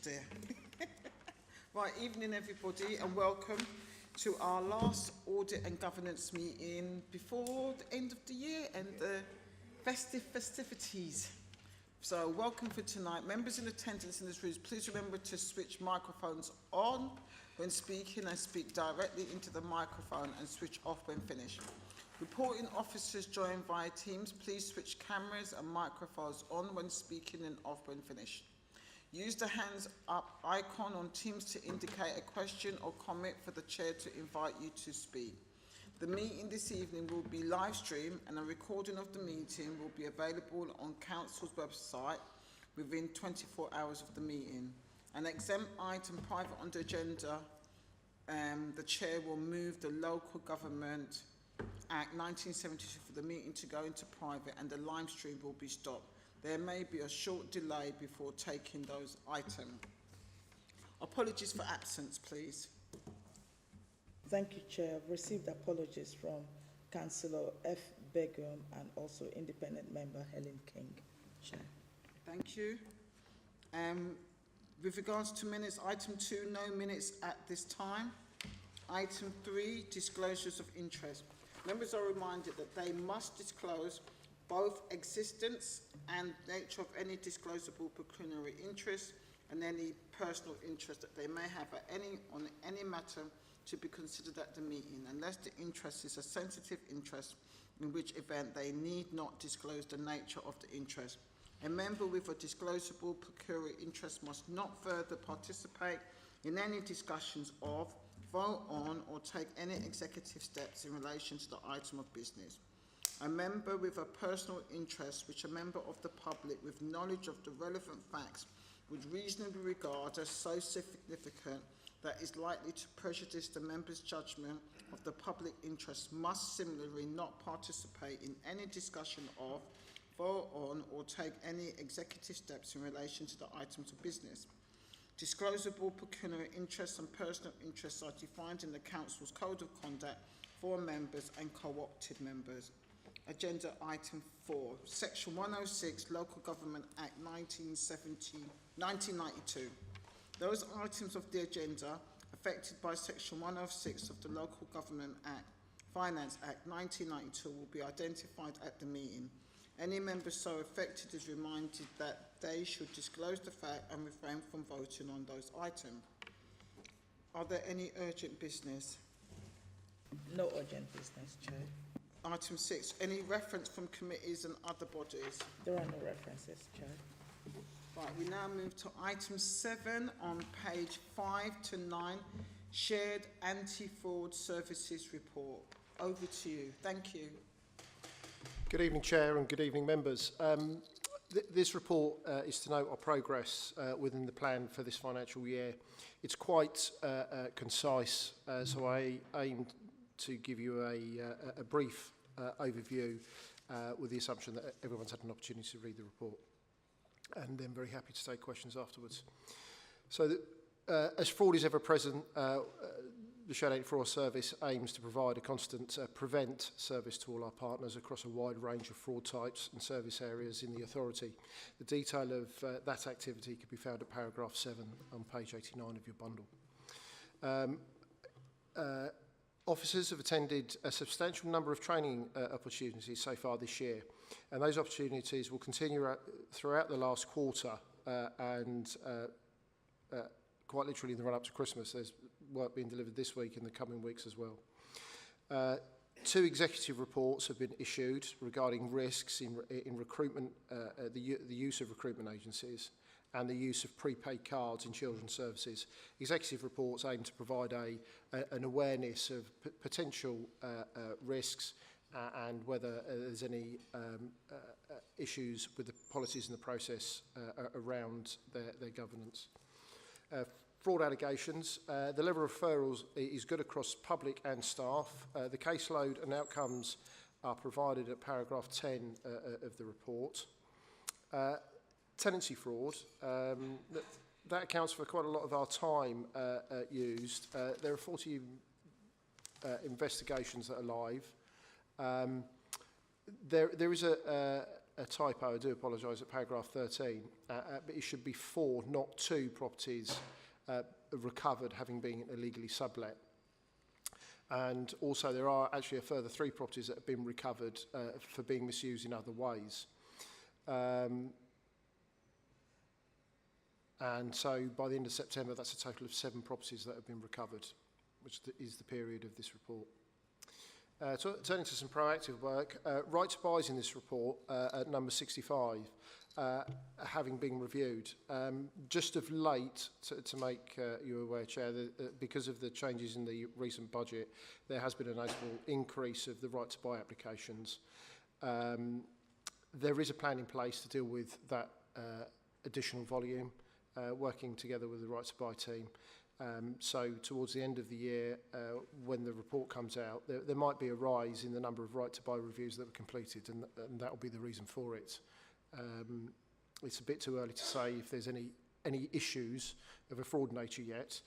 dear. Right, evening everybody, and welcome to our last audit and governance meeting before the end of the year and the festive festivities. So welcome for tonight. Members in attendance in this room, please remember to switch microphones on when speaking and speak directly into the microphone and switch off when finished. Reporting officers joined via Teams, please switch cameras and microphones on when speaking and off when finished. Use the hands up icon on Teams to indicate a question or comment for the chair to invite you to speak. The meeting this evening will be live streamed and a recording of the meeting will be available on Council's website within 24 hours of the meeting. An exempt item private on the agenda, the chair will move the Local Government Act 1972 for the meeting to go into private and the live stream will be stopped. There may be a short delay before taking those items. Apologies for absence, please. Thank you, Chair. I've received apologies from Councillor F. Begum and also Independent Member Helen King. Chair. Thank you. With regards to minutes, item 2, no minutes at this time. Item 3, disclosures of interest. Members are reminded that they must disclose both existence and nature of any disclosable pecuniary interest and any personal interest that they may have on any matter to be considered at the meeting, unless the interest is a sensitive interest, in which event they need not disclose the nature of the interest. A member with a disclosable pecuniary interest must not further participate in any discussions of, vote on, or take any executive steps in relation to the item of business. A member with a personal interest which a member of the public with knowledge of the relevant facts would reasonably regard as so significant that is likely to prejudice the member's judgment of the public interest must similarly not participate in any discussion of, vote on, or take any executive steps in relation to the items of business. Disclosable pecuniary interests and personal interests are defined in the Council's Code of Conduct for members and co-opted members. Agenda item 4, Section 106, Local Government Act 1992. Those items of the agenda affected by Section 106 of the Local Government Act, Finance Act 1992 will be identified at the meeting. Any member so affected is reminded that they should disclose the fact and refrain from voting on those items. Are there any urgent business? No urgent business, Chair. Item 6, any reference from committees and other bodies? There are no references, Chair. Right, we now move to item 7 on page 5 to 9, Shared Anti-Fraud Services Report. Over to you. Thank you. Good evening, Chair, and good evening, members. This report is to note our progress within the plan for this financial year. It's quite concise, so I aim to give you a brief overview with the assumption that everyone's had an opportunity to read the report. And then very happy to take questions afterwards. So as fraud is ever present, the Shared Anti-Fraud Service aims to provide a constant prevent service to all our partners across a wide range of fraud types and service areas in the authority. The detail of that activity can be found at paragraph 7 on page 89 of your bundle. Officers have attended a substantial number of training opportunities so far this year, and those opportunities will continue throughout the last quarter and quite literally in the run-up to Christmas. There's work being delivered this week and the coming weeks as well. 2 executive reports have been issued regarding risks in recruitment, the use of recruitment agencies and the use of prepaid cards in children's services. Executive reports aim to provide an awareness of potential risks and whether there's any issues with the policies and the process around their governance. Fraud allegations. The level of referrals is good across public and staff. The caseload and outcomes are provided at paragraph 10 of the report. Tenancy fraud, that accounts for quite a lot of our time used. There are 40 investigations that are live. There is a typo, I do apologise, at paragraph 13, but it should be 4, not 2 properties recovered having been illegally sublet. And also there are actually a further 3 properties that have been recovered for being misused in other ways. And so by the end of September, that's a total of 7 properties that have been recovered, which is the period of this report. Turning to some proactive work, right to buys in this report at number 65, having been reviewed. Just of late, to make you aware, Chair, because of the changes in the recent budget, there has been a notable increase of the right to buy applications. There is a plan in place to deal with that additional volume, working together with the right to buy team. So towards the end of the year, when the report comes out, there might be a rise in the number of right to buy reviews that were completed, and that will be the reason for it. It's a bit too early to say if there's any issues of a fraud nature yet,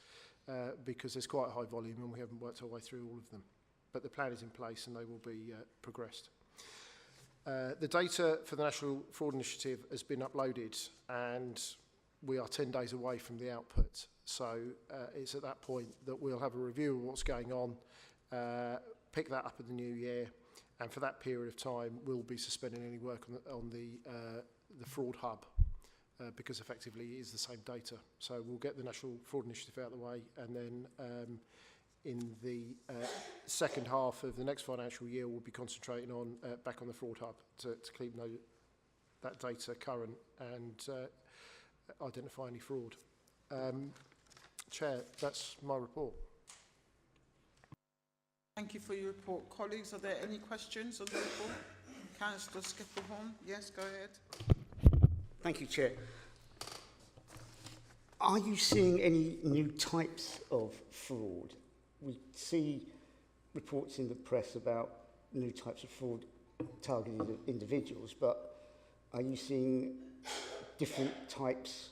because there's quite a high volume and we haven't worked our way through all of them. But the plan is in place and they will be progressed. The data for the National Fraud Initiative has been uploaded, and we are 10 days away from the output. So it's at that point that we'll have a review of what's going on, pick that up in the new year, and for that period of time, we'll be suspending any work on the fraud hub, because effectively it is the same data. So we'll get the National Fraud Initiative out of the way, and then in the second half of the next financial year, we'll be concentrating on back on the fraud hub to keep that data current and identify any fraud. Chair, that's my report. Thank you for your report. Colleagues, are there any questions on the report? Councillor Skipperhorn, yes, go ahead. Thank you, Chair. Are you seeing any new types of fraud? We see reports in the press about new types of fraud targeting individuals, but are you seeing different types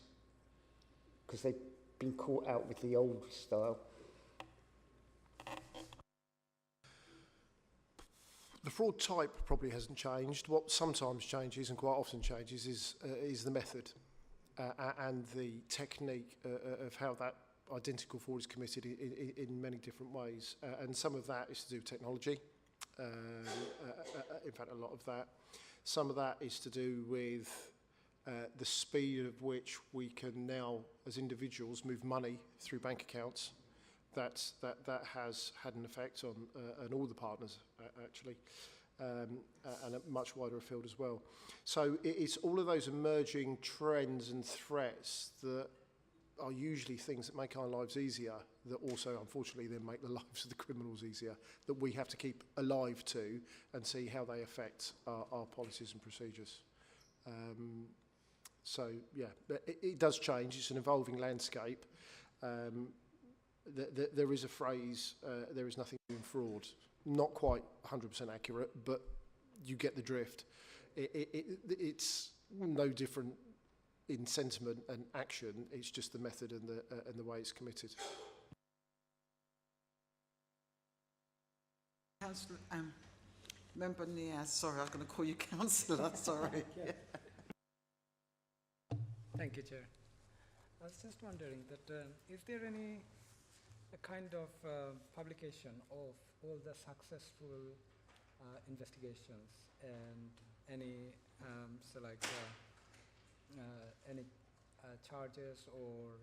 because they've been caught out with the old style? The fraud type probably hasn't changed. What sometimes changes and quite often changes is the method and the technique of how that identical fraud is committed in many different ways. And some of that is to do with technology. In fact, a lot of that. Some of that is to do with the speed of which we can now, as individuals, move money through bank accounts. That has had an effect on all the partners, actually, and a much wider field as well. So it's all of those emerging trends and threats that are usually things that make our lives easier, that also, unfortunately, then make the lives of the criminals easier, that we have to keep alive to and see how they affect our policies and procedures. So, yeah, it does change. It's an evolving landscape. There is a phrase, there is nothing new in fraud. Not quite 100% accurate, but you get the drift. It's no different in sentiment and action. It's just the method and the way it's committed. Councillor, Member Niaz, sorry, I was going to call you Councillor, sorry. Thank you, Chair. I was just wondering that is there any kind of publication of all the successful investigations and any any charges or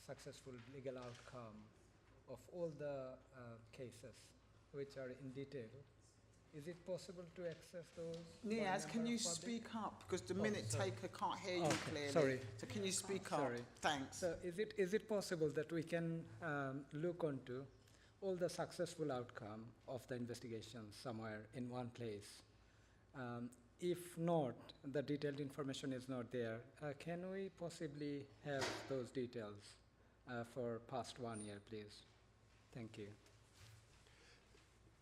successful legal outcome of all the cases which are in detail? Is it possible to access those? Niaz, can you speak up? Because the minute taker can't hear you clearly. Sorry. So can you speak up? Sorry. Thanks. So is it possible that we can look onto all the successful outcome of the investigation somewhere in one place? If not, the detailed information is not there, can we possibly have those details for past 1 year, please? Thank you.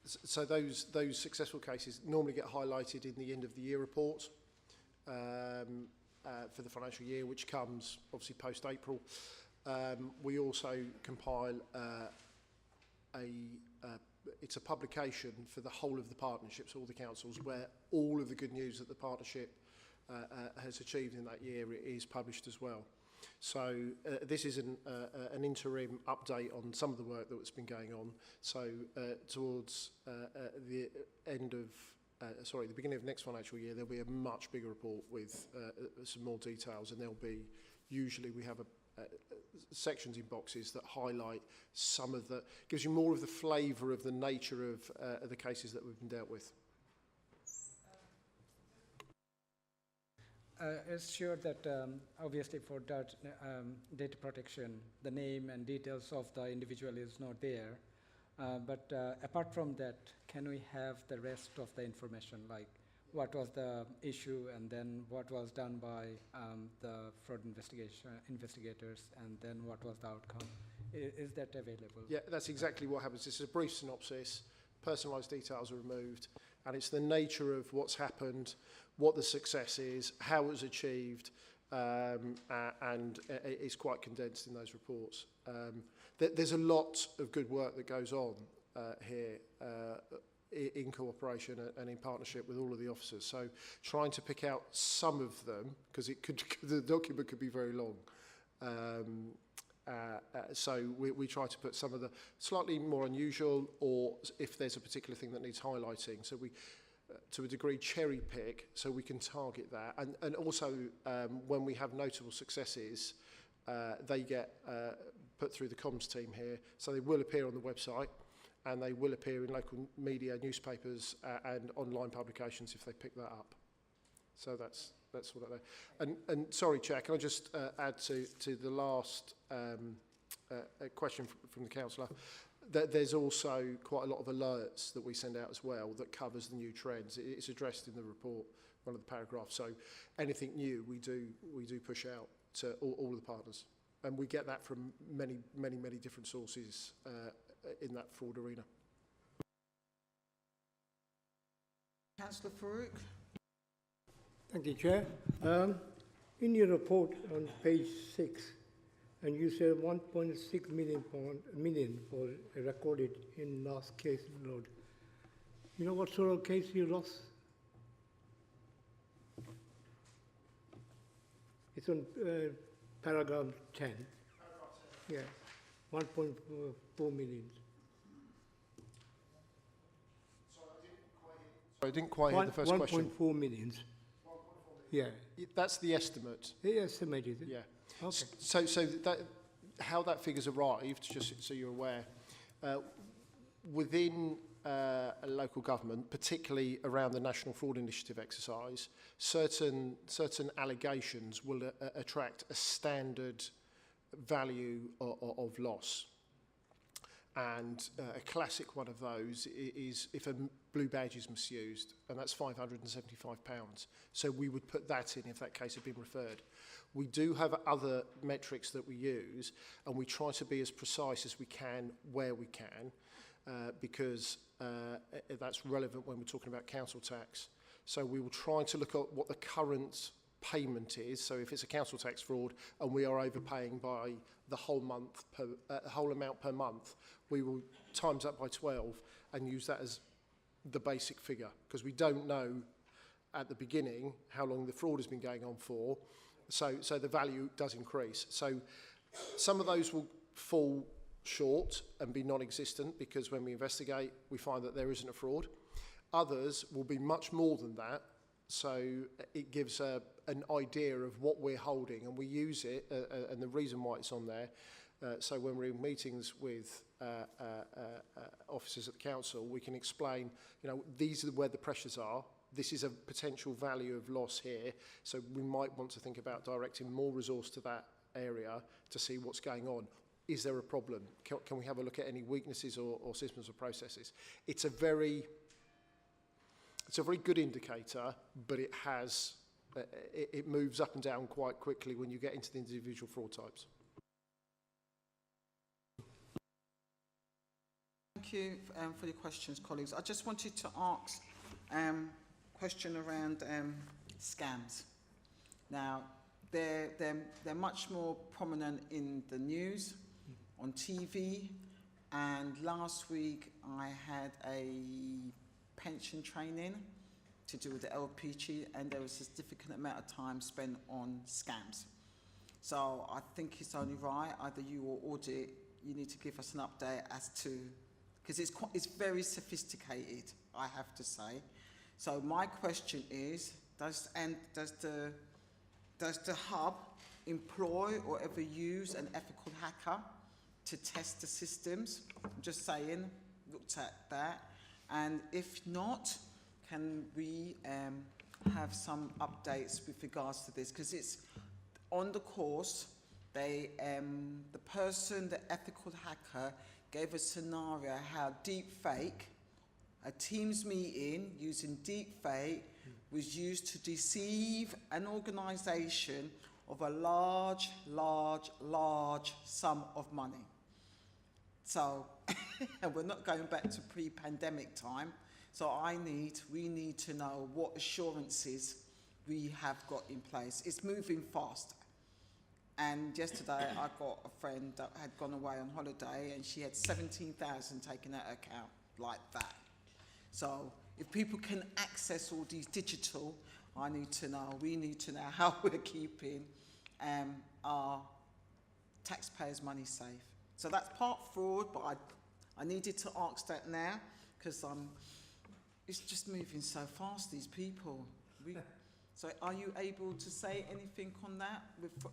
So those successful cases normally get highlighted in the end of the year report for the financial year, which comes obviously post-April. We also compile a it's a publication for the whole of the partnerships, all the councils, where all of the good news that the partnership has achieved in that year is published as well. So this is an interim update on some of the work that's been going on. So towards the end of, the beginning of next financial year, there'll be a much bigger report with some more details, and there'll be, usually we have sections in boxes that highlight some of the, gives you more of the flavour of the nature of the cases that we've been dealt with. It's sure that obviously for data protection, the name and details of the individual is not there. But apart from that, can we have the rest of the information, like what was the issue and then what was done by the fraud investigators and then what was the outcome? Is that available? Yeah, that's exactly what happens. This is a brief synopsis, personalised details are removed, and it's the nature of what's happened, what the success is, how it was achieved, and it's quite condensed in those reports. There's a lot of good work that goes on here in cooperation and in partnership with all of the officers. So trying to pick out some of them, because the document could be very long. So we try to put some of the slightly more unusual, or if there's a particular thing that needs highlighting. So we, to a degree, cherry pick so we can target that. And also, when we have notable successes, they get put through the comms team here. So they will appear on the website, and they will appear in local media, newspapers, and online publications if they pick that up. So that's what I know. And sorry, Chair, can I just add to the last question from the councillor? That there's also quite a lot of alerts that we send out as well that covers the new trends. It's addressed in the report, one of the paragraphs. So anything new, we do push out to all of the partners, and we get that from many different sources in that fraud arena. Councillor Farouk. Thank you, Chair. In your report on page 6, and you said 1.6 million for recorded in last case load. You know what sort of case you lost? It's on paragraph 10. Yeah, 1.4 million. I didn't quite hear the first question. 1.4 million. Yeah. That's the estimate. They estimated it. Yeah. Okay. So that, how that figure's arrived, just so you're aware, within a local government, particularly around the National Fraud Initiative exercise, certain allegations will attract a standard value of loss. And a classic one of those is if a blue badge is misused, and that's £575. So we would put that in if that case had been referred. We do have other metrics that we use, and we try to be as precise as we can where we can, because that's relevant when we're talking about council tax. So we will try to look at what the current payment is. So if it's a council tax fraud and we are overpaying by the whole month whole amount per month, we will times that by 12 and use that as the basic figure, because we don't know at the beginning how long the fraud has been going on for. So the value does increase. So some of those will fall short and be non-existent, because when we investigate, we find that there isn't a fraud. Others will be much more than that. So it gives an idea of what we're holding, and we use it, and the reason why it's on there. So when we're in meetings with officers at the council, we can explain, you know, these are where the pressures are. This is a potential value of loss here. So we might want to think about directing more resource to that area to see what's going on. Is there a problem? Can we have a look at any weaknesses or systems or processes? It's a very good indicator, but it has it moves up and down quite quickly when you get into the individual fraud types. Thank you for your questions, colleagues. I just wanted to ask question around scams. Now, they're much more prominent in the news, on TV, And last week I had a pension training to do with the LPG, and there was a significant amount of time spent on scams. So I think it's only right, either you or Audit, you need to give us an update as to, because it's very sophisticated, I have to say. So my question is, does the hub employ or ever use an ethical hacker to test the systems? I'm just saying, looked at that. And if not, can we have some updates with regards to this? Because it's on the course, the ethical hacker, gave a scenario how deepfake, a Teams meeting using deepfake, was used to deceive an organisation of a large sum of money. So, and we're not going back to pre-pandemic time, so we need to know what assurances we have got in place. It's moving fast. And yesterday I got a friend that had gone away on holiday and she had 17,000 taken out her account like that. So if people can access all these digital, we need to know how we're keeping our taxpayers' money safe. So that's part fraud, but I needed to ask that now because it's just moving so fast, these people. So are you able to say anything on that for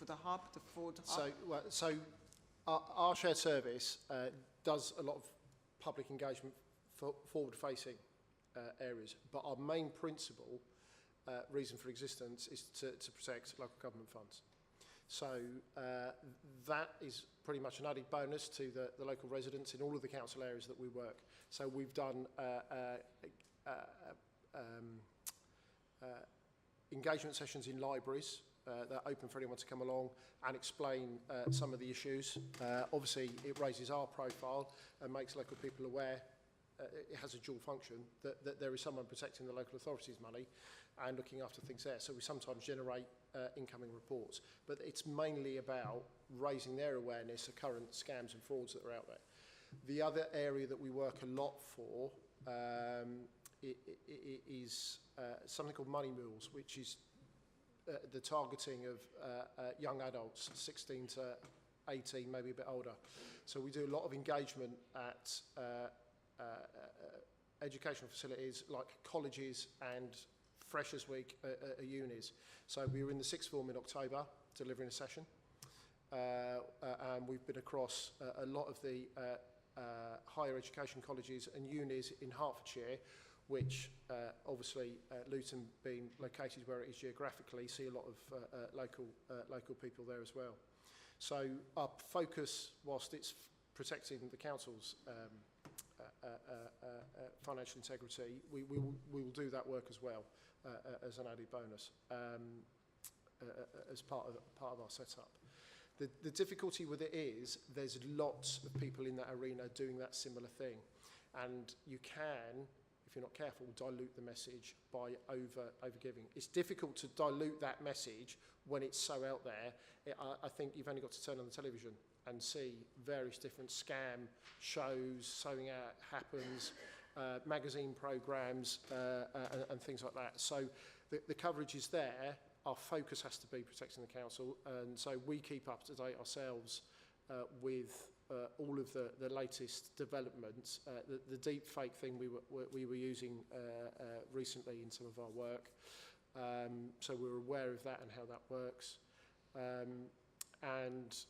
the hub, the fraud hub? So our shared service does a lot of public engagement for forward-facing areas, but our main principle reason for existence is to protect local government funds. So that is pretty much an added bonus to the local residents in all of the council areas that we work. So we've done engagement sessions in libraries that are open for anyone to come along and explain some of the issues. Obviously, it raises our profile and makes local people aware. It has a dual function, that there is someone protecting the local authorities' money and looking after things there. So we sometimes generate incoming reports. But it's mainly about raising their awareness of current scams and frauds that are out there. The other area that we work a lot for is something called money mules, which is the targeting of young adults, 16 to 18, maybe a bit older. So we do a lot of engagement at educational facilities like colleges and Freshers Week at unis. So we were in the sixth form in October delivering a session, and we've been across a lot of the higher education colleges and unis in Hertfordshire, which obviously Luton being located where it is geographically, see a lot of local people there as well. So our focus, whilst it's protecting the council's financial integrity, we will do that work as well as an added bonus as part of our setup. The difficulty with it is there's lots of people in that arena doing that similar thing, and you can, if you're not careful, dilute the message by over-giving. It's difficult to dilute that message when it's so out there. I think you've only got to turn on the television and see various different scam shows, Sewing Out Happens, magazine programmes and things like that. So the coverage is there. Our focus has to be protecting the council, and so we keep up to date ourselves with all of the latest developments. The deep fake thing we were using recently in some of our work, so we're aware of that and how that works, and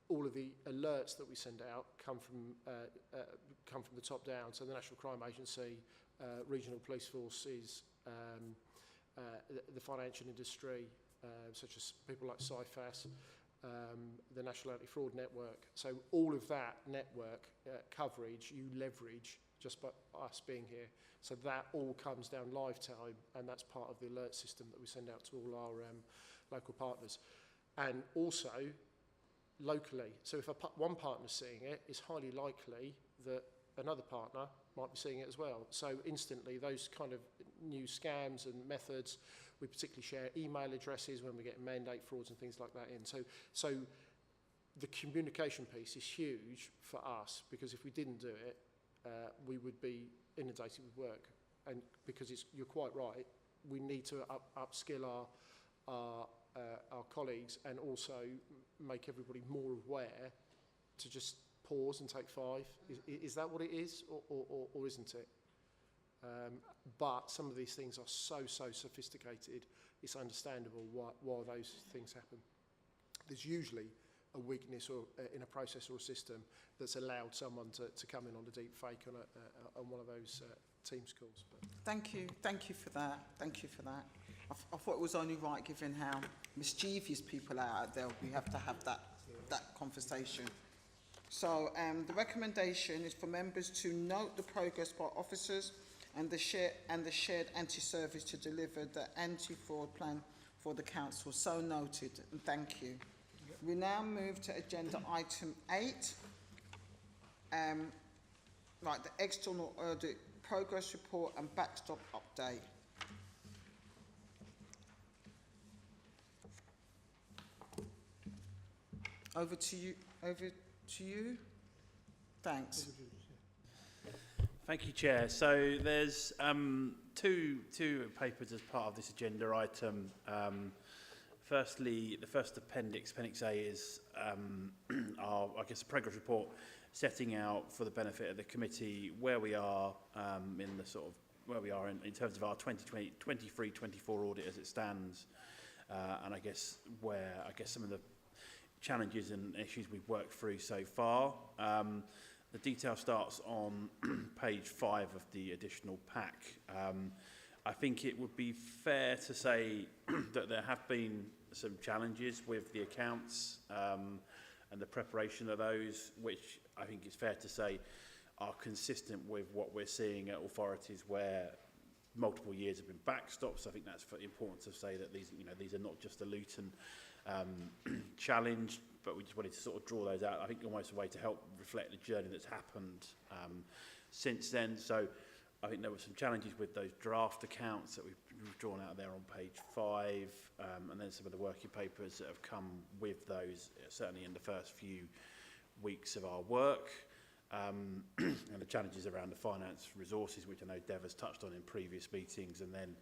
all of the alerts that we send out come from the top down. So the National Crime Agency, regional police forces, the financial industry, such as people like CIFAS, the National Anti-Fraud Network. So all of that network coverage you leverage just by us being here. So that all comes down live time, and that's part of the alert system that we send out to all our local partners. And also locally, so if one partner's seeing it, it's highly likely that another partner might be seeing it as well. So instantly, those kind of new scams and methods, we particularly share email addresses when we get mandate frauds and things like that in. So the communication piece is huge for us, because if we didn't do it, we would be inundated with work. And because you're quite right, we need to upskill our colleagues, and also make everybody more aware to just pause and take 5. Is that what it is, or isn't it? But some of these things are so sophisticated, it's understandable why those things happen. There's usually a weakness or in a process or a system that's allowed someone to come in on a deep fake on one of those Teams calls. But Thank you for that. Thank you for that. I thought it was only right, given how mischievous people are out there, we have to have that conversation. So the recommendation is for members to note the progress by officers and the shared anti-service to deliver the anti-fraud plan for the council. So noted, and thank you. We now move to agenda item 8. Right, the external audit progress report and backstop update. Over to you. Thanks. Thank you, Chair. So there's two papers as part of this agenda item. Firstly, the first appendix A, is our, I guess, a progress report setting out for the benefit of the committee where we are in the sort of where we are in terms of our 2023-24 audit as it stands, and I guess some of the challenges and issues we've worked through so far. The detail starts on page 5 of the additional pack. I think it would be fair to say that there have been some challenges with the accounts and the preparation of those, which I think is fair to say are consistent with what we're seeing at authorities where multiple years have been backstopped. So I think that's important to say that these are not just a Luton challenge, but we just wanted to sort of draw those out. I think almost a way to help reflect the journey that's happened since then. So I think there were some challenges with those draft accounts that we've drawn out there on page 5, and then some of the working papers that have come with those, certainly in the first few weeks of our work, and the challenges around the finance resources, which I know Dev has touched on in previous meetings, and then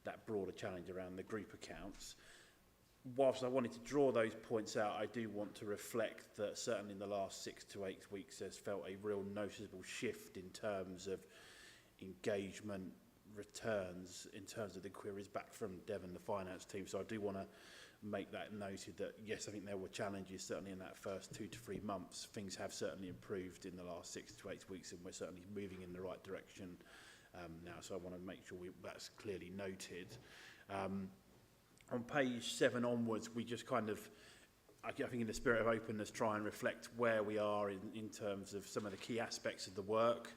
that broader challenge around the group accounts. Whilst I wanted to draw those points out, I do want to reflect that certainly in the last 6 to 8 weeks there's felt a real noticeable shift in terms of engagement, returns, in terms of the queries back from Dev and the finance team. So I do want to make that noted that, yes, I think there were challenges certainly in that first 2 to 3 months. Things have certainly improved in the last 6 to 8 weeks, and we're certainly moving in the right direction now. So I want to make sure that's clearly noted. On page 7 onwards, we just kind of, I think in the spirit of openness, try and reflect where we are in terms of some of the key aspects of the work.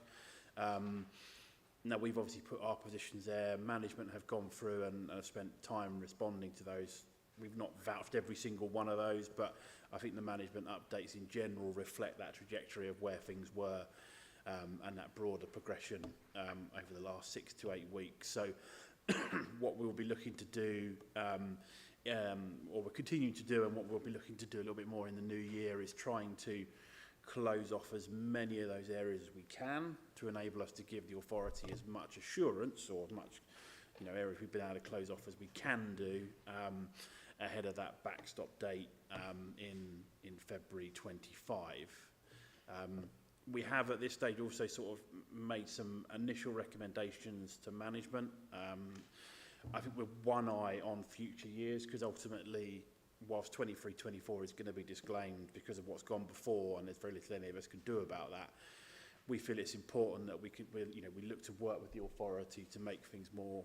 Now, we've obviously put our positions there. Management have gone through and have spent time responding to those. We've not vouched every single one of those, but I think the management updates in general reflect that trajectory of where things were and that broader progression over the last 6 to 8 weeks. So what we'll be looking to do, or we're continuing to do, and what we'll be looking to do a little bit more in the new year, is trying to close off as many of those areas as we can to enable us to give the authority as much assurance, or as much areas we've been able to close off as we can do ahead of that backstop date in February 25. We have at this stage also sort of made some initial recommendations to management. I think with one eye on future years, because ultimately, whilst 23-24 is going to be disclaimed because of what's gone before, and there's very little any of us can do about that, we feel it's important that we look to work with the authority to make things more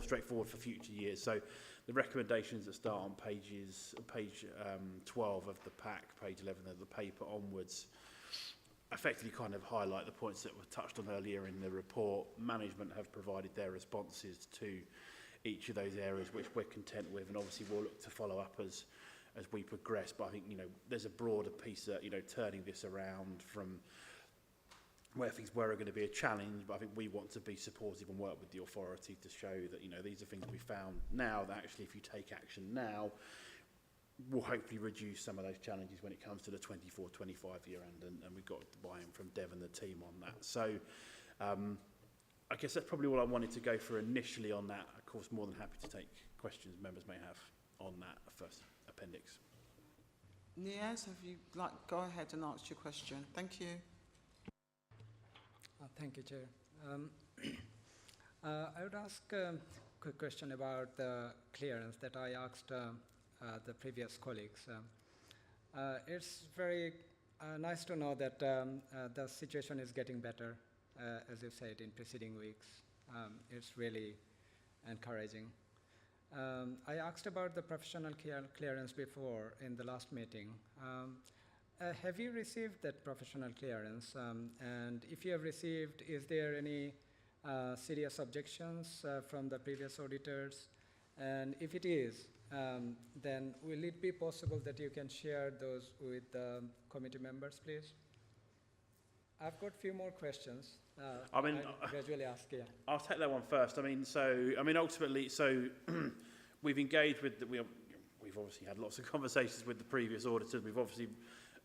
straightforward for future years. So the recommendations that start on page 12 of the pack, page 11 of the paper onwards, effectively kind of highlight the points that were touched on earlier in the report. Management have provided their responses to each of those areas, which we're content with, and obviously we'll look to follow up as we progress. But I think there's a broader piece that turning this around from where things were going to be a challenge, but I think we want to be supportive and work with the authority to show that these are things we found now that actually if you take action now, will hopefully reduce some of those challenges when it comes to the 24-25 year end, and we've got buy-in from Dev and the team on that. So I guess that's probably all I wanted to go for initially on that. Of course, more than happy to take questions members may have on that first appendix. Niaz, have you go ahead and ask your question? Thank you. Thank you, Chair. I would ask a quick question about the clearance that I asked the previous colleagues. It's very nice to know that the situation is getting better, as you said in preceding weeks. It's really encouraging. I asked about the professional clearance before in the last meeting. Have you received that professional clearance? And if you have received, is there any serious objections from the previous auditors? And if it is, then will it be possible that you can share those with the committee members, please? I've got a few more questions. I'll gradually ask, yeah. I'll take that one first. Ultimately, we've engaged with, we've obviously had lots of conversations with the previous auditors. We've obviously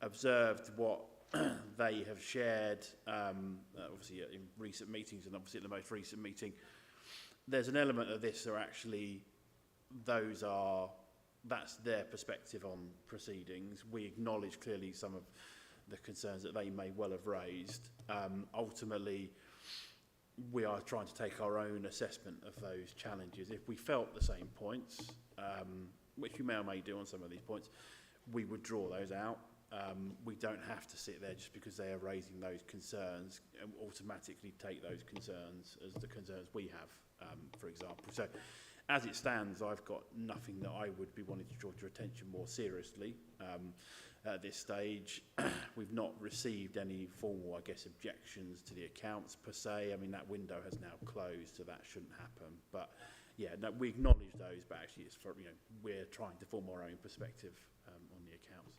observed what they have shared, obviously in recent meetings, and obviously at the most recent meeting. There's an element of this are actually, that's their perspective on proceedings. We acknowledge clearly some of the concerns that they may well have raised. Ultimately, we are trying to take our own assessment of those challenges. If we felt the same points, which we may or may do on some of these points, we would draw those out. We don't have to sit there just because they are raising those concerns and automatically take those concerns as the concerns we have, for example. So as it stands, I've got nothing that I would be wanting to draw to your attention more seriously. At this stage, we've not received any formal, objections to the accounts per se. I mean, that window has now closed, so that shouldn't happen. But yeah, no, we acknowledge those, but actually it's for, we're trying to form our own perspective on the accounts.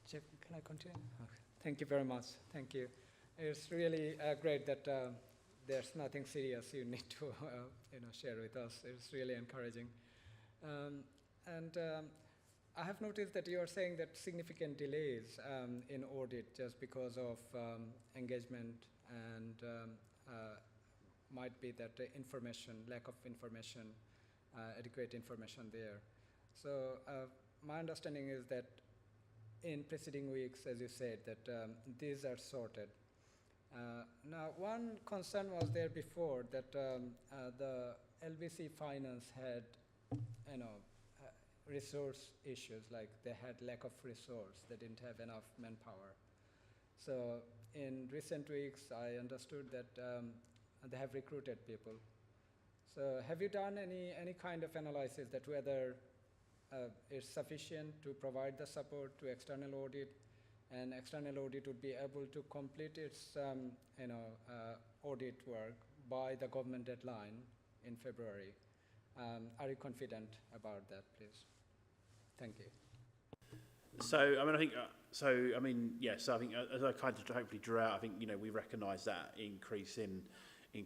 Jeff, can I continue? Okay. Thank you very much. Thank you. It's really great that there's nothing serious you need to share with us. It's really encouraging. I have noticed that you are saying that significant delays in audit just because of engagement and might be that lack of information, adequate information there. So my understanding is that in preceding weeks, as you said, that these are sorted. Now, one concern was there before that the LBC Finance had, resource issues, like they had lack of resource, they didn't have enough manpower. So in recent weeks, I understood that they have recruited people. So have you done any kind of analysis that whether it's sufficient to provide the support to external audit, and external audit would be able to complete its audit work by the government deadline in February? Are you confident about that, please? Thank you. So, yes, I think as I kind of hopefully drew out, I think, we recognise that increase in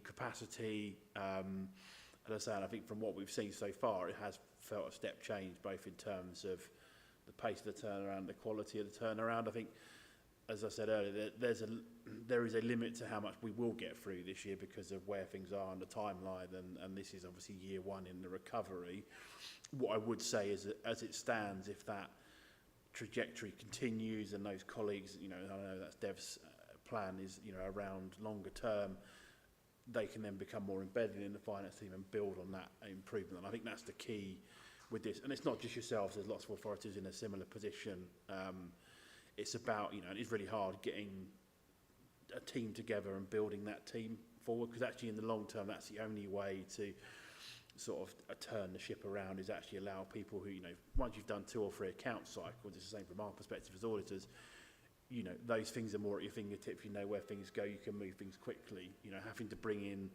capacity. As I say, I think from what we've seen so far, it has felt a step change, both in terms of the pace of the turnaround, the quality of the turnaround. I think, as I said earlier, there is a limit to how much we will get through this year because of where things are on the timeline, and this is obviously year one in the recovery. What I would say is that as it stands, if that trajectory continues and those colleagues, I know that's Dev's plan is, around longer term, they can then become more embedded in the finance team and build on that improvement. And I think that's the key with this. And it's not just yourselves, there's lots of authorities in a similar position. It's about, and it's really hard getting a team together and building that team forward, because actually in the long term, that's the only way to sort of turn the ship around, is actually allow people who, once you've done 2 or 3 account cycles, it's the same from our perspective as auditors, those things are more at your fingertips, where things go, you can move things quickly. Having to bring in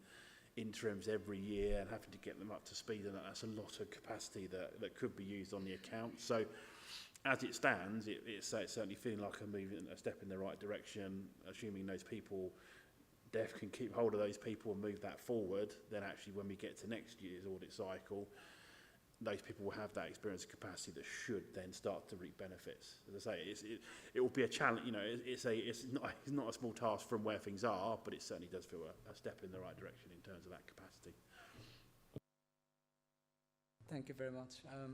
interims every year and having to get them up to speed, and that's a lot of capacity that could be used on the account. So as it stands, it's certainly feeling like a step in the right direction, assuming those people, Dev can keep hold of those people and move that forward. Then actually when we get to next year's audit cycle, those people will have that experience and capacity that should then start to reap benefits. As I say, it will be a challenge. You know, it's not a small task from where things are, but it certainly does feel a step in the right direction in terms of that capacity. Thank you very much. I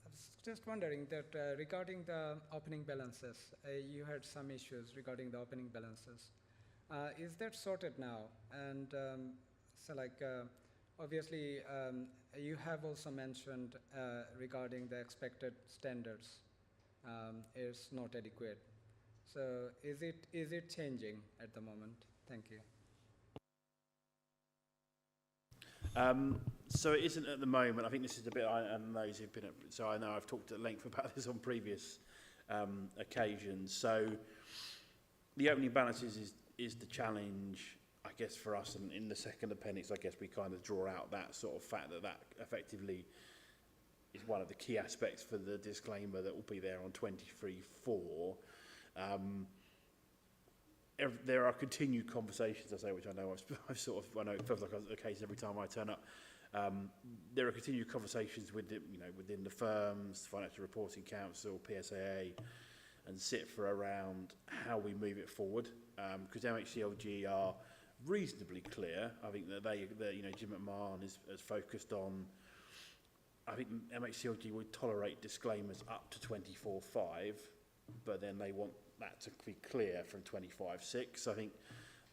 was just wondering that regarding the opening balances, you had some issues regarding the opening balances. Is that sorted now? And obviously, you have also mentioned regarding the expected standards is not adequate. So is it changing at the moment? Thank you. So it isn't at the moment. I think this is the bit and those who've been at, so I know I've talked at length about this on previous occasions. So the opening balances is the challenge, I guess, for us. And in the second appendix, I guess we kind of draw out that sort of fact that effectively is one of the key aspects for the disclaimer that will be there on 23.4. There are continued conversations, I say, which I know I know it feels like the case every time I turn up. There are continued conversations within the firms, Financial Reporting Council, PSAA, and CITFA around how we move it forward. Because MHCLG are reasonably clear. I think that Jim McMahon is focused on. I think MHCLG would tolerate disclaimers up to 24.5, but then they want that to be clear from 25.6. I think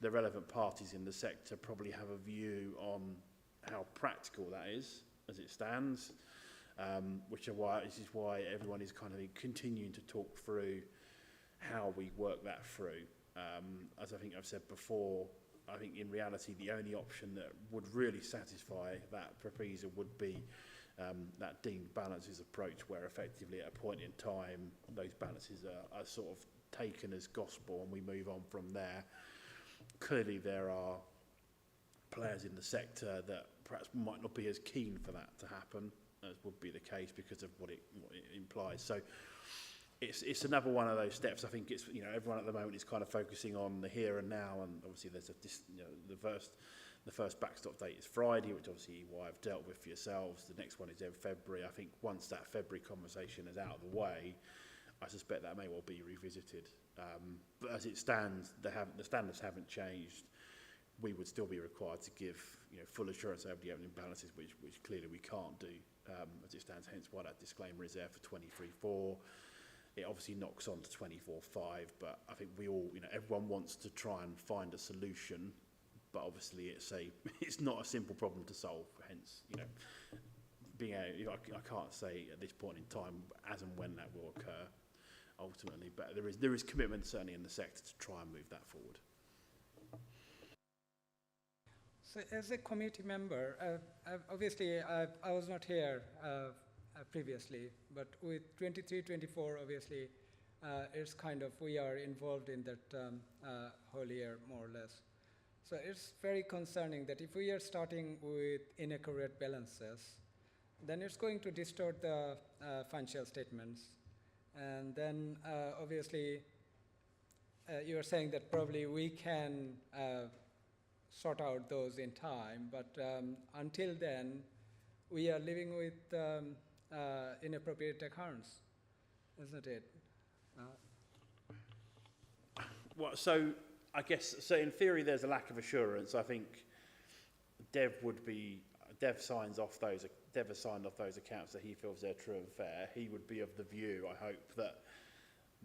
the relevant parties in the sector probably have a view on how practical that is as it stands, this is why everyone is kind of continuing to talk through how we work that through. As I think I've said before, I think in reality the only option that would really satisfy that proposal would be that deemed balances approach, where effectively at a point in time those balances are sort of taken as gospel and we move on from there. Clearly there are players in the sector that perhaps might not be as keen for that to happen as would be the case because of what it implies. So it's another one of those steps. I think it's, everyone at the moment is kind of focusing on the here and now, and obviously there's the first backstop date is Friday, which obviously I've dealt with for yourselves. The next one is in February. I think once that February conversation is out of the way, I suspect that may well be revisited. But as it stands, the standards haven't changed. We would still be required to give full assurance over the opening balances, which clearly we can't do as it stands, hence why that disclaimer is there for 23.4. It obviously knocks on to 24.5, but I think we all, everyone wants to try and find a solution, but obviously it's not a simple problem to solve, hence, I can't say at this point in time as and when that will occur ultimately, but there is commitment certainly in the sector to try and move that forward. So as a committee member, obviously I was not here previously, but with 23-24, obviously, it's kind of, we are involved in that whole year, more or less. So it's very concerning that if we are starting with inaccurate balances, then it's going to distort the financial statements. And then obviously, you are saying that probably we can sort out those in time, but until then, we are living with inappropriate accounts, isn't it? Well, so I guess, so in theory there's a lack of assurance. I think Dev signs off those, Dev has signed off those accounts that he feels they're true and fair. He would be of the view, I hope, that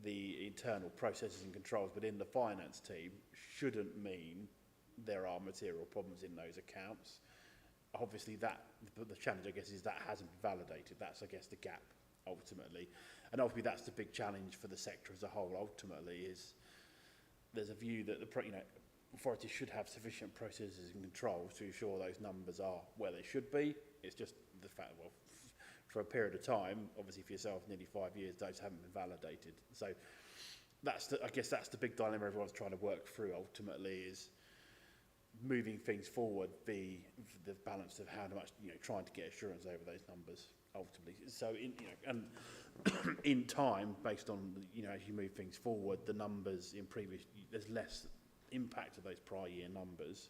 the internal processes and controls within the finance team shouldn't mean there are material problems in those accounts. Obviously the challenge, I guess, is that hasn't been validated. That's, I guess, the gap ultimately. And obviously that's the big challenge for the sector as a whole ultimately, is there's a view that the authorities should have sufficient processes and controls to ensure those numbers are where they should be. It's just the fact, well, for a period of time, obviously for yourself, nearly 5 years, those haven't been validated. So I guess that's the big dilemma everyone's trying to work through ultimately, is moving things forward, the balance of how much, trying to get assurance over those numbers ultimately. So in time, based on, as you move things forward, the numbers in there's less impact of those prior year numbers.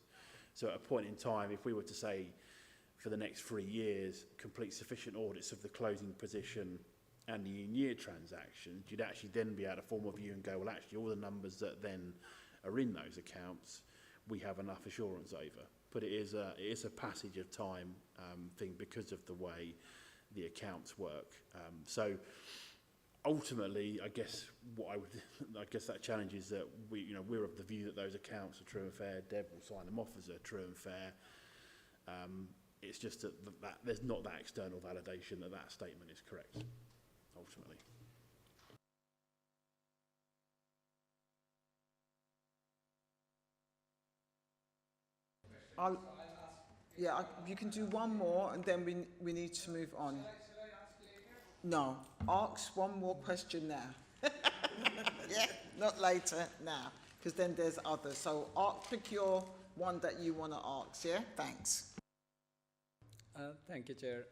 So at a point in time, if we were to say for the next 3 years, complete sufficient audits of the closing position and the in-year transactions, you'd actually then be able to form a view and go, well, actually, all the numbers that then are in those accounts, we have enough assurance over. But it is a passage of time thing because of the way the accounts work. So ultimately, I guess that challenge is that we're of the view that those accounts are true and fair. Deb will sign them off as a true and fair. It's just that there's not that external validation that statement is correct, ultimately. You can do one more and then we need to move on. No, ask one more question now. Yeah, not later, now, because then there's others. So pick your one that you want to ask, yeah? Thanks. Thank you, Chair.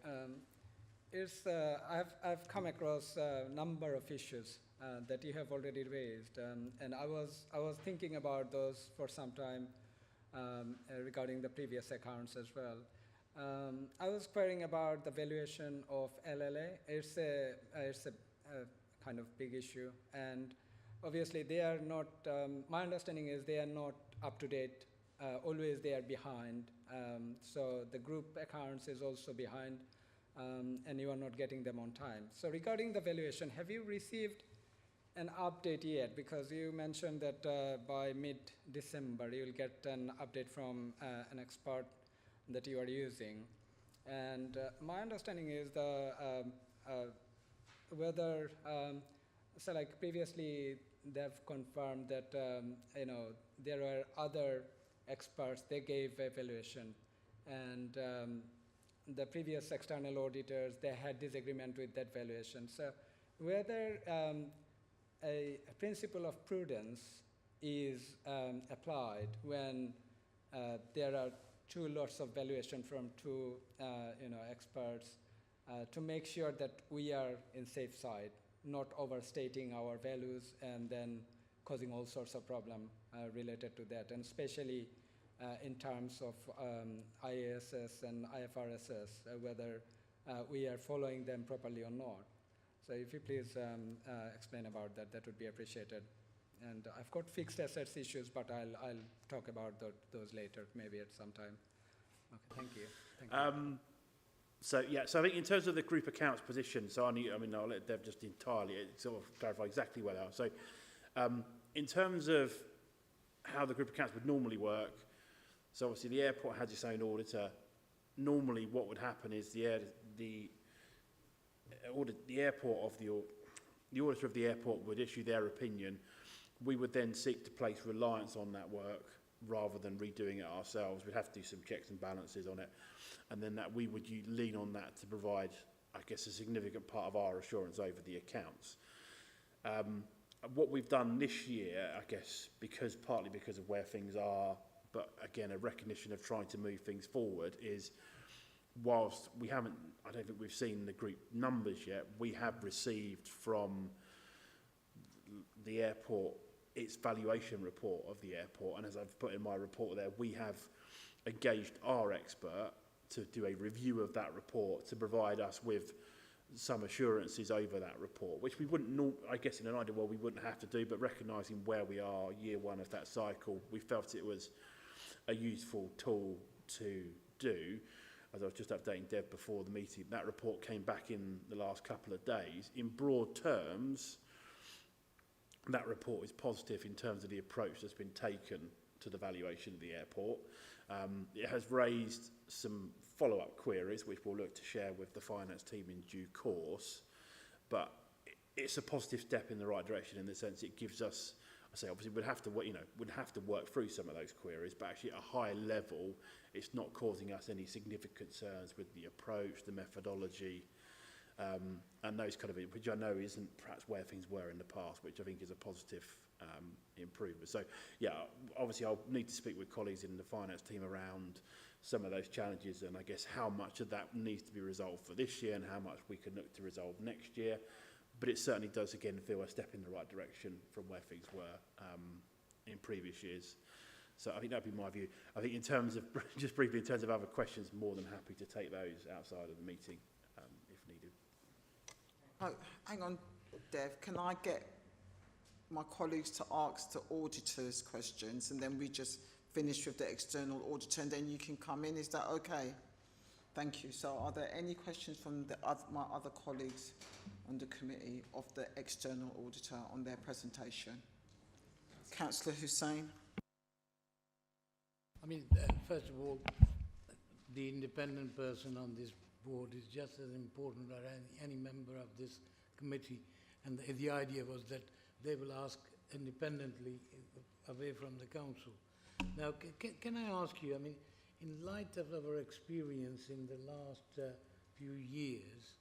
I've come across a number of issues that you have already raised, and I was thinking about those for some time regarding the previous accounts as well. I was querying about the valuation of LLA. It's a kind of big issue, and obviously they are not. My understanding is they are not up to date. Always they are behind. So the group accounts is also behind, and you are not getting them on time. So regarding the valuation, have you received an update yet? Because you mentioned that by mid-December you will get an update from an expert that you are using. And my understanding is whether, so like previously they've confirmed that, there were other experts, they gave evaluation, and the previous external auditors, they had disagreement with that valuation. So whether a principle of prudence is applied when there are two lots of valuation from two experts to make sure that we are in safe side, not overstating our values and then causing all sorts of problem related to that, and especially in terms of IASS and IFRSs, whether we are following them properly or not. So if you please explain about that, that would be appreciated. And I've got fixed assets issues, but I'll talk about those later, maybe at some time. Okay, thank you. Thank you. So I think in terms of the group accounts position, so I'll let Deb just entirely sort of clarify exactly where they are. So in terms of how the group accounts would normally work, so obviously the airport has its own auditor. Normally what would happen is the auditor of the airport would issue their opinion. We would then seek to place reliance on that work rather than redoing it ourselves. We'd have to do some checks and balances on it, and then that we would lean on that to provide, I guess, a significant part of our assurance over the accounts. What we've done this year, I guess, partly because of where things are, but again, a recognition of trying to move things forward, is whilst I don't think we've seen the group numbers yet, we have received from the airport its valuation report of the airport, and as I've put in my report there, we have engaged our expert to do a review of that report to provide us with some assurances over that report, which we wouldn't, I guess in an ideal world we wouldn't have to do, but recognising where we are, year one of that cycle, we felt it was a useful tool to do. As I was just updating Deb before the meeting, that report came back in the last couple of days. In broad terms, that report is positive in terms of the approach that's been taken to the valuation of the airport. It has raised some follow-up queries, which we'll look to share with the finance team in due course, but it's a positive step in the right direction in the sense it gives us, I say obviously we'd have to work through some of those queries, but actually at a high level, it's not causing us any significant concerns with the approach, the methodology, and those kind of, which I know isn't perhaps where things were in the past, which I think is a positive improvement. So yeah, obviously I'll need to speak with colleagues in the finance team around some of those challenges, and I guess how much of that needs to be resolved for this year and how much we can look to resolve next year. But it certainly does again feel a step in the right direction from where things were in previous years. So I think that'd be my view. I think in terms of, just briefly, in terms of other questions, more than happy to take those outside of the meeting if needed. Oh, hang on, Dev, can I get my colleagues to ask the auditors questions and then we just finish with the external auditor and then you can come in? Is that okay? Thank you. So are there any questions from my other colleagues on the committee of the external auditor on their presentation? Councillor Hussain. I mean, first of all, the independent person on this board is just as important as any member of this committee. And the idea was that they will ask independently away from the council. Now, can I ask you, I mean, in light of our experience in the last few years,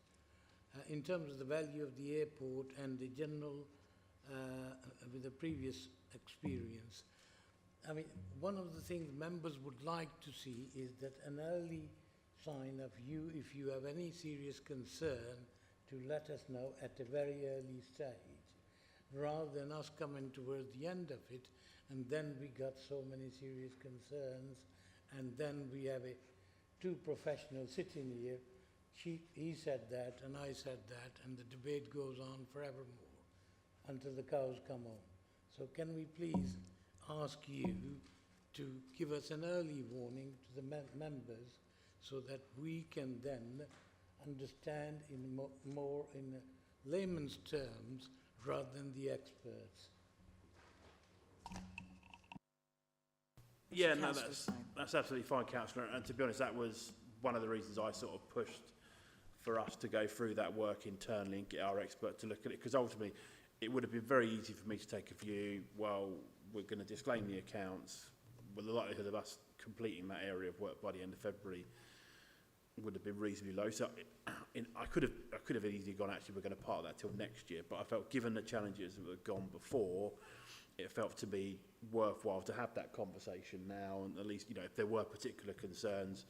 in terms of the value of the airport and the general, with the previous experience, I mean, one of the things members would like to see is that an early sign of you, if you have any serious concern, to let us know at a very early stage, rather than us coming towards the end of it, and then we got so many serious concerns, and then we have two professionals sitting here. He said that, and I said that, and the debate goes on forevermore until the cows come home. So can we please ask you to give us an early warning to the members so that we can then understand in more in layman's terms rather than the experts. Yeah, no, that's absolutely fine, Councillor. And to be honest, that was one of the reasons I sort of pushed for us to go through that work internally and get our expert to look at it, because ultimately it would have been very easy for me to take a view, well, we're going to disclaim the accounts, well, the likelihood of us completing that area of work by the end of February would have been reasonably low. So I could have easily gone, actually, we're going to park that till next year. But I felt, given the challenges that had gone before, it felt to be worthwhile to have that conversation now. And at least, you know, if there were particular concerns,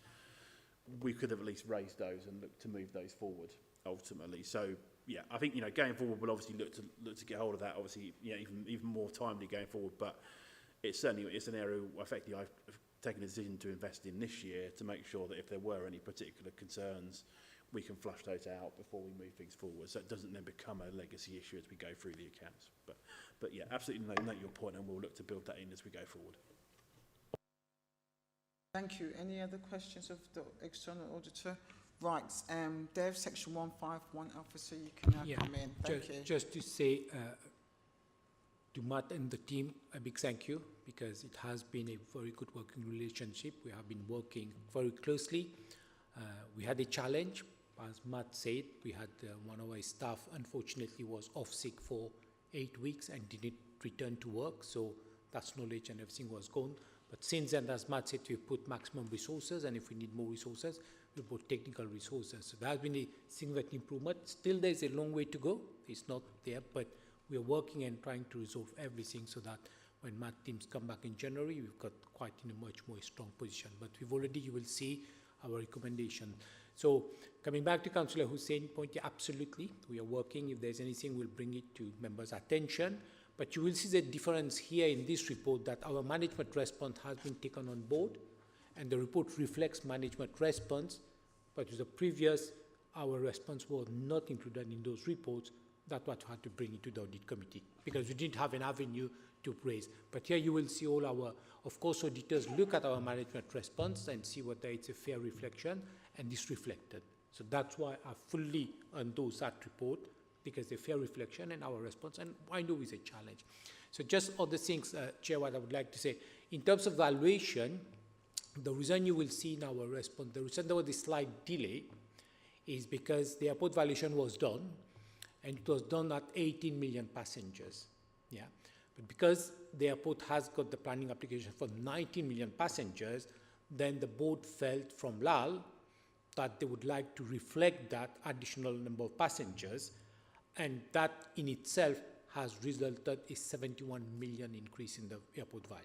we could have at least raised those and looked to move those forward ultimately. So, yeah, I think, you know, going forward, we'll obviously look to get hold of that, obviously, you know, even more timely going forward. But it's certainly, it's an area, effectively, I've taken a decision to invest in this year to make sure that if there were any particular concerns, we can flush those out before we move things forward, so it doesn't then become a legacy issue as we go through the accounts. But yeah, absolutely note your point, and we'll look to build that in as we go forward. Thank you. Any other questions of the external auditor? Right, Dev, section 151 officer, you can now come in. Thank you. Just to say to Matt and the team, a big thank you, because it has been a very good working relationship. We have been working very closely. We had a challenge, as Matt said. We had one of our staff, unfortunately, was off sick for 8 weeks and didn't return to work, so that's knowledge and everything was gone. But since then, as Matt said, we put maximum resources, and if we need more resources, we put technical resources. So there has been a significant improvement. Still, there's a long way to go. It's not there, but we are working and trying to resolve everything so that when Matt teams come back in January, we've got quite in a much more strong position. But we've already, you will see our recommendation. So coming back to Councillor Hussein's point, yeah, absolutely, we are working. If there's anything, we'll bring it to members' attention. But you will see the difference here in this report, that our management response has been taken on board, and the report reflects management response. But with the previous, our response was not included in those reports. That's what we had to bring it to the audit committee, because we didn't have an avenue to raise. But here you will see all our, of course, auditors look at our management response and see whether it's a fair reflection, and it's reflected. So that's why I fully endorse that report, because the fair reflection and our response, and I know it's a challenge. So just other things, Chair, what I would like to say. In terms of valuation, the reason you will see in our response, the reason there was this slight delay is because the airport valuation was done, and it was done at 18 million passengers. Yeah. But because the airport has got the planning application for 19 million passengers, then the board felt from LAL that they would like to reflect that additional number of passengers, and that in itself has resulted in a 71 million increase in the airport value.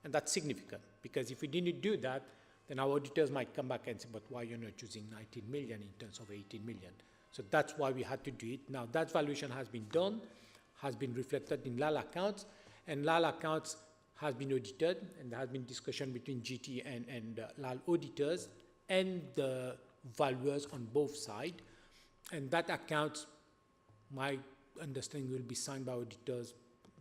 And that's significant, because if we didn't do that, then our auditors might come back and say, but why you're not choosing 19 million in terms of 18 million? So that's why we had to do it. Now that valuation has been done, has been reflected in LAL accounts, and LAL accounts has been audited, and there has been discussion between GT and LAL auditors and the valuers on both sides. And that account, my understanding, will be signed by auditors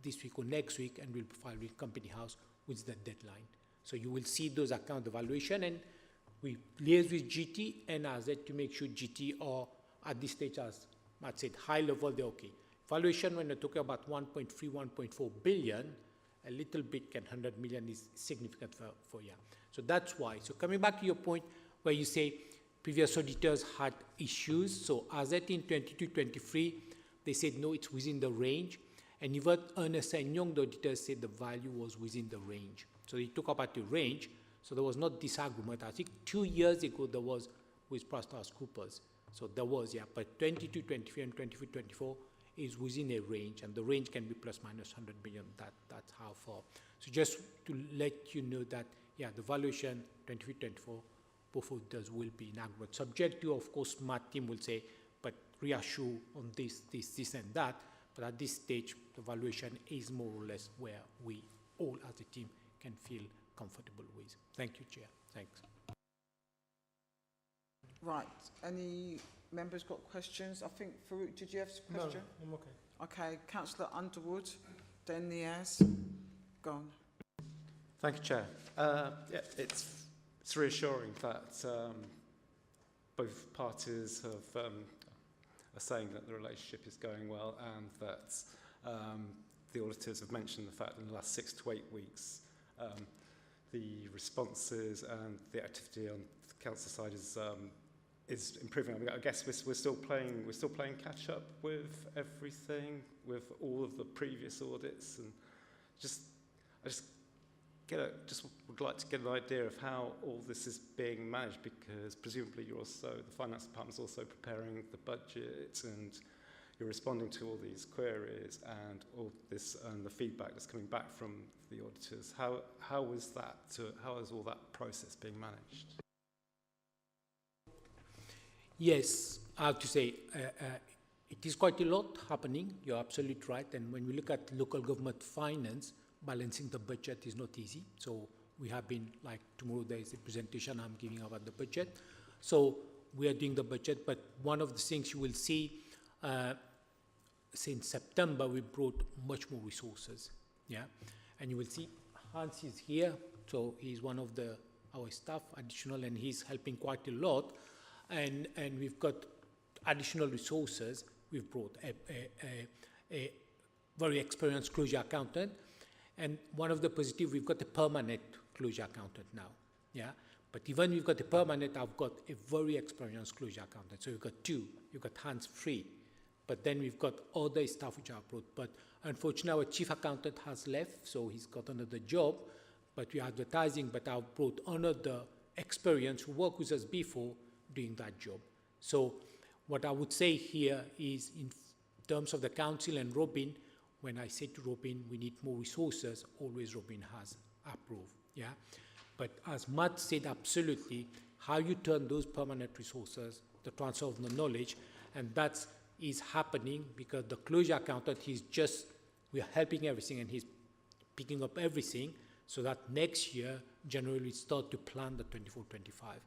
this week or next week, and will be filed with Company House with the deadline. So you will see those account evaluation, and we liaise with GT and AZ to make sure GT are at this stage, as Matt said, high level, they're okay. Valuation, when we're talking about 1.3, 1.4 billion, a little bit, 100 million is significant for yeah. So that's why. So coming back to your point where you say previous auditors had issues. So as at in 22-23, they said, no, it's within the range. And even Ernst & Young, the auditors, said the value was within the range. So they took about the range. So there was not disagreement. I think 2 years ago, there was with PricewaterhouseCoopers. So there was, yeah. But 22-23 and 24 is within a range, and the range can be plus minus 100 billion. That's how far. So just to let you know that, yeah, the valuation 23-24, both of those will be in aggregate. Subject to, of course, Matt team will say, but reassure on this, and that. But at this stage, the valuation is more or less where we all as a team can feel comfortable with. Thank you, Chair. Thanks. Right. Any members got questions? I think, Farouk, did you have a question? No, I'm okay. Okay. Councillor Underwood, then Niaz. Go on. Thank you, Chair. Yeah, it's reassuring that both parties have, are saying that the relationship is going well, and that the auditors have mentioned the fact that in the last 6 to 8 weeks, the responses and the activity on the council side is improving. I mean, I guess we're still playing catch up with everything, with all of the previous audits, and I just would like to get an idea of how all this is being managed, because presumably the finance department's also preparing the budget, and you're responding to all these queries and all this and the feedback that's coming back from the auditors. How is all that process being managed? Yes, I have to say, it is quite a lot happening. You're absolutely right. And when we look at local government finance, balancing the budget is not easy. So we have been, like tomorrow there is a presentation I'm giving about the budget. So we are doing the budget, but one of the things you will see, since September, we brought much more resources. Yeah, and you will see Hans is here. So he's one of our staff additional, and he's helping quite a lot. And we've got additional resources. We've brought a very experienced closure accountant. And one of the positive, we've got a permanent closure accountant now. Yeah. But even we've got a permanent, I've got a very experienced closure accountant. So we've got 2. You've got Hans free. But then we've got other staff which are brought. But unfortunately, our chief accountant has left, so he's got another job. But we're advertising, but I've brought another experience who worked with us before doing that job. So what I would say here is, in terms of the council and Robin, when I say to Robin, we need more resources, always Robin has approved. Yeah. But as Matt said, absolutely, how you turn those permanent resources, the transfer of the knowledge, and that is happening because the closure accountant, we are helping everything, and he's picking up everything, so that next year, January, we start to plan the 24-25.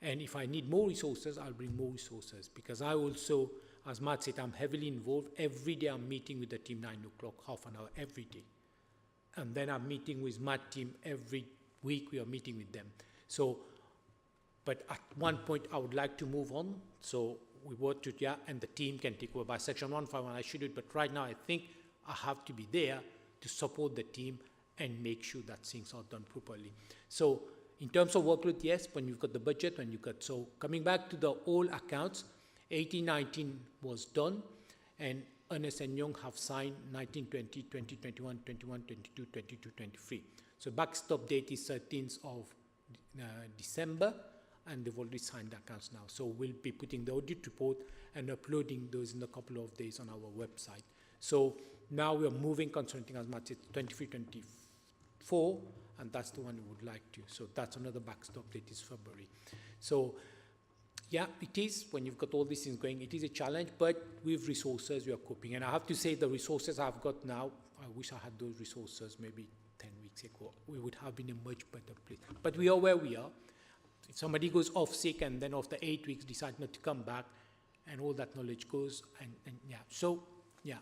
And if I need more resources, I'll bring more resources, because I also, as Matt said, I'm heavily involved. Every day I'm meeting with the team 9 o'clock, half an hour every day. And then I'm meeting with Matt team every week. We are meeting with them. So, but at one point I would like to move on. So we work to, yeah, and the team can take over. By section 151, I should do it. But right now I think I have to be there to support the team and make sure that things are done properly. So in terms of workload, yes, when you've got the budget, when you've got, so coming back to the all accounts, 18-19 was done, and Ernst & Young have signed 19-20, 20-21, 21-22, 22-23. So backstop date is 13th of December, and they've already signed the accounts now. So we'll be putting the audit report and uploading those in a couple of days on our website. So now we are moving concerning, as much as 23-24, and that's the one we would like to. So that's another backstop date is February. So yeah, it is, when you've got all these things going, it is a challenge, but with resources, we are coping. And I have to say, the resources I've got now, I wish I had those resources maybe 10 weeks weeks ago, we would have been in a much better place. But we are where we are. If somebody goes off sick and then after 8 weeks decide not to come back, and all that knowledge goes, and yeah, so yeah.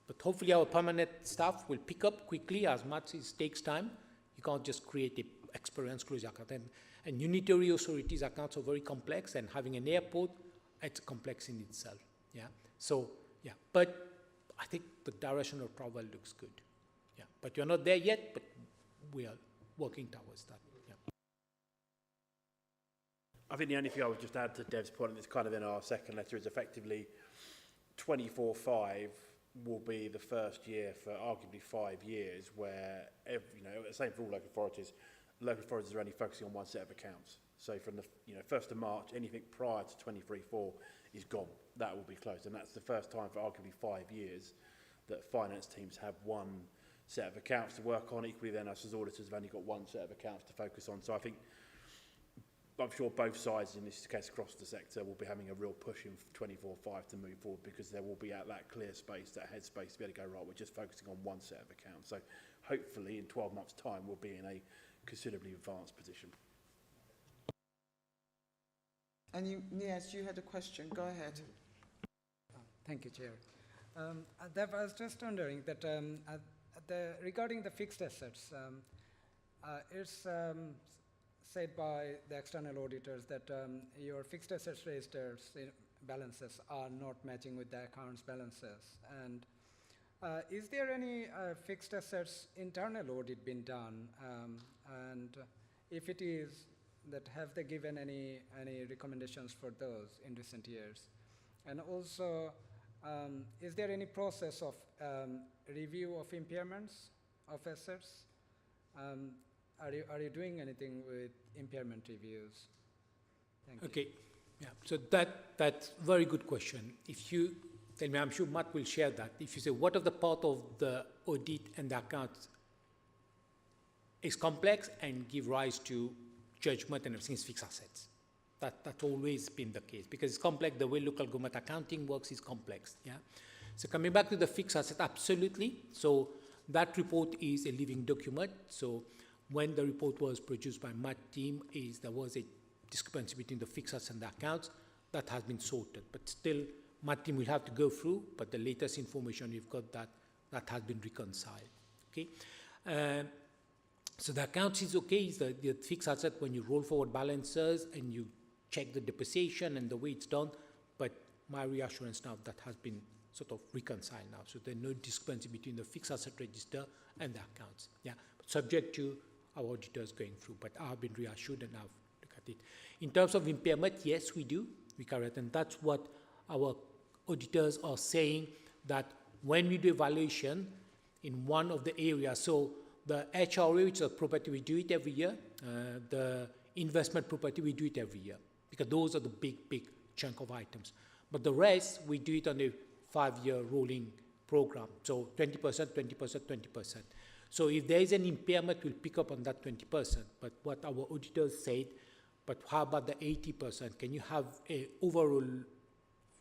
But hopefully our permanent staff will pick up quickly as much as it takes time. You can't just create an experience closure account. And unitary authorities accounts are very complex, and having an airport, it's complex in itself. Yeah. So yeah, but I think the direction of travel looks good. Yeah. But you're not there yet, but we are working towards that. Yeah. I think the only thing I would just add to Dev's point, and it's kind of in our second letter, is effectively 24/5 will be the first year for arguably 5 years where, the same for all local authorities are only focusing on one set of accounts. So from the 1st of March, anything prior to 23/4 is gone. That will be closed. And that's the first time for arguably 5 years that finance teams have one set of accounts to work on. Equally then, us as auditors have only got one set of accounts to focus on. So I'm sure both sides, in this case across the sector, will be having a real push in 24/5 to move forward, because there will be at that clear space, that headspace to be able to go, right, we're just focusing on one set of accounts. So hopefully in 12 months' time, we'll be in a considerably advanced position. And Niaz, you had a question. Go ahead. Thank you, Chair. Dev, I was just wondering that regarding the fixed assets, it's said by the external auditors that your fixed assets registers balances are not matching with the accounts balances. And is there any fixed assets internal audit been done? And if it is, that have they given any recommendations for those in recent years? And also, is there any process of review of impairments of assets? Are you doing anything with impairment reviews? Thank you. Okay, yeah, so that's a very good question. If you tell me, I'm sure Matt will share that. If you say, what are the part of the audit and the accounts is complex and give rise to judgment and everything is fixed assets. That's always been the case, because it's complex. The way local government accounting works is complex, yeah? So coming back to the fixed asset, absolutely. So that report is a living document. So when the report was produced by my team, there was a discrepancy between the fixed assets and the accounts. That has been sorted, but still my team will have to go through, but the latest information we've got that has been reconciled, okay? So the accounts is okay, is the fixed asset when you roll forward balances and you check the depreciation and the way it's done, but my reassurance now that has been sort of reconciled now. So there's no discrepancy between the fixed asset register and the accounts, yeah? But subject to our auditors going through, but I've been reassured and I've looked at it. In terms of impairment, yes, we do, we carry it, and that's what our auditors are saying, that when we do evaluation in one of the areas, so the HRA, which is a property, we do it every year. The investment property, we do it every year, because those are the big chunk of items. But the rest, we do it on a 5-year rolling program. So 20%, 20%, 20%. So if there is an impairment, we'll pick up on that 20%. But what our auditors said, but how about the 80%? Can you have an overall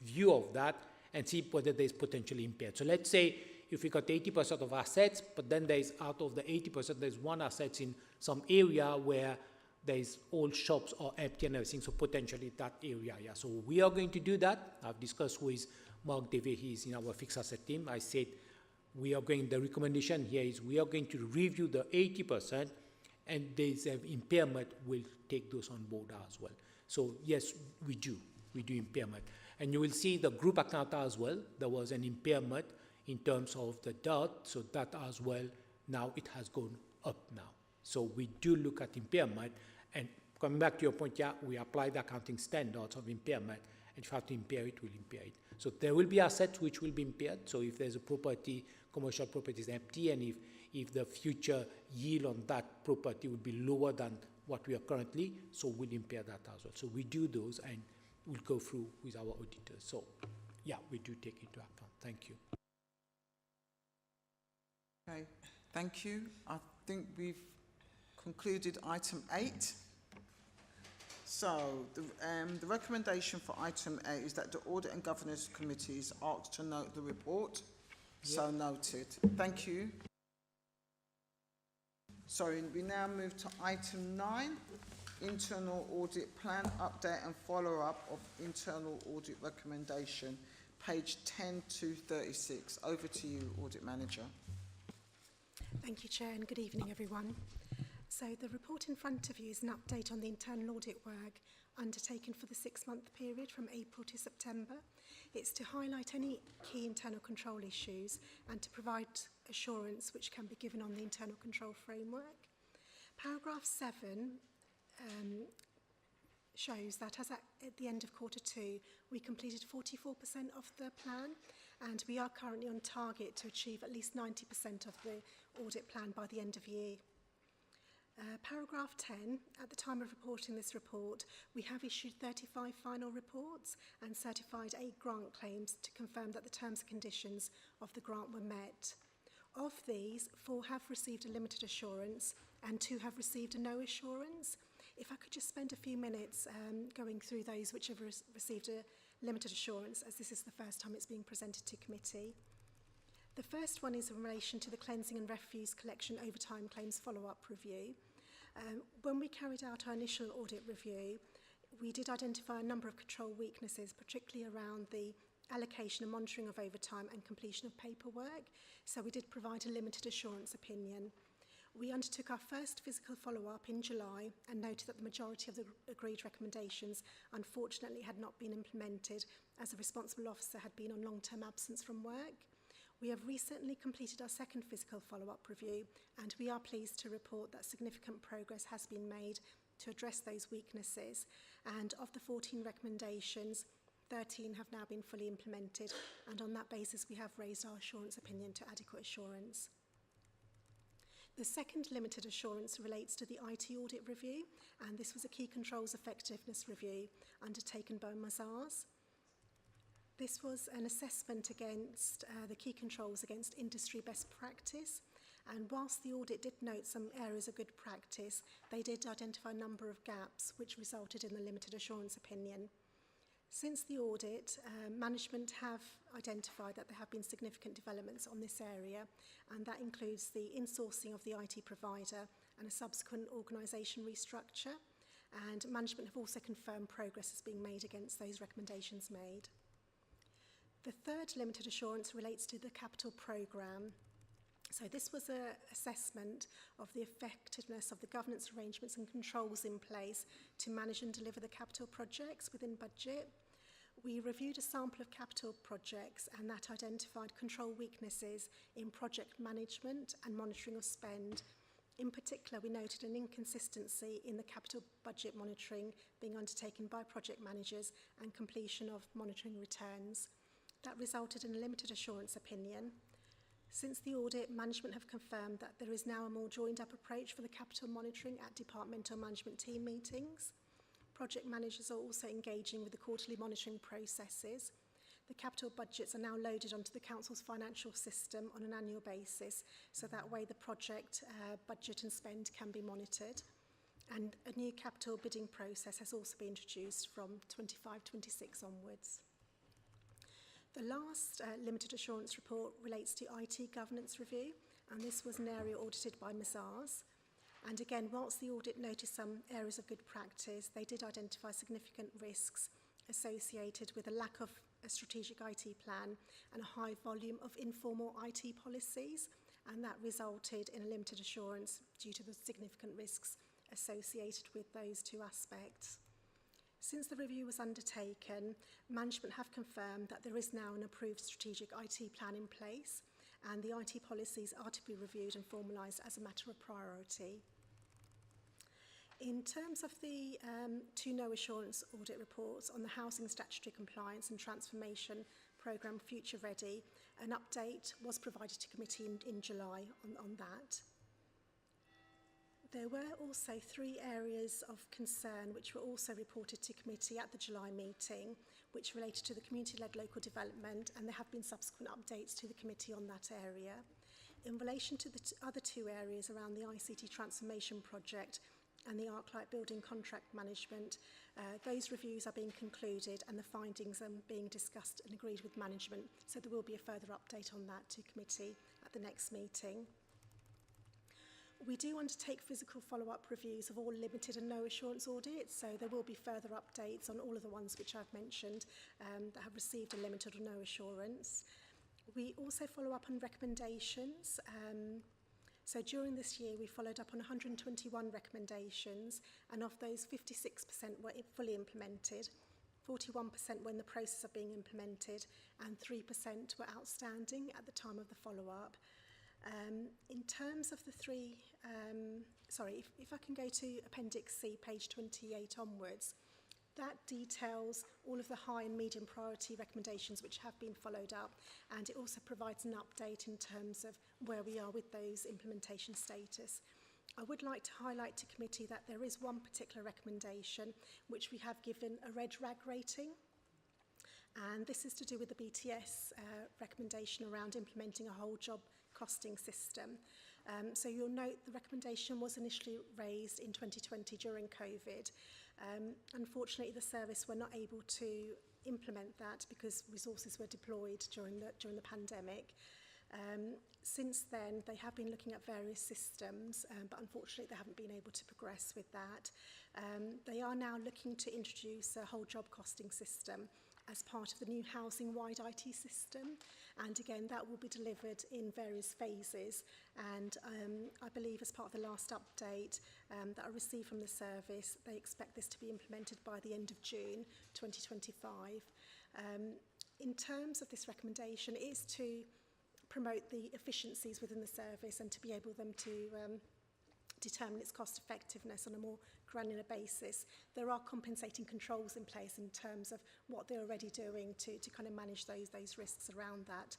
view of that and see whether there's potentially impaired? So let's say if we got 80% of assets, but then there's out of the 80%, there's one asset in some area where there's all shops are empty and everything, so potentially that area, yeah. So we are going to do that. I've discussed with Mark Deve, he's in our fixed asset team. I said, the recommendation here is we are going to review the 80%, and there's an impairment, we'll take those on board as well. So yes, we do impairment. And you will see the group account as well, there was an impairment in terms of the DOT, so that as well, now it has gone up now. So we do look at impairment, and coming back to your point, yeah, we apply the accounting standards of impairment, and if you have to impair it, we'll impair it. So there will be assets which will be impaired. So if there's a property, commercial property is empty, and if the future yield on that property would be lower than what we are currently, so we'll impair that as well. So we do those, and we'll go through with our auditors. So yeah, we do take into account. Thank you. Okay, thank you. I think we've concluded item 8. So the recommendation for item 8 is that the Audit and Governance Committee is asked to note the report. Yep. So noted. Thank you. Sorry, we now move to item 9, internal audit plan, update and follow-up of internal audit recommendation, page 10 to 36. Over to you, Audit Manager. Thank you, Chair, and good evening, everyone. So the report in front of you is an update on the internal audit work undertaken for the 6-month period from April to September. It's to highlight any key internal control issues and to provide assurance which can be given on the internal control framework. Paragraph 7 shows that as at the end of Q2, we completed 44% of the plan, and we are currently on target to achieve at least 90% of the audit plan by the end of year. Paragraph 10, at the time of reporting this report, we have issued 35 final reports and certified 8 grant claims to confirm that the terms and conditions of the grant were met. Of these, 4 have received a limited assurance and 2 have received a no assurance. If I could just spend a few minutes going through those which have received a limited assurance, as this is the first time it's being presented to committee. The first one is in relation to the cleansing and refuse collection overtime claims follow-up review. When we carried out our initial audit review, we did identify a number of control weaknesses, particularly around the allocation and monitoring of overtime and completion of paperwork, so we did provide a limited assurance opinion. We undertook our first physical follow-up in July and noted that the majority of the agreed recommendations unfortunately had not been implemented as a responsible officer had been on long-term absence from work. We have recently completed our second physical follow-up review, and we are pleased to report that significant progress has been made to address those weaknesses, and of the 14 recommendations, 13 have now been fully implemented, and on that basis we have raised our assurance opinion to adequate assurance. The second limited assurance relates to the IT audit review, and this was a key controls effectiveness review undertaken by Mazars. This was an assessment against the key controls against industry best practice, and whilst the audit did note some areas of good practice, they did identify a number of gaps which resulted in the limited assurance opinion. Since the audit, management have identified that there have been significant developments on this area, and that includes the insourcing of the IT provider and a subsequent organisation restructure, and management have also confirmed progress is being made against those recommendations made. The third limited assurance relates to the capital programme. So this was an assessment of the effectiveness of the governance arrangements and controls in place to manage and deliver the capital projects within budget. We reviewed a sample of capital projects, and that identified control weaknesses in project management and monitoring of spend. In particular, we noted an inconsistency in the capital budget monitoring being undertaken by project managers and completion of monitoring returns. That resulted in a limited assurance opinion. Since the audit, management have confirmed that there is now a more joined-up approach for the capital monitoring at departmental management team meetings. Project managers are also engaging with the quarterly monitoring processes. The capital budgets are now loaded onto the Council's financial system on an annual basis, so that way the project budget and spend can be monitored. And a new capital bidding process has also been introduced from 25-26 onwards. The last limited assurance report relates to IT governance review, and this was an area audited by Mazars. And again, whilst the audit noticed some areas of good practice, they did identify significant risks associated with a lack of a strategic IT plan and a high volume of informal IT policies, and that resulted in a limited assurance due to the significant risks associated with those two aspects. Since the review was undertaken, management have confirmed that there is now an approved strategic IT plan in place, and the IT policies are to be reviewed and formalised as a matter of priority. In terms of the 2 no assurance audit reports on the Housing Statutory Compliance and Transformation Programme Future Ready, an update was provided to committee in July on that. There were also 3 areas of concern which were also reported to committee at the July meeting, which related to the community-led local development, and there have been subsequent updates to the committee on that area. In relation to the other 2 areas around the ICT transformation project and the ArcLight building contract management, those reviews are being concluded and the findings are being discussed and agreed with management, so there will be a further update on that to committee at the next meeting. We do undertake physical follow-up reviews of all limited and no assurance audits, so there will be further updates on all of the ones which I've mentioned that have received a limited or no assurance. We also follow up on recommendations. So during this year, we followed up on 121 recommendations, and of those, 56% were fully implemented, 41% were in the process of being implemented, and 3% were outstanding at the time of the follow-up. In terms of the three, if I can go to Appendix C, page 28 onwards, that details all of the high and medium priority recommendations which have been followed up, and it also provides an update in terms of where we are with those implementation status. I would like to highlight to committee that there is one particular recommendation which we have given a red rag rating, and this is to do with the BTS recommendation around implementing a whole job costing system. So you'll note the recommendation was initially raised in 2020 during COVID. Unfortunately, the service were not able to implement that because resources were deployed during the pandemic. Since then, they have been looking at various systems, but unfortunately they haven't been able to progress with that. They are now looking to introduce a whole job costing system as part of the new housing-wide IT system. And again, that will be delivered in various phases. And I believe as part of the last update that I received from the service, they expect this to be implemented by the end of June 2025. In terms of this recommendation, it is to promote the efficiencies within the service and to be able them to determine its cost effectiveness on a more granular basis. There are compensating controls in place in terms of what they're already doing to kind of manage those risks around that.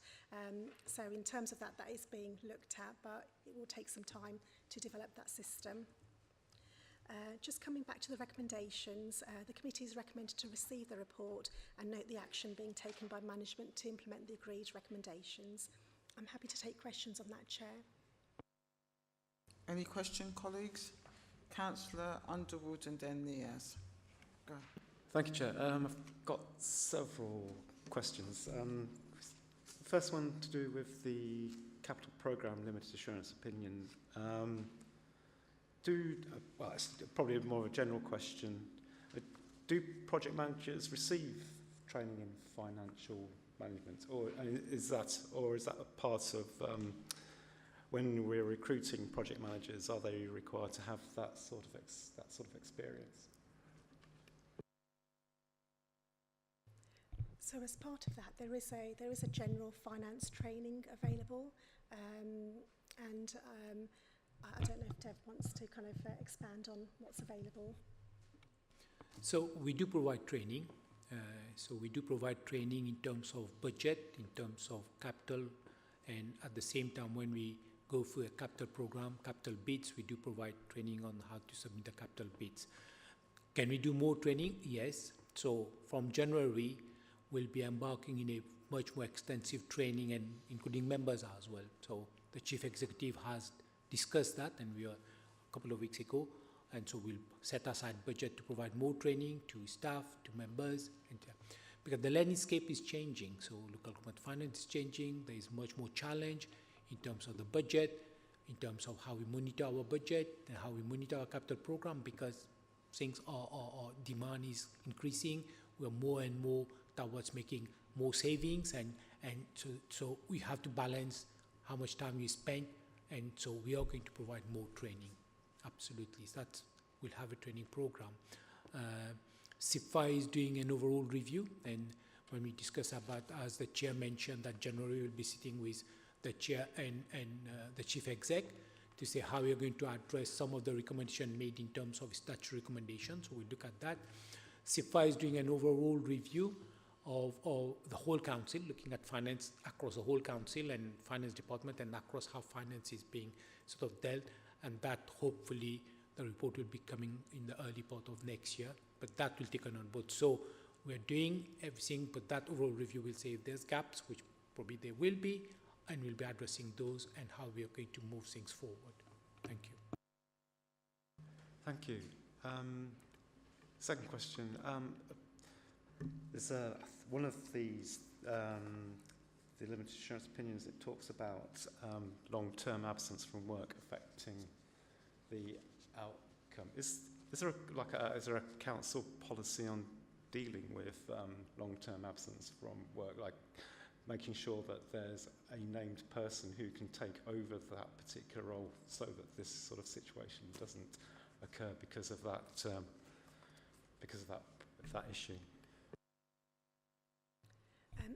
So in terms of that is being looked at, but it will take some time to develop that system. Just coming back to the recommendations, the committee is recommended to receive the report and note the action being taken by management to implement the agreed recommendations. I'm happy to take questions on that, Chair. Any question, colleagues? Councillor Underwood and then Niaz. Go. Thank you, Chair. I've got several questions. The first one to do with the capital programme limited assurance opinion. Well, it's probably more of a general question. Do project managers receive training in financial management, or is that a part of when we're recruiting project managers? Are they required to have that sort of experience? So as part of that, there is a general finance training available, and I don't know if Dev wants to kind of expand on what's available. So we do provide training. So we do provide training in terms of budget, in terms of capital, and at the same time when we go through a capital program, capital bids, we do provide training on how to submit the capital bids. Can we do more training? Yes. So from January, we'll be embarking in a much more extensive training, and including members as well. So the Chief Executive has discussed that, and we are a couple of weeks ago, and so we'll set aside budget to provide more training to staff, to members, and because the landscape is changing. So local government finance is changing. There is much more challenge in terms of the budget, in terms of how we monitor our budget and how we monitor our capital program, because things our demand is increasing. We are more and more towards making more savings, and so we have to balance how much time we spend, and so we are going to provide more training. Absolutely, we'll have a training program. SIPFA is doing an overall review, and when we discuss about, as the chair mentioned, that January will be sitting with the chair and the chief exec to say how we are going to address some of the recommendations made in terms of statutory recommendations. So we'll look at that. SIPFA is doing an overall review of the whole council, looking at finance across the whole council and finance department and across how finance is being sort of dealt, and that hopefully the report will be coming in the early part of next year, but that will take on board. So we're doing everything, but that overall review will say if there's gaps, which probably there will be, and we'll be addressing those and how we are going to move things forward. Thank you. Thank you. Second question. There's one of these, the limited assurance opinions, it talks about long-term absence from work affecting the outcome. Is there a council policy on dealing with long-term absence from work, like making sure that there's a named person who can take over that particular role, so that this sort of situation doesn't occur because of that issue?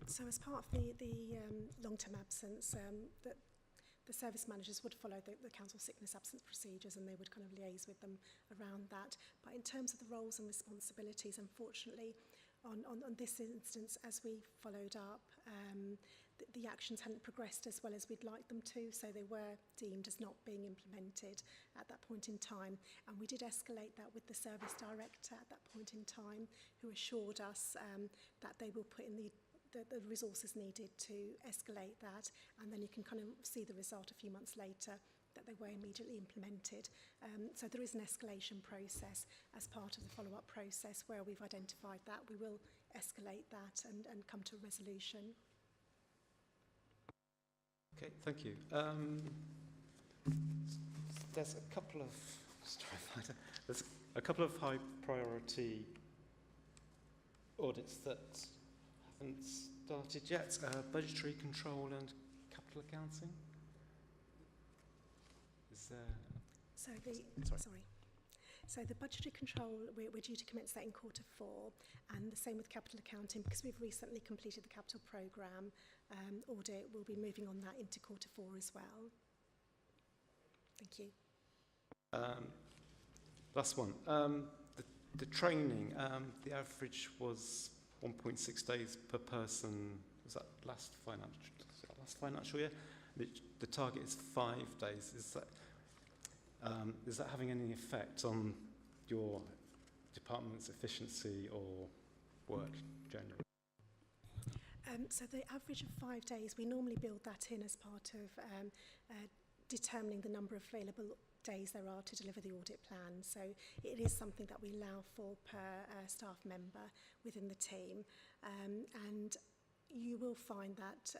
So as part of the long-term absence, the service managers would follow the council sickness absence procedures, and they would kind of liaise with them around that. But in terms of the roles and responsibilities, unfortunately, on this instance, as we followed up, the actions hadn't progressed as well as we'd like them to, so they were deemed as not being implemented at that point in time. And we did escalate that with the service director at that point in time, who assured us that they will put in the resources needed to escalate that, and then you can kind of see the result a few months later that they were immediately implemented. So there is an escalation process as part of the follow-up process where we've identified that. We will escalate that and come to a resolution. Okay, thank you. There's a couple of high priority audits that haven't started yet. Budgetary control and capital accounting. Is there? So the budgetary control, we're due to commence that in Q4, and the same with capital accounting, because we've recently completed the capital programme audit. We'll be moving on that into Q4 as well. Thank you. Last one. The training, the average was 1.6 days per person. Was that last financial year? The target is 5 days. Is that having any effect on your department's efficiency or work generally? So the average of 5 days, we normally build that in as part of determining the number of available days there are to deliver the audit plan. So it is something that we allow for per staff member within the team. And you will find that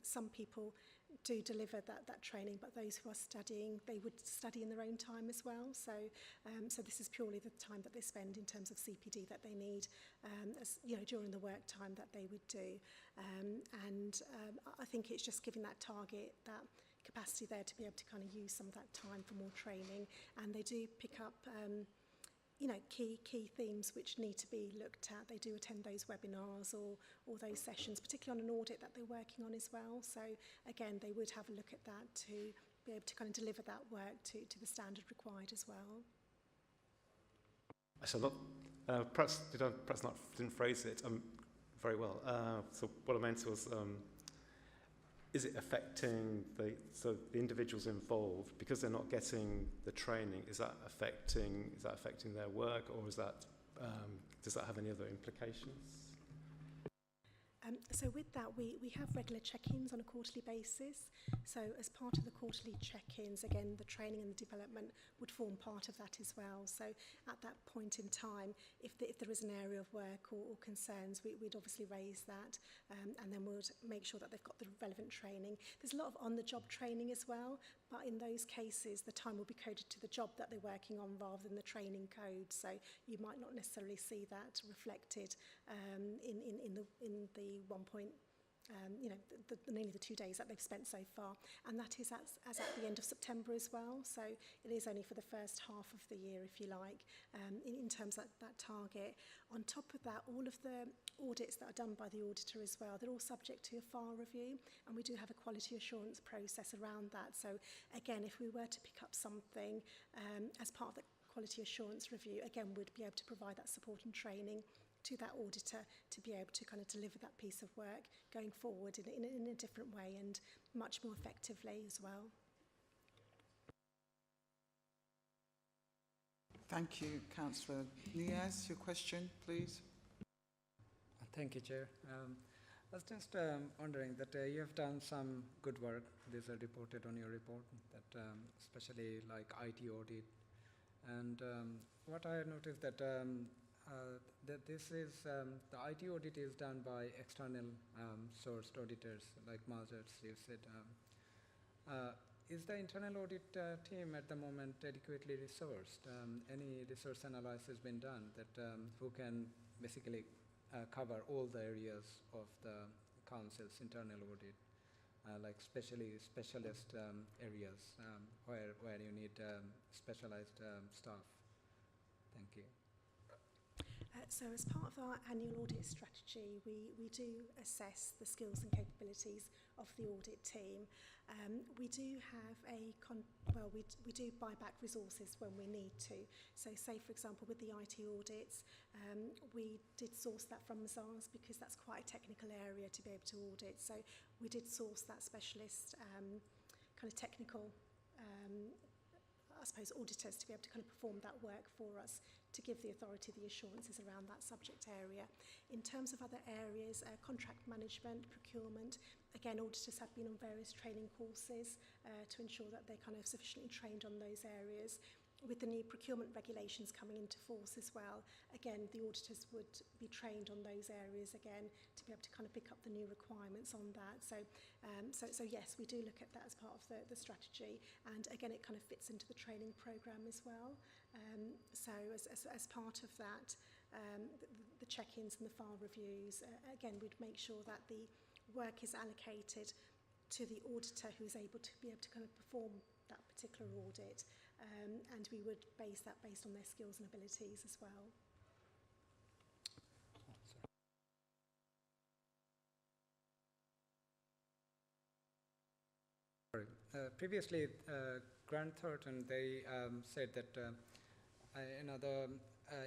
some people do deliver that training, but those who are studying, they would study in their own time as well. So so this is purely the time that they spend in terms of CPD that they need, as, you know, during the work time that they would do. I think it's just giving that target, that capacity there to be able to kind of use some of that time for more training. And they do pick up you know, key themes which need to be looked at. They do attend those webinars or those sessions, particularly on an audit that they're working on as well. So again, they would have a look at that to be able to kind of deliver that work to the standard required as well. So perhaps didn't phrase it very well. So what I meant was, is it affecting the individuals involved because they're not getting the training? Is that affecting their work, or is that does that have any other implications? So with that, we have regular check-ins on a quarterly basis. So as part of the quarterly check-ins, again, the training and the development would form part of that as well. So at that point in time, if there is an area of work or concerns, we'd obviously raise that, and then we'll make sure that they've got the relevant training. There's a lot of on-the-job training as well, but in those cases, the time will be coded to the job that they're working on rather than the training code. So you might not necessarily see that reflected in the 1 point, you know, nearly the 2 days that they've spent so far. And that is as at the end of September as well. So it is only for the first half of the year, if you like, in terms of that target. On top of that, all of the audits that are done by the auditor as well, they're all subject to a FAR review, and we do have a quality assurance process around that. So again, if we were to pick up something as part of the quality assurance review, again, we'd be able to provide that support and training to that auditor to be able to kind of deliver that piece of work going forward in a different way and much more effectively as well. Thank you, Councillor Niaz. Your question, please. Thank you, Chair. I was just wondering that you have done some good work. These are reported on your report, that especially like IT audit. And what I noticed that that this is the IT audit is done by external sourced auditors like Mazars, you said. Is the internal audit team at the moment adequately resourced? Any resource analysis been done that who can basically cover all the areas of the council's internal audit, like especially specialist areas where you need specialized staff? Thank you. So as part of our annual audit strategy, we do assess the skills and capabilities of the audit team. We do have we do buy back resources when we need to. So say, for example, with the IT audits, we did source that from Mazars because that's quite a technical area to be able to audit. So we did source that specialist kind of technical I suppose, auditors to be able to kind of perform that work for us to give the authority the assurances around that subject area. In terms of other areas, contract management, procurement, again, auditors have been on various training courses to ensure that they're kind of sufficiently trained on those areas. With the new procurement regulations coming into force as well, again, the auditors would be trained on those areas again to be able to kind of pick up the new requirements on that. So yes, we do look at that as part of the strategy, and again, it kind of fits into the training program as well. So as part of that, the check-ins and the file reviews, again, we'd make sure that the work is allocated to the auditor who's able to be able to kind of perform that particular audit. And we would base that based on their skills and abilities as well. Previously, Grant Thornton, they said that the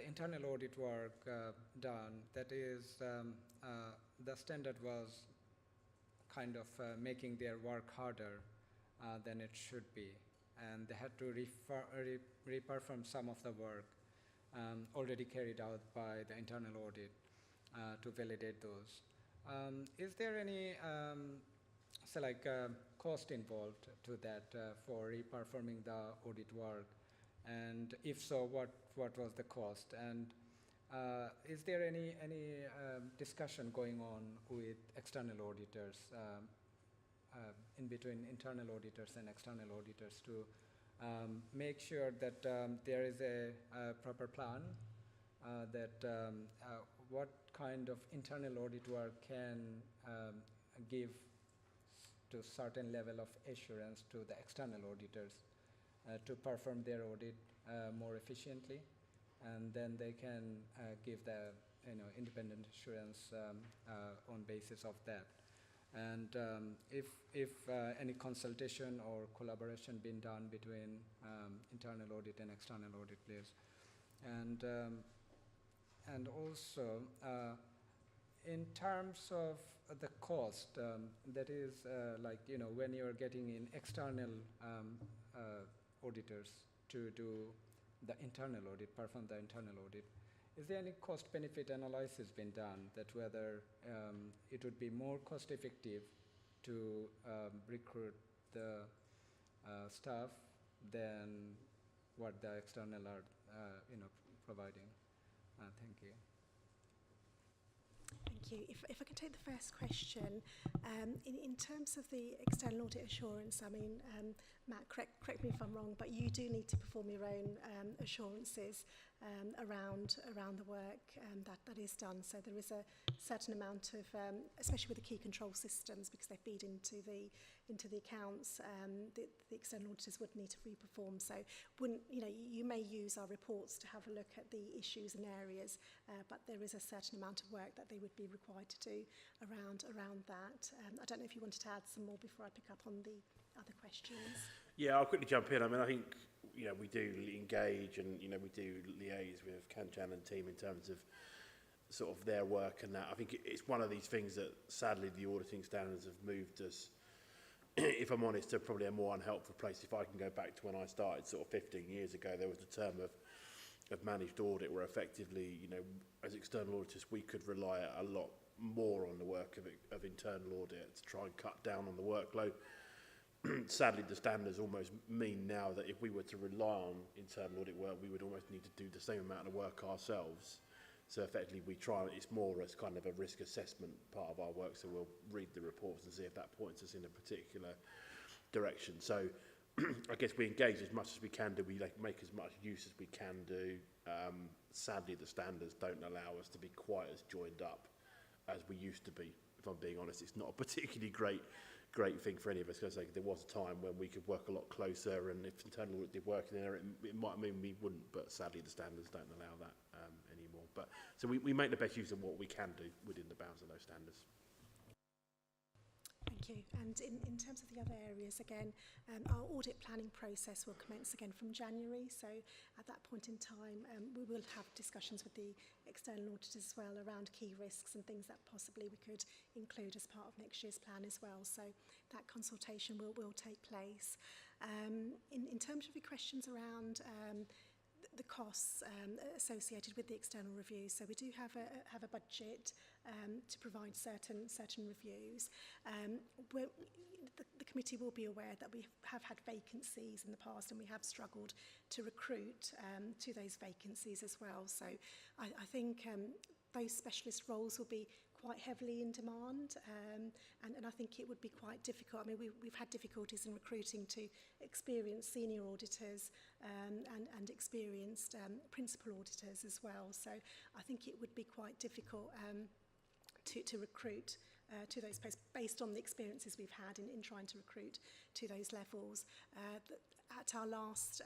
internal audit work done, that is, the standard was kind of making their work harder than it should be. And they had to re-perform some of the work already carried out by the internal audit to validate those. Is there any cost involved to that for re-performing the audit work? And if so, what was the cost? And is there any discussion going on with external auditors in between internal auditors and external auditors to make sure that there is a proper plan, that what kind of internal audit work can give to certain level of assurance to the external auditors to perform their audit more efficiently, and then they can give the independent assurance on basis of that. And if any consultation or collaboration been done between internal audit and external audit, please. And also, in terms of the cost, that is when you're getting in external auditors to do the internal audit, perform the internal audit, is there any cost-benefit analysis been done that whether it would be more cost-effective to recruit the staff than what the external are, providing? Thank you. Thank you. If I could take the first question, in terms of the external audit assurance, I mean, Matt, correct me if I'm wrong, but you do need to perform your own assurances around the work that is done. So there is a certain amount of, especially with the key control systems, because they feed into the accounts, the external auditors would need to re-perform. So you may use our reports to have a look at the issues and areas, but there is a certain amount of work that they would be required to do around that. I don't know if you wanted to add some more before I pick up on the other questions. Yeah, I'll quickly jump in. I mean, I think we do engage and we do liaise with Kanchan and team in terms of sort of their work and that. I think it's one of these things that sadly the auditing standards have moved us, if I'm honest, to probably a more unhelpful place. If I can go back to when I started sort of 15 years ago, there was a term of managed audit where effectively, as external auditors, we could rely a lot more on the work of internal audit to try and cut down on the workload. Sadly, the standards almost mean now that if we were to rely on internal audit work, we would almost need to do the same amount of work ourselves. So effectively, we try, it's more as kind of a risk assessment part of our work, so we'll read the reports and see if that points us in a particular direction. So I guess we engage as much as we can do. We make as much use as we can do. Sadly, the standards don't allow us to be quite as joined up as we used to be. If I'm being honest, it's not a particularly great thing for any of us, because there was a time when we could work a lot closer, and if internal audit did work in there, it might mean we wouldn't, but sadly the standards don't allow that anymore. But so we make the best use of what we can do within the bounds of those standards. Thank you. And in terms of the other areas, again, our audit planning process will commence again from January. So at that point in time, we will have discussions with the external auditors as well around key risks and things that possibly we could include as part of next year's plan as well. So that consultation will take place. In terms of your questions around the costs associated with the external reviews. So we do have a budget to provide certain reviews. The committee will be aware that we have had vacancies in the past, and we have struggled to recruit to those vacancies as well. So I think those specialist roles will be quite heavily in demand, and I think it would be quite difficult. I mean, we've had difficulties in recruiting to experienced senior auditors and experienced principal auditors as well. So I think it would be quite difficult to recruit to those posts based on the experiences we've had in trying to recruit to those levels. At our last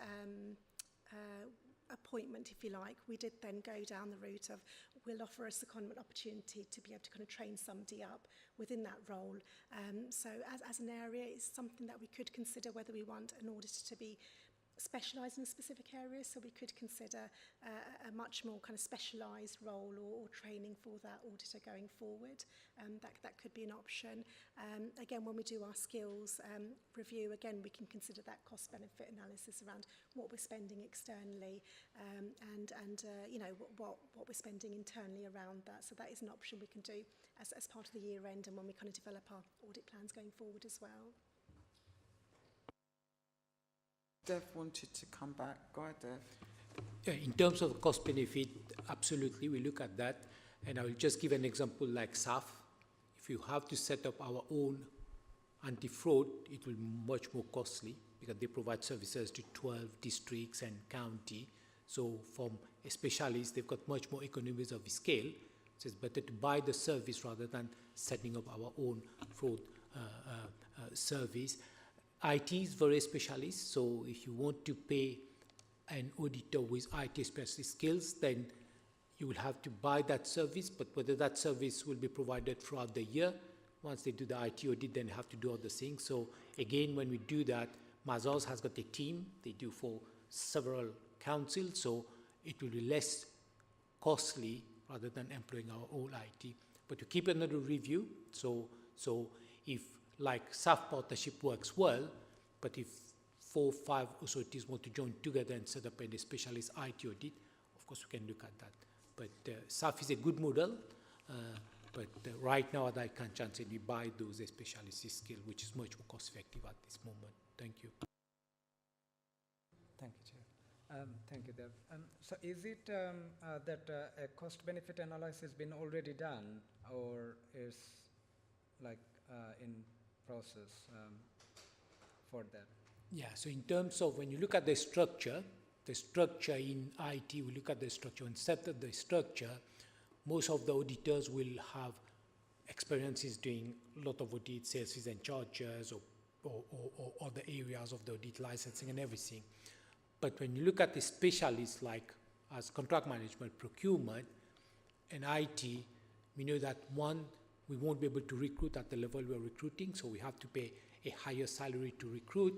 appointment, if you like, we did then go down the route of we'll offer a secondment opportunity to be able to kind of train somebody up within that role. So as an area, it's something that we could consider whether we want an auditor to be specialised in a specific area, so we could consider a much more kind of specialised role or training for that auditor going forward. That could be an option. Again, when we do our skills review, again, we can consider that cost-benefit analysis around what we're spending externally and you know, what we're spending internally around that. So that is an option we can do as part of the year end and when we kind of develop our audit plans going forward as well. Dev wanted to come back. Go ahead, Dev. Yeah, in terms of cost benefit, absolutely, we look at that. And I will just give an example like SAF. If you have to set up our own anti-fraud, it will be much more costly because they provide services to 12 districts and county. So from a specialist, they've got much more economies of scale. So it's better to buy the service rather than setting up our own fraud service. IT is very specialist, so if you want to pay an auditor with IT specialist skills, then you will have to buy that service, but whether that service will be provided throughout the year, once they do the IT audit, then they have to do other things. So again, when we do that, Mazars has got a team, they do for several councils, so it will be less costly rather than employing our own IT. But to keep another review, so if like SAF partnership works well, but if 4 or 5 authorities want to join together and set up a specialist IT audit, of course we can look at that. But SAF is a good model, but right now I can't chance any buy those specialist skills, which is much more cost effective at this moment. Thank you. Thank you, Chair. Thank you, Dev. So is it that a cost-benefit analysis has been already done, or is like in process for that? Yeah, so in terms of when you look at the structure in IT, we look at the structure and set up the structure. Most of the auditors will have experiences doing a lot of audit, sales fees and charges, or other areas of the audit, licensing and everything. But when you look at the specialists like as contract management, procurement, and IT, we know that one, we won't be able to recruit at the level we're recruiting, so we have to pay a higher salary to recruit,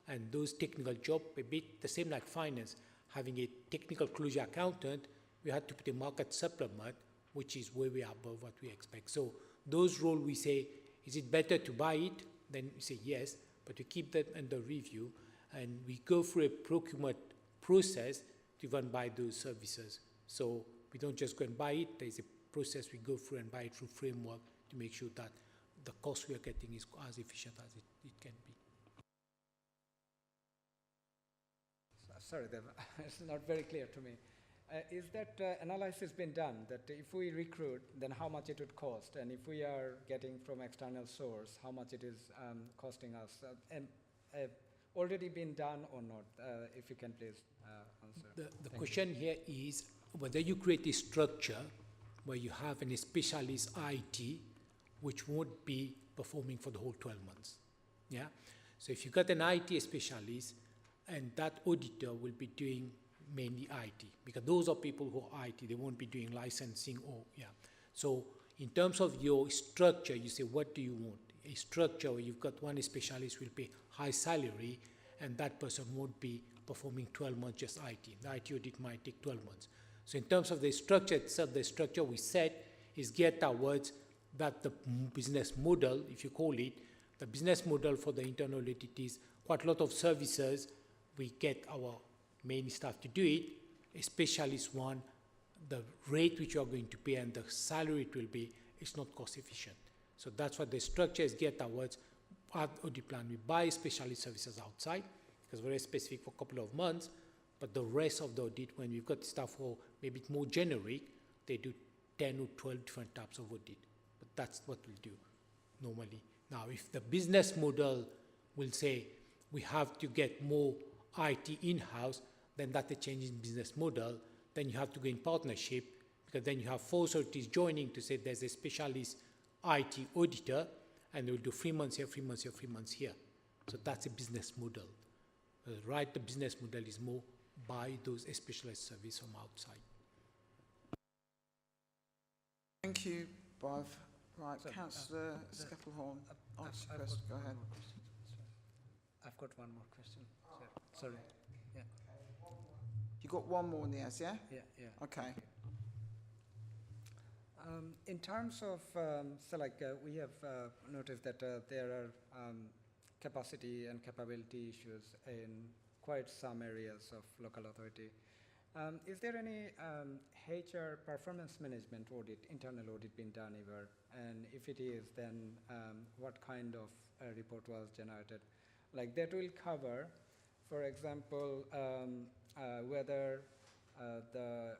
and those technical jobs, a bit the same like finance, having a technical closure accountant, we had to put a market supplement, which is way above what we expect. So those roles we say, is it better to buy it? Then we say yes, but we keep that under review, and we go through a procurement process driven by those services. So we don't just go and buy it, there's a process we go through and buy it through framework to make sure that the cost we are getting is as efficient as it can be. Sorry, Dev, it's not very clear to me. Is that analysis been done, that if we recruit, then how much it would cost? And if we are getting from external source, how much it is costing us? And already been done or not? If you can please answer. The Thank question here is whether you create a structure where you have a specialist IT which won't be performing for the whole 12 months. Yeah. So if you got an IT specialist and that auditor will be doing mainly IT, because those are people who are IT, they won't be doing licensing or, yeah. So in terms of your structure, you say, what do you want? A structure where you've got one specialist will pay high salary and that person won't be performing 12 months just IT. The IT audit might take 12 months. So in terms of the structure itself, the structure we set is geared towards that the business model, if you call it, the business model for the internal audit is quite a lot of services. We get our main staff to do it, a specialist one, the rate which you are going to pay and the salary it will be, it's not cost efficient. So that's what the structure is geared towards. Our audit plan, we buy specialist services outside, because we're very specific for a couple of months, but the rest of the audit, when we've got staff who maybe more generic, they do 10 or 12 different types of audit. But that's what we'll do normally. Now, if the business model will say we have to get more IT in-house, then that's a change in business model. Then you have to go in partnership, because then you have 4 authorities joining to say there's a specialist IT auditor, and they'll do 3 months here, 3 months here, 3 months here. So that's a business model. Right, the business model is more buy those specialized services from outside. Thank you, Bob. Right, So, Councillor Skeppelhorn. Go ahead. I've got one more question. Sorry. Yeah. You got one more, Niaz, yeah? Yeah. Okay. In terms of, we have noticed that there are capacity and capability issues in quite some areas of local authority. Is there any HR performance management audit, internal audit being done ever? And if it is, then what kind of report was generated? Like that will cover, for example, whether the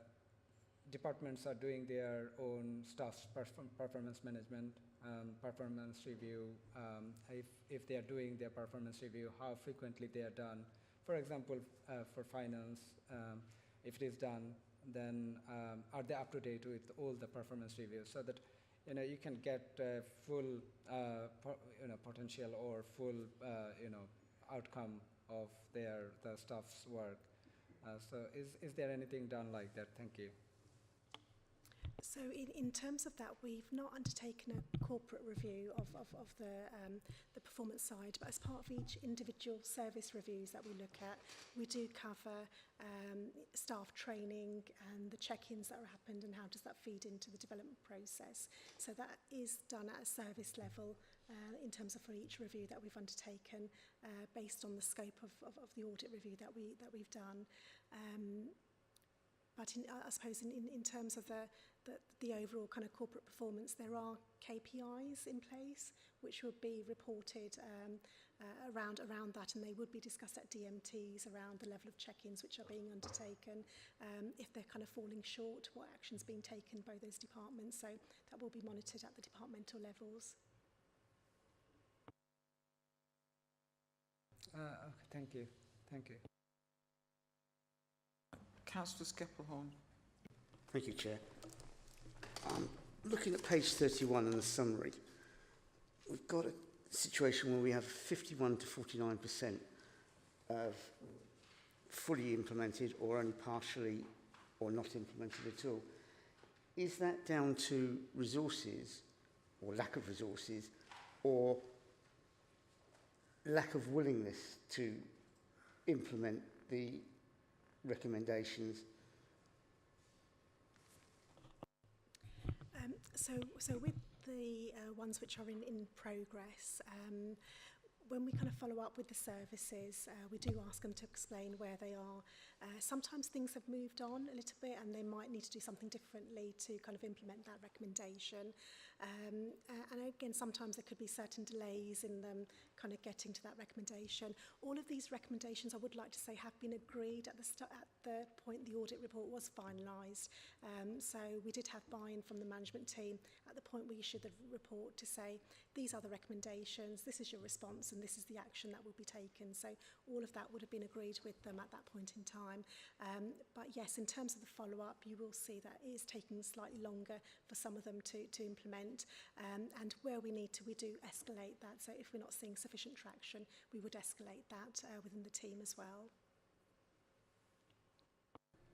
departments are doing their own staff's performance management, performance review, if they are doing their performance review, how frequently they are done. For example, for finance, if it is done, then are they up to date with all the performance reviews, so that you can get full potential or full outcome of the staff's work. So is there anything done like that? Thank you. So in terms of that, we've not undertaken a corporate review of the performance side, but as part of each individual service reviews that we look at, we do cover staff training and the check-ins that are happened and how does that feed into the development process. So that is done at a service level in terms of for each review that we've undertaken based on the scope of the audit review that we've done. But I suppose in terms of the overall kind of corporate performance, there are KPIs in place which would be reported around that, and they would be discussed at DMTs around the level of check-ins which are being undertaken, if they're kind of falling short, what action's being taken by those departments. So that will be monitored at the departmental levels. Okay, thank you. Councillor Skeppelhorn. Thank you, Chair. Looking at page 31 in the summary, we've got a situation where we have 51 to 49% of fully implemented or only partially or not implemented at all. Is that down to resources or lack of resources or lack of willingness to implement the recommendations? So with the ones which are in progress, when we kind of follow up with the services, we do ask them to explain where they are. Sometimes things have moved on a little bit and they might need to do something differently to kind of implement that recommendation. And again, sometimes there could be certain delays in them kind of getting to that recommendation. All of these recommendations, I would like to say, have been agreed at the point the audit report was finalised. So we did have buy-in from the management team at the point we issued the report to say, these are the recommendations, this is your response, and this is the action that will be taken. So all of that would have been agreed with them at that point in time. But yes, in terms of the follow-up, you will see that it is taking slightly longer for some of them to implement. And where we need to, we do escalate that. So if we're not seeing sufficient traction, we would escalate that within the team as well.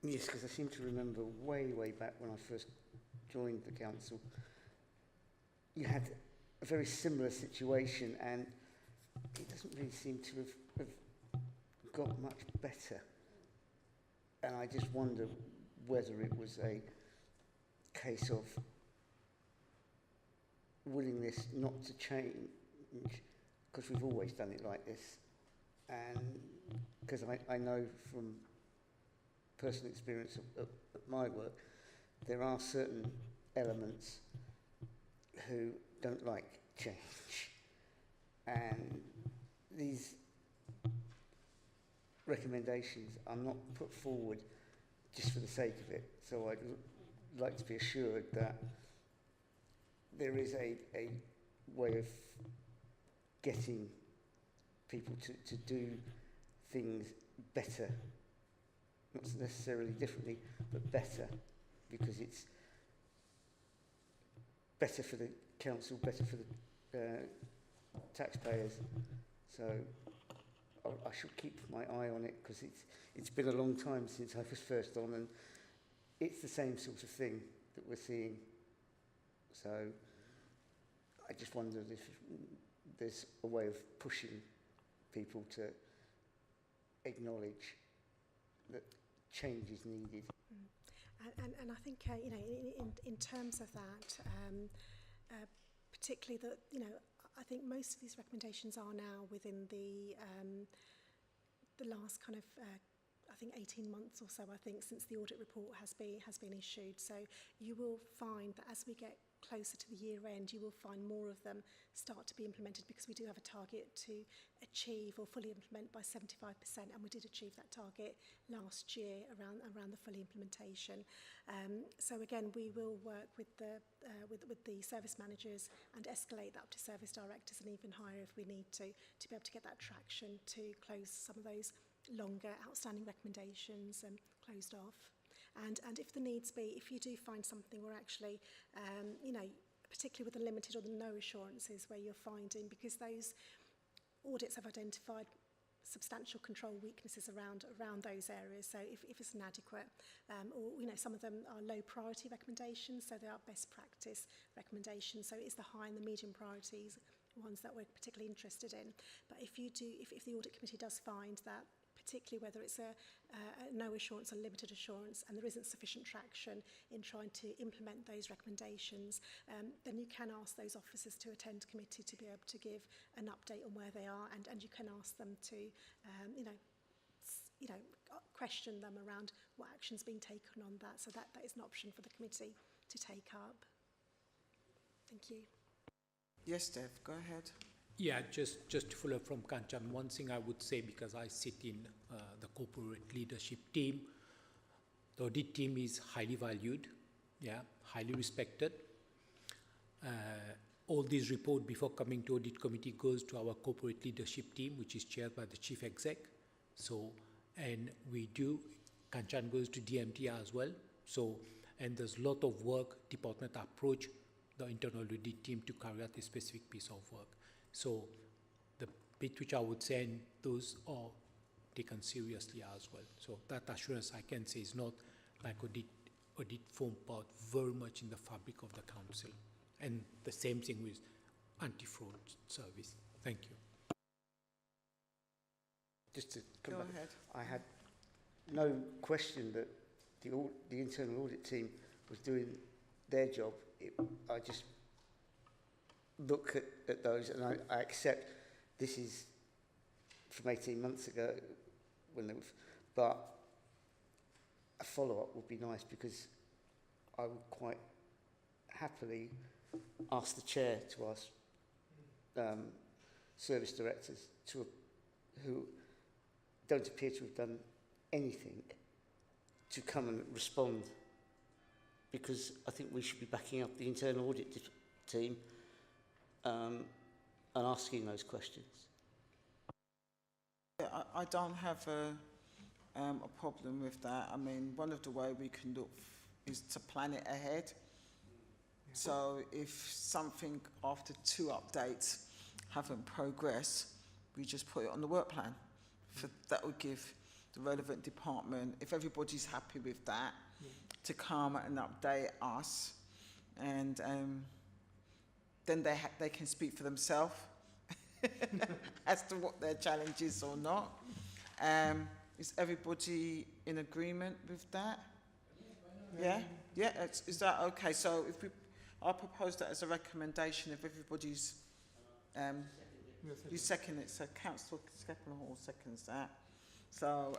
Yes, because I seem to remember way back when I first joined the council, you had a very similar situation, and it doesn't really seem to have got much better. And I just wonder whether it was a case of willingness not to change, because we've always done it like this. And because I know from personal experience of my work, there are certain elements who don't like change. And these recommendations are not put forward just for the sake of it. So I'd like to be assured that there is a way of getting people to do things better, not necessarily differently, but better, because it's better for the council, better for the taxpayers. So I should keep my eye on it, because it's been a long time since I was first on, and it's the same sort of thing that we're seeing. So I just wondered if there's a way of pushing people to acknowledge that change is needed. And I think, you know, in terms of that, particularly that, you know, I think most of these recommendations are now within the last kind of, I think 18 months or so, I think, since the audit report has been issued. So you will find that as we get closer to the year end, you will find more of them start to be implemented, because we do have a target to achieve or fully implement by 75%, and we did achieve that target last year around the fully implementation. So again, we will work with the service managers and escalate that up to service directors and even higher if we need to be able to get that traction to close some of those longer outstanding recommendations and closed off. And if the needs be, if you do find something where actually, you know, particularly with the limited or the no assurances, where you're finding, because those audits have identified substantial control weaknesses around those areas. So if it's inadequate, or, you know, some of them are low priority recommendations, so they are best practice recommendations. So it's the high and the medium priorities, ones that we're particularly interested in. But if you do, if the audit committee does find that, particularly whether it's a no assurance or limited assurance, and there isn't sufficient traction in trying to implement those recommendations, then you can ask those officers to attend committee to be able to give an update on where they are, and you can ask them to, you know, question them around what action's been taken on that. So that is an option for the committee to take up. Thank you. Yes, Dev, go ahead. Yeah, just to follow up from Kanchan, one thing I would say, because I sit in the corporate leadership team, the audit team is highly valued, yeah, highly respected. All these reports before coming to audit committee goes to our corporate leadership team, which is chaired by the chief exec. So, and we do, Kanchan goes to DMT as well. So, and there's a lot of work, department approach the internal audit team to carry out a specific piece of work. So the bit which I would say, and those are taken seriously as well. So that assurance I can say is not like audit form part very much in the fabric of the council. And the same thing with anti-fraud service. Thank you. Just to come Go back, ahead. I had no question that the internal audit team was doing their job. I just look at those, and I accept this is from 18 months ago, when they were, but a follow-up would be nice, because I would quite happily ask the chair to ask service directors who don't appear to have done anything to come and respond, because I think we should be backing up the internal audit team and asking those questions. Yeah, I don't have a problem with that. I mean, one of the way we can look is to plan it ahead. So if something after 2 updates haven't progressed, we just put it on the work plan. That would give the relevant department, if everybody's happy with that, to come and update us, and then they can speak for themselves as to what their challenge is or not. Is everybody in agreement with that? Yeah? Yeah, is that okay? So I'll propose that as a recommendation if everybody's, you second it, so Councillor Skeppenhall seconds that. So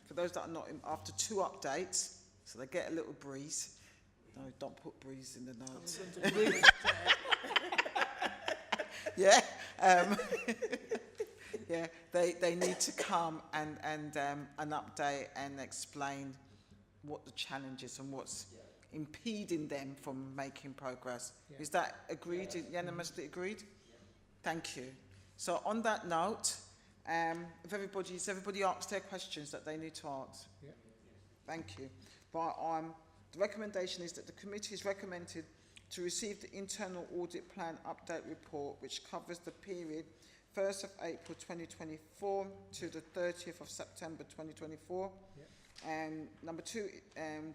for those that are not in, after 2 updates, so they get a little breeze. No, don't put breeze in the notes. Yeah, yeah, they need to come and update and explain what the challenge is and what's impeding them from making progress. Yeah. Is that agreed? Unanimously agreed? Yeah. Thank you. So on that note, if everybody asks their questions that they need to ask. Yeah. Thank you. But the recommendation is that the committee is recommended to receive the internal audit plan update report, which covers the period 1st of April 2024 to the 30th of September 2024. Yeah. And number 2,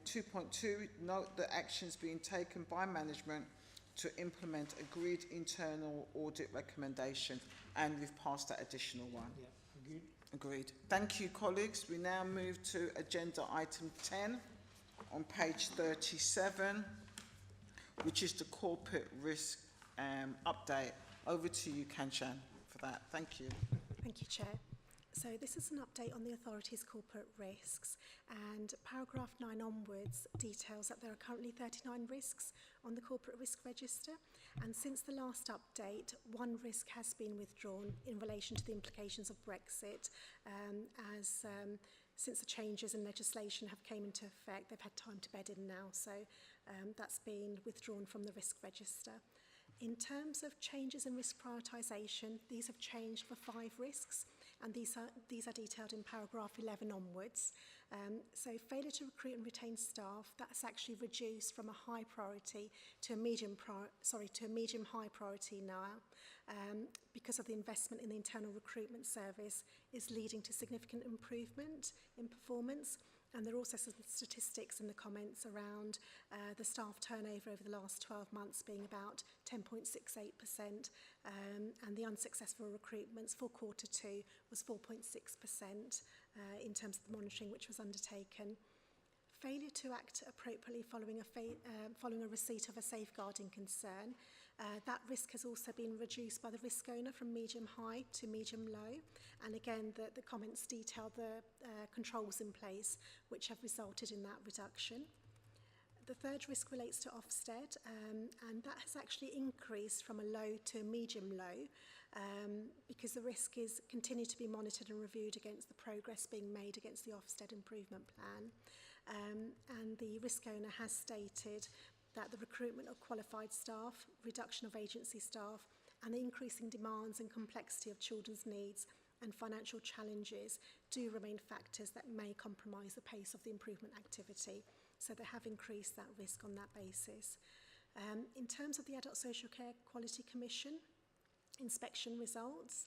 2.2, note the actions being taken by management to implement agreed internal audit recommendation, and we've passed that additional one. Yeah, agreed. Agreed. Thank you, colleagues. We now move to agenda item 10 on page 37, which is the corporate risk update. Over to you, Kanchan, for that. Thank you. Thank you, Chair. So this is an update on the authority's corporate risks, and paragraph 9 onwards details that there are currently 39 risks on the corporate risk register, and since the last update, 1 risk has been withdrawn in relation to the implications of Brexit, since the changes in legislation have came into effect, they've had time to bed in now, so that's been withdrawn from the risk register. In terms of changes in risk prioritisation, these have changed for 5 risks, and these are detailed in paragraph 11 onwards. So failure to recruit and retain staff, that's actually reduced from a high priority to a medium high priority now, because of the investment in the internal recruitment service is leading to significant improvement in performance. And there are also some statistics in the comments around the staff turnover over the last 12 months being about 10.68%, and the unsuccessful recruitments for quarter 2 was 4.6% in terms of the monitoring which was undertaken. Failure to act appropriately following a receipt of a safeguarding concern. That risk has also been reduced by the risk owner from medium high to medium low, and again the comments detail the controls in place which have resulted in that reduction. The third risk relates to Ofsted, and that has actually increased from a low to a medium low, because the risk is continued to be monitored and reviewed against the progress being made against the Ofsted improvement plan. And the risk owner has stated that the recruitment of qualified staff, reduction of agency staff, and the increasing demands and complexity of children's needs and financial challenges do remain factors that may compromise the pace of the improvement activity. So they have increased that risk on that basis. In terms of the Adult Social Care Quality Commission inspection results,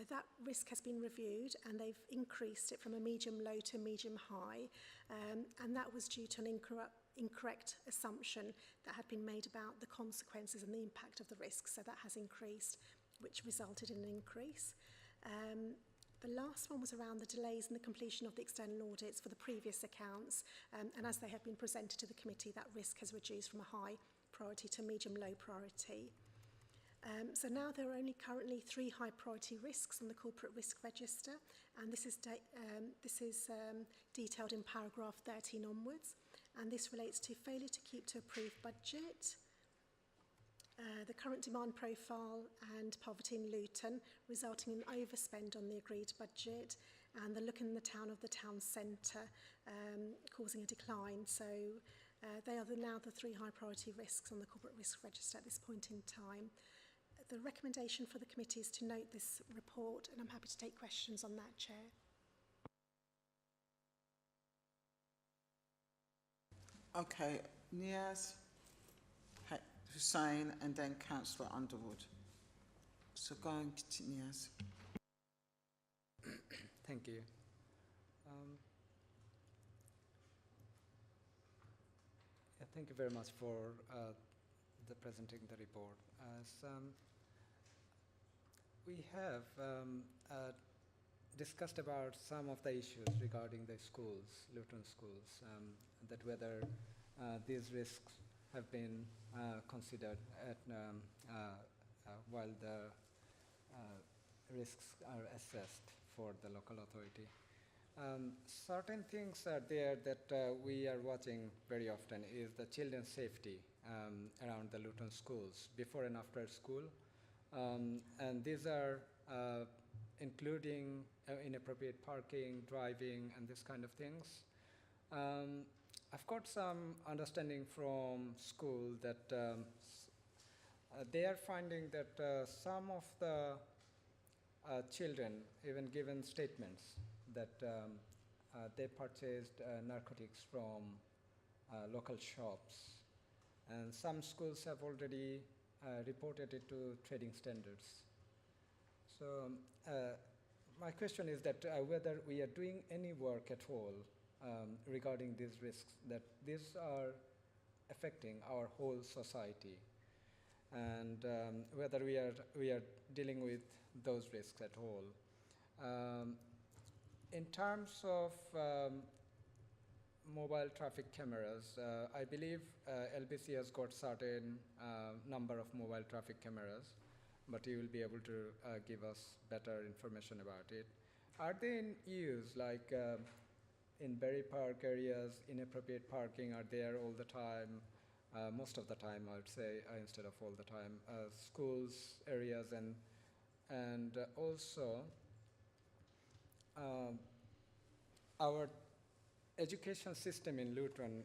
that risk has been reviewed and they've increased it from a medium low to a medium high, and that was due to an incorrect assumption that had been made about the consequences and the impact of the risk, so that has increased, which resulted in an increase. The last one was around the delays in the completion of the external audits for the previous accounts, and as they have been presented to the committee, that risk has reduced from a high priority to medium low priority. So now there are only currently 3 high priority risks on the corporate risk register, and this is detailed in paragraph 13 onwards, and this relates to failure to keep to approved budget, the current demand profile and poverty in Luton, resulting in overspend on the agreed budget, and the look in the town of the town centre, causing a decline. So they are now the 3 high priority risks on the corporate risk register at this point in time. The recommendation for the committee is to note this report, and I'm happy to take questions on that, Chair. Okay, Niaz, Hussain, and then Councillor Underwood. So go on, Niaz. Thank you. Thank you very much for the presenting the report. As we have discussed about some of the issues regarding the schools, Luton schools, that whether these risks have been considered at, while the risks are assessed for the local authority. Certain things are there that we are watching very often is the children's safety around the Luton schools, before and after school. And these are including inappropriate parking, driving, and this kind of things. I've got some understanding from school that they are finding that some of the children even given statements that they purchased narcotics from local shops. And some schools have already reported it to trading standards. So my question is that whether we are doing any work at all regarding these risks, that these are affecting our whole society, and whether we are dealing with those risks at all. In terms of mobile traffic cameras, I believe LBC has got certain number of mobile traffic cameras, but you will be able to give us better information about it. Are they in use, like in Berry Park areas, inappropriate parking are there all the time, most of the time I would say, instead of all the time, schools, areas, and also our education system in Luton,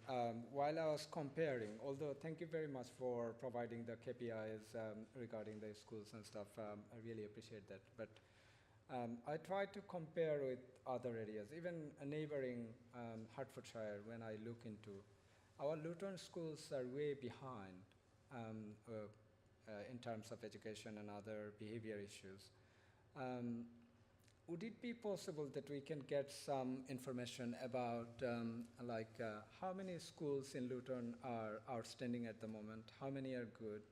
while I was comparing, although thank you very much for providing the KPIs regarding the schools and stuff, I really appreciate that. But I tried to compare with other areas, even a neighboring Hertfordshire, when I look into. Our Luton schools are way behind in terms of education and other behavior issues. Would it be possible that we can get some information about how many schools in Luton are outstanding at the moment, how many are good,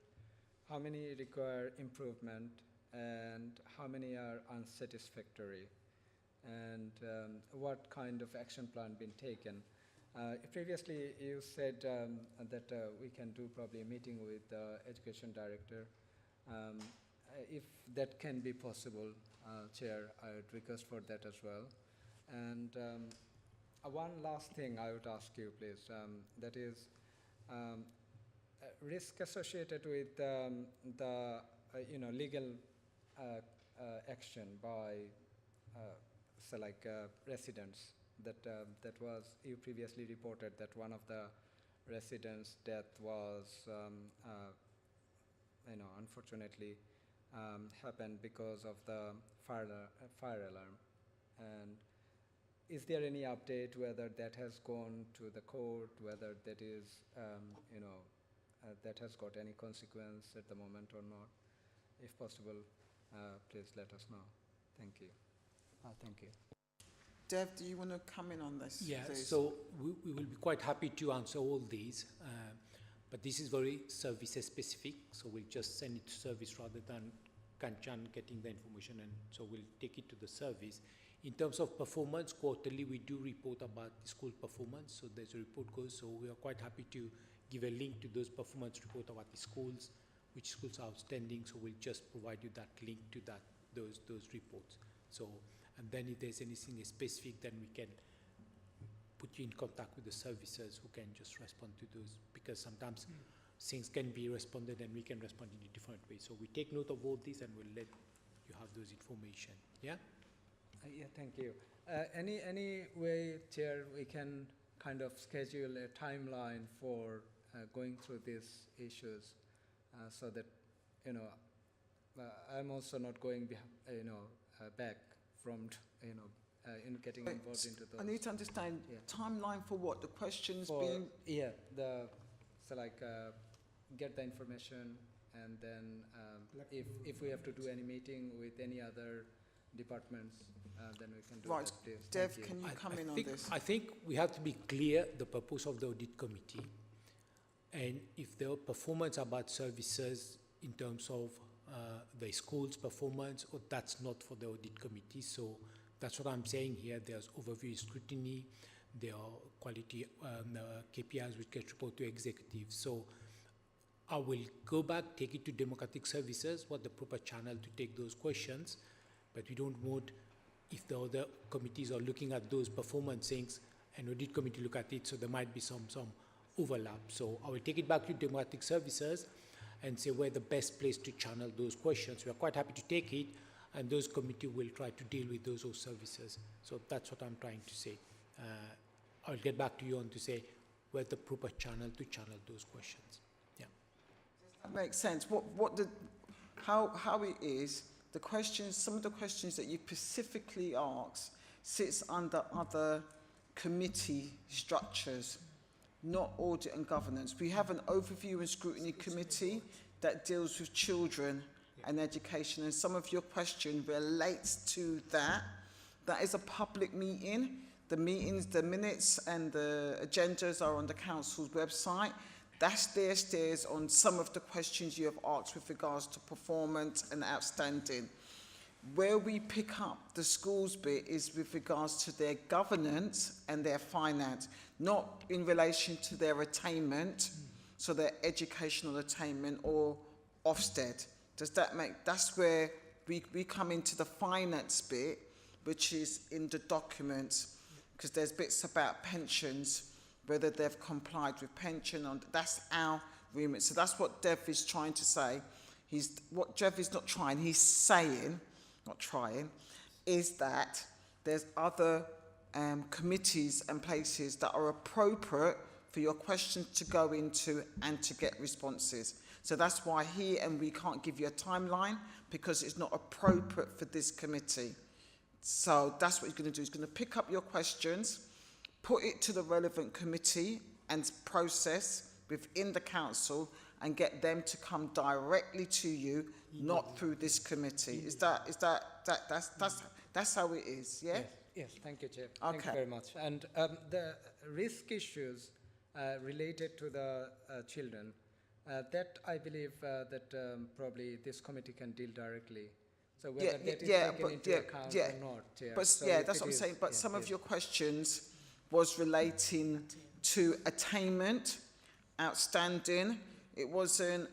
how many require improvement, and how many are unsatisfactory, and what kind of action plan been taken? Previously you said that we can do probably a meeting with the education director. If that can be possible, Chair, I would request for that as well. And one last thing I would ask you, please, that is risk associated with the legal action by residents. That was, you previously reported that one of the residents' death was, unfortunately, happened because of the fire alarm. And is there any update whether that has gone to the court, whether that is, that has got any consequence at the moment or not? If possible, please let us know. Thank you. Thank you. Dev, do you want to come in on this? Yeah, please? so we will be quite happy to answer all these, but this is very service specific, so we'll just send it to service rather than Kanchan getting the information, and so we'll take it to the service. In terms of performance, quarterly we do report about the school performance, so there's a report goes, so we are quite happy to give a link to those performance report about the schools, which schools are outstanding, so we'll just provide you that link to those reports. So, and then if there's anything specific, then we can put you in contact with the services who can just respond to those, because sometimes things can be responded and we can respond in a different way. So we take note of all this and we'll let you have those information. Yeah? Yeah, thank you. Any way, Chair, we can kind of schedule a timeline for going through these issues so that, I'm also not going, back from, in getting involved into those. I need to understand, timeline for what? The questions being... Yeah, get the information, and then if we have to do any meeting with any other departments, then we can do Right, that. Dev, can you come in on this? I think we have to be clear the purpose of the audit committee, and if there are performance about services in terms of the school's performance, or that's not for the audit committee. So that's what I'm saying here. There's overview scrutiny, there are quality KPIs which get reported to executives. So I will go back, take it to democratic services, what the proper channel to take those questions, but we don't want, if the other committees are looking at those performance things, an audit committee look at it, so there might be some overlap. So I will take it back to democratic services and say where the best place to channel those questions. We are quite happy to take it, and those committee will try to deal with those services. So that's what I'm trying to say. I'll get back to you on to say where the proper channel to channel those questions. Yeah. That makes sense. How it is, the questions, some of the questions that you specifically asked sits under other committee structures, not audit and governance. We have an overview and scrutiny committee that deals with children and education, and some of your question relates to that. That is a public meeting. The meetings, the minutes and the agendas are on the council's website. That's their steers on some of the questions you have asked with regards to performance and outstanding. Where we pick up the schools bit is with regards to their governance and their finance, not in relation to their attainment, so their educational attainment or Ofsted. Does that make, that's where we come into the finance bit, which is in the documents, because there's bits about pensions, whether they've complied with pension, and that's our remit. So that's what Dev is trying to say. What Dev is not trying, he's saying, not trying, is that there's other committees and places that are appropriate for your questions to go into and to get responses. So that's why he and we can't give you a timeline, because it's not appropriate for this committee. So that's what he's going to do. He's going to pick up your questions, put it to the relevant committee and process within the council, and get them to come directly to you, not through this committee. That's how it is, yeah? Yes, thank you, Chair. Okay. Thank you very much. And the risk issues related to the children, that I believe that probably this committee can deal directly. So whether that is taken into account or not, Chair. But so yeah, that's what I'm saying. But some of your questions was relating to attainment, outstanding. It wasn't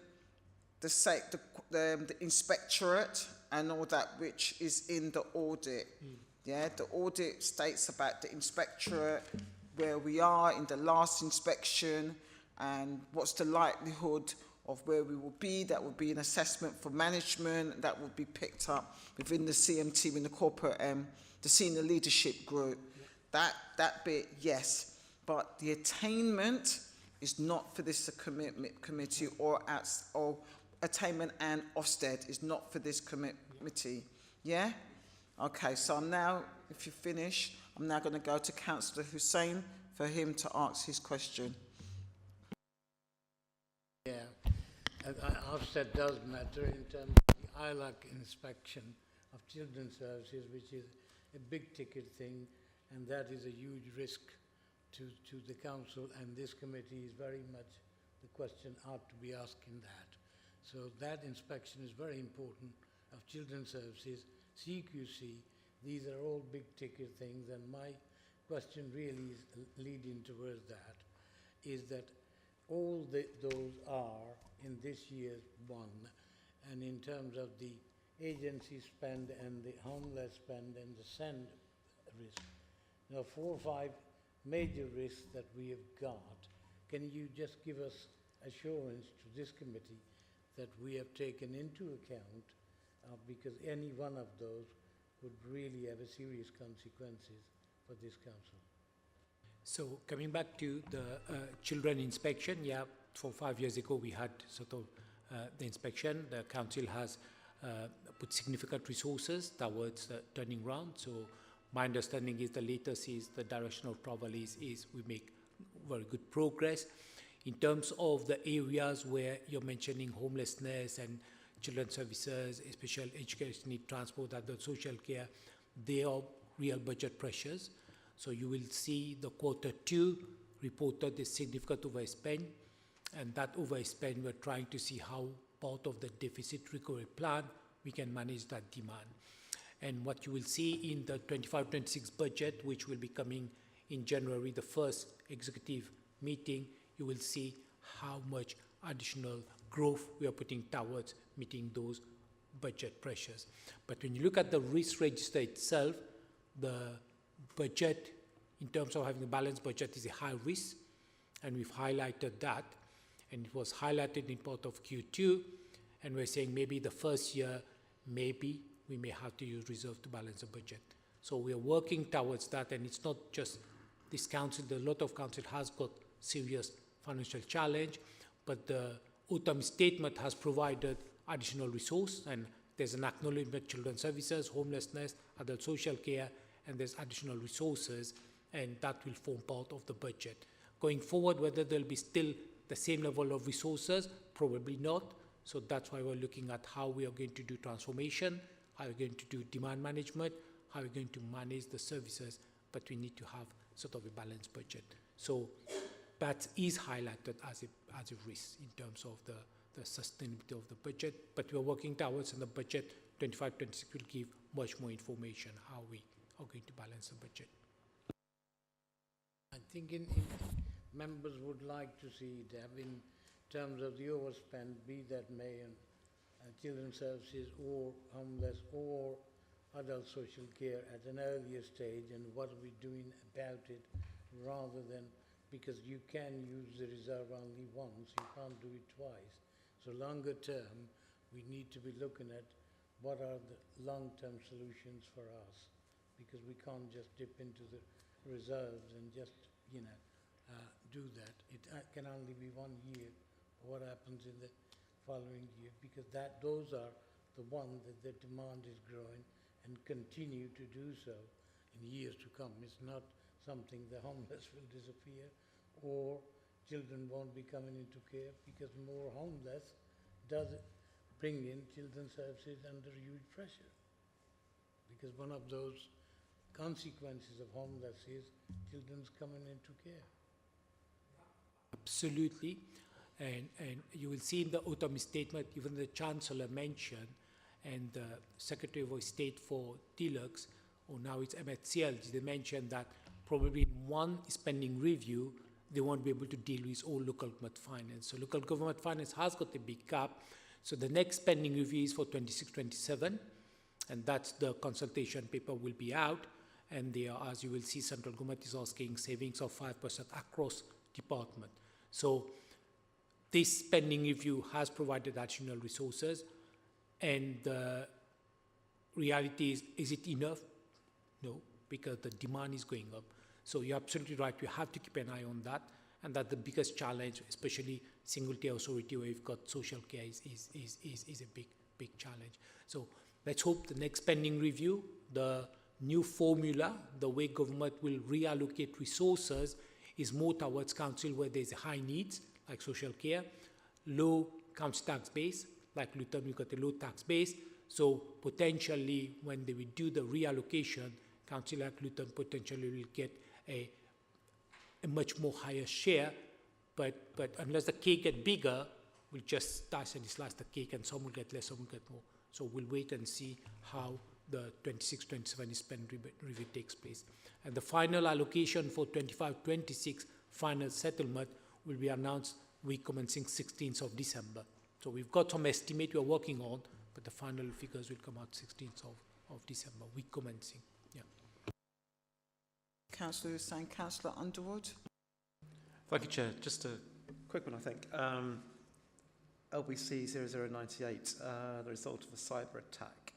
the inspectorate and all that, which is in the audit. Yeah, the audit states about the inspectorate, where we are in the last inspection, and what's the likelihood of where we will be. That will be an assessment for management that will be picked up within the CMT, in the corporate, the senior leadership group. That bit, yes, but the attainment is not for this committee, or attainment and Ofsted is not for this committee. Yeah? Okay, so I'm now, if you finish, I'm now going to go to Councillor Hussain for him to ask his question. Yeah, Ofsted does matter in terms of the ILAC inspection of children's services, which is a big ticket thing, and that is a huge risk to the council, and this committee is very much, the question ought to be asking that. So that inspection is very important of children's services, CQC, these are all big ticket things, and my question really is leading towards that, is that all those are in this year's one, and in terms of the agency spend and the homeless spend and the send risk. Now 4 or 5 major risks that we have got. Can you just give us assurance to this committee that we have taken into account, because any one of those would really have a serious consequences for this council. So coming back to the children inspection, yeah, 5 years ago we had sort of the inspection. The council has put significant resources towards turning around. So my understanding is the latest is the direction of travel is we make very good progress. In terms of the areas where you're mentioning homelessness and children's services, special education need, transport, other social care, they are real budget pressures. So you will see the Q2 reported a significant overspend, and that overspend we're trying to see how part of the deficit recovery plan we can manage that demand. And what you will see in the 25-26 budget, which will be coming in January, the first executive meeting, you will see how much additional growth we are putting towards meeting those budget pressures. But when you look at the risk register itself, the budget, in terms of having a balanced budget, is a high risk, and we've highlighted that, and it was highlighted in part of Q2, and we're saying maybe the first year, maybe we may have to use reserve to balance the budget. So we are working towards that, and it's not just this council, a lot of council has got serious financial challenge, but the autumn statement has provided additional resource, and there's an acknowledgement children's services, homelessness, adult social care, and there's additional resources, and that will form part of the budget. Going forward, whether there'll be still the same level of resources, probably not. So that's why we're looking at how we are going to do transformation, how we're going to do demand management, how we're going to manage the services, but we need to have sort of a balanced budget. So that is highlighted as a risk in terms of the sustainability of the budget, but we're working towards, and the budget 25-26 will give much more information how we are going to balance the budget. I think members would like to see it have in terms of the overspend, be that may in children's services or homeless or adult social care at an earlier stage, and what are we doing about it, rather than, because you can use the reserve only once, you can't do it twice. So longer term, we need to be looking at what are the long-term solutions for us, because we can't just dip into the reserves and just, do that. It can only be 1 year. What happens in the following year? Because those are the ones that the demand is growing and continue to do so in years to come. It's not something the homeless will disappear or children won't be coming into care, because more homeless does bring in children's services under huge pressure. Because one of those consequences of homeless is children's coming into care. Absolutely. And you will see in the autumn statement, even the Chancellor mentioned, and the Secretary of State for Deluxe, or now it's MHCL, they mentioned that probably in one spending review, they won't be able to deal with all local government finance. So local government finance has got a big gap. So the next spending review is for 26-27, and that's the consultation paper will be out. And there, as you will see, central government is asking savings of 5% across department. So this spending review has provided additional resources, and the reality is it enough? No, because the demand is going up. So you're absolutely right, we have to keep an eye on that, and that's the biggest challenge, especially single-tier authority where you've got social care is a big challenge. So let's hope the next spending review, the new formula, the way government will reallocate resources is more towards council where there's high needs, like social care, low council tax base, like Luton, we've got a low tax base. So potentially when they will do the reallocation, council like Luton potentially will get a much more higher share, but unless the cake gets bigger, we'll just dice and slice the cake, and some will get less, some will get more. So we'll wait and see how the 26-27 spend review takes place. And the final allocation for 25-26 final settlement will be announced week commencing 16th of December. So we've got some estimate we're working on, but the final figures will come out 16th of December, week commencing. Yeah. Councillor Hussain. Councillor Underwood. Thank you, Chair. Just a quick one, I think. LBC 0098, the result of a cyber attack,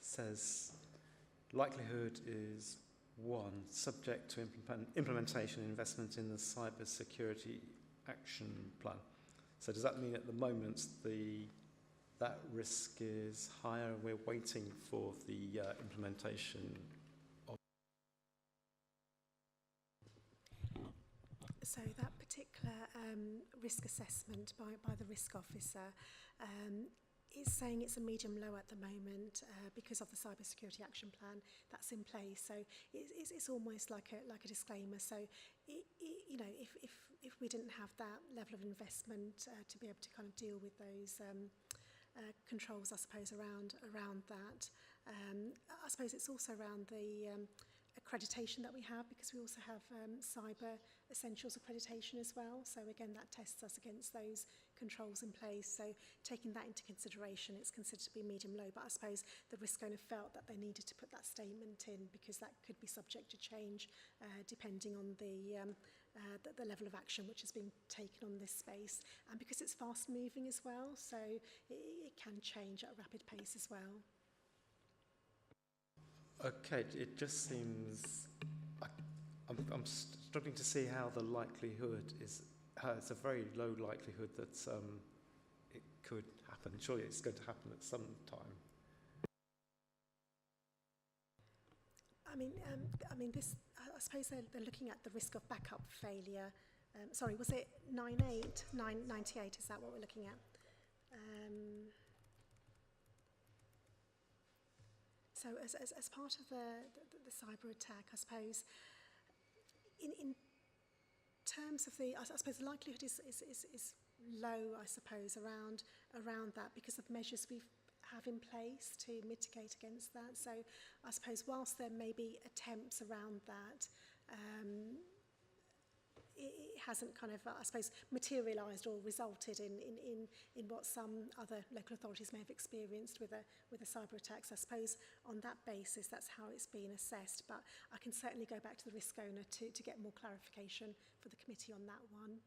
says likelihood is 1, subject to implementation and investment in the cyber security action plan. So does that mean at the moment that risk is higher and we're waiting for the implementation of? So that particular risk assessment by the risk officer is saying it's a medium low at the moment because of the cyber security action plan that's in place. So it's almost like a disclaimer. So you know, if we didn't have that level of investment to be able to kind of deal with those controls, I suppose, around that. I suppose it's also around the accreditation that we have, because we also have cyber essentials accreditation as well. So again, that tests us against those controls in place. So taking that into consideration, it's considered to be medium low, but I suppose the risk owner felt that they needed to put that statement in because that could be subject to change depending on the level of action which has been taken on this space, and because it's fast moving as well, so it can change at a rapid pace as well. Okay, it just seems, I'm struggling to see how the likelihood is, it's a very low likelihood that it could happen. Surely it's going to happen at some time. I mean, this. I suppose they're looking at the risk of backup failure. Sorry, was it 98? 98? Is that what we're looking at? So as part of the cyber attack, I suppose, in terms of the, I suppose the likelihood is low, I suppose, around that, because of measures we have in place to mitigate against that. So I suppose whilst there may be attempts around that, it hasn't kind of, I suppose, materialised or resulted in what some other local authorities may have experienced with a cyber attacks. I suppose on that basis, that's how it's been assessed. But I can certainly go back to the risk owner to get more clarification for the committee on that one.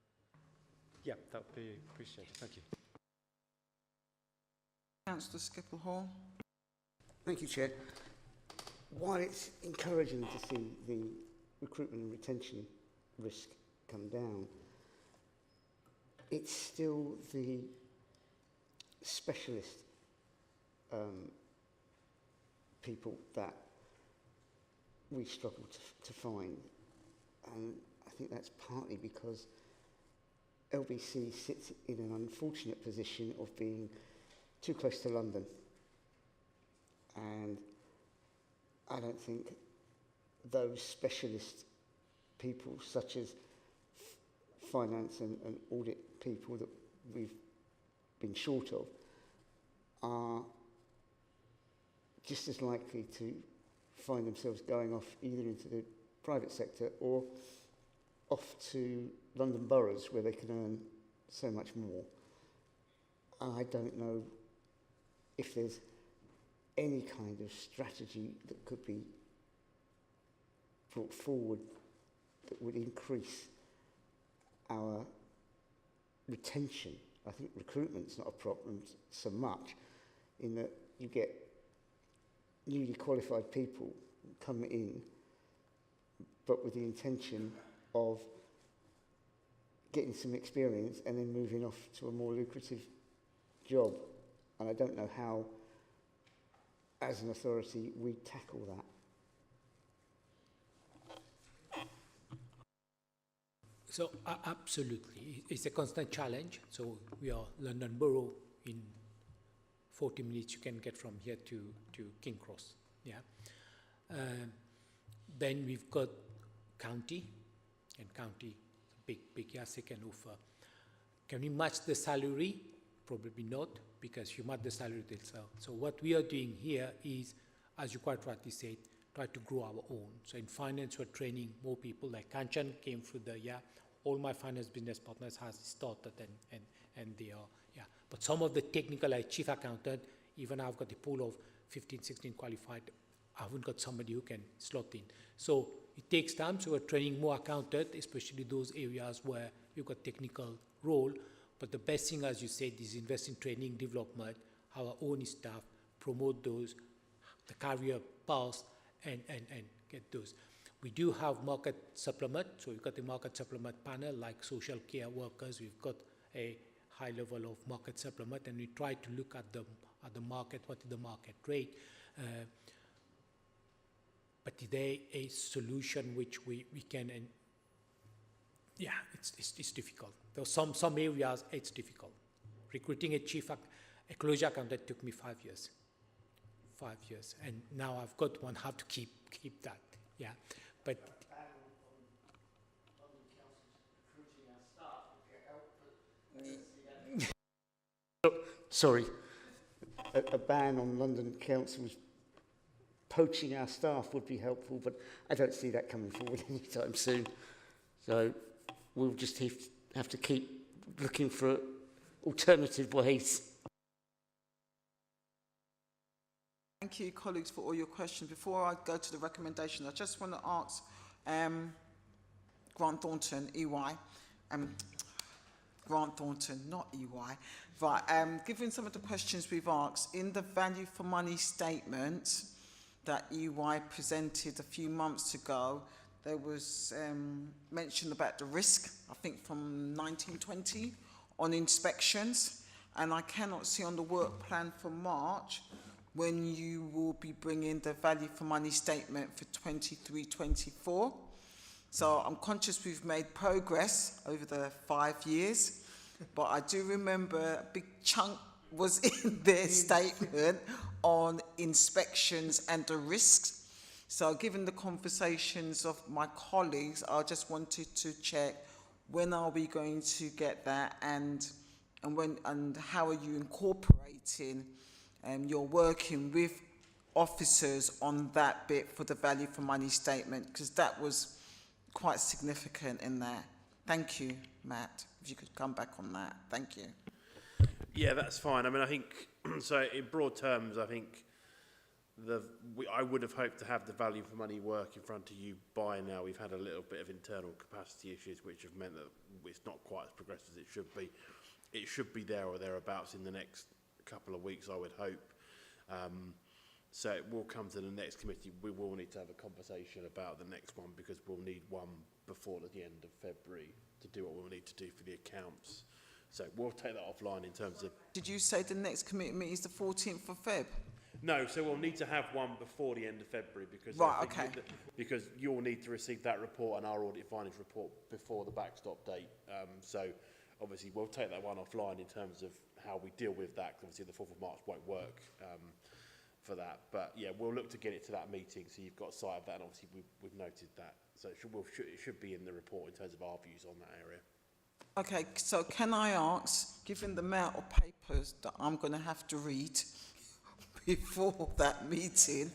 Yeah, that would be appreciated. Thank you. Councillor Skipple-Hall. Thank you, Chair. While it's encouraging to see the recruitment and retention risk come down, it's still the specialist people that we struggle to find. And I think that's partly because LBC sits in an unfortunate position of being too close to London. And I don't think those specialist people, such as finance and audit people that we've been short of, are just as likely to find themselves going off either into the private sector or off to London boroughs where they can earn so much more. I don't know if there's any kind of strategy that could be brought forward that would increase our retention. I think recruitment's not a problem so much, in that you get newly qualified people come in, but with the intention of getting some experience and then moving off to a more lucrative job. And I don't know how, as an authority, we tackle that. So absolutely, it's a constant challenge. So we are London Borough. In 40 minutes you can get from here to King Cross. Yeah. Then we've got county, and county, big yes, they can offer. Can we match the salary? Probably not, because you match the salary themselves. So what we are doing here is, as you quite rightly said, try to grow our own. So in finance, we're training more people. Like Kanchan came through the year. All my finance business partners has started and they are, yeah. But some of the technical, like chief accountant, even I've got a pool of 15, 16 qualified. I haven't got somebody who can slot in. So it takes time. So we're training more accountants, especially those areas where you've got technical role, but the best thing, as you said, is invest in training, development, our own staff, promote those, the career paths, and get those. We do have market supplement, so we've got a market supplement panel like social care workers. We've got a high level of market supplement, and we try to look at the market, what is the market rate. But is there a solution which we can, and yeah, it's difficult. There are some areas it's difficult. Recruiting a closure accountant took me 5 years. 5 years, and now I've got one. Have to keep that. Yeah, but. Sorry, a ban on London councils poaching our staff would be helpful, but I don't see that coming forward anytime soon. So we'll just have to keep looking for alternative ways. Thank you, colleagues, for all your questions. Before I go to the recommendation, I just want to ask Grant Thornton, EY, Grant Thornton, not EY, right, given some of the questions we've asked, in the value for money statement that EY presented a few months ago, there was mention about the risk, I think from 1920, on inspections, and I cannot see on the work plan for March when you will be bringing the value for money statement for 23-24. So I'm conscious we've made progress over the 5 years, but I do remember a big chunk was in their statement on inspections and the risks. So given the conversations of my colleagues, I just wanted to check, when are we going to get that, and how are you incorporating you're working with officers on that bit for the value for money statement, because that was quite significant in there. Thank you, Matt. If you could come back on that. Thank you. Yeah, that's fine. I mean, I think, so in broad terms, I think I would have hoped to have the value for money work in front of you by now. We've had a little bit of internal capacity issues, which have meant that it's not quite as progressed as it should be. It should be there or thereabouts in the next couple of weeks, I would hope. So it will come to the next committee. We will need to have a conversation about the next one, because we'll need one before the end of February to do what we'll need to do for the accounts. So we'll take that offline in terms of... Did you say the next committee meeting is the 14th of Feb? No, so we'll need to have one before the end of February, because right, okay. Because you'll need to receive that report and our audit findings report before the backstop date. So obviously we'll take that one offline in terms of how we deal with that, because obviously the 4th of March won't work for that. But yeah, we'll look to get it to that meeting, so you've got sight of that, and obviously we've noted that. So it should be in the report in terms of our views on that area. Okay, so can I ask, given the amount of papers that I'm going to have to read before that meeting,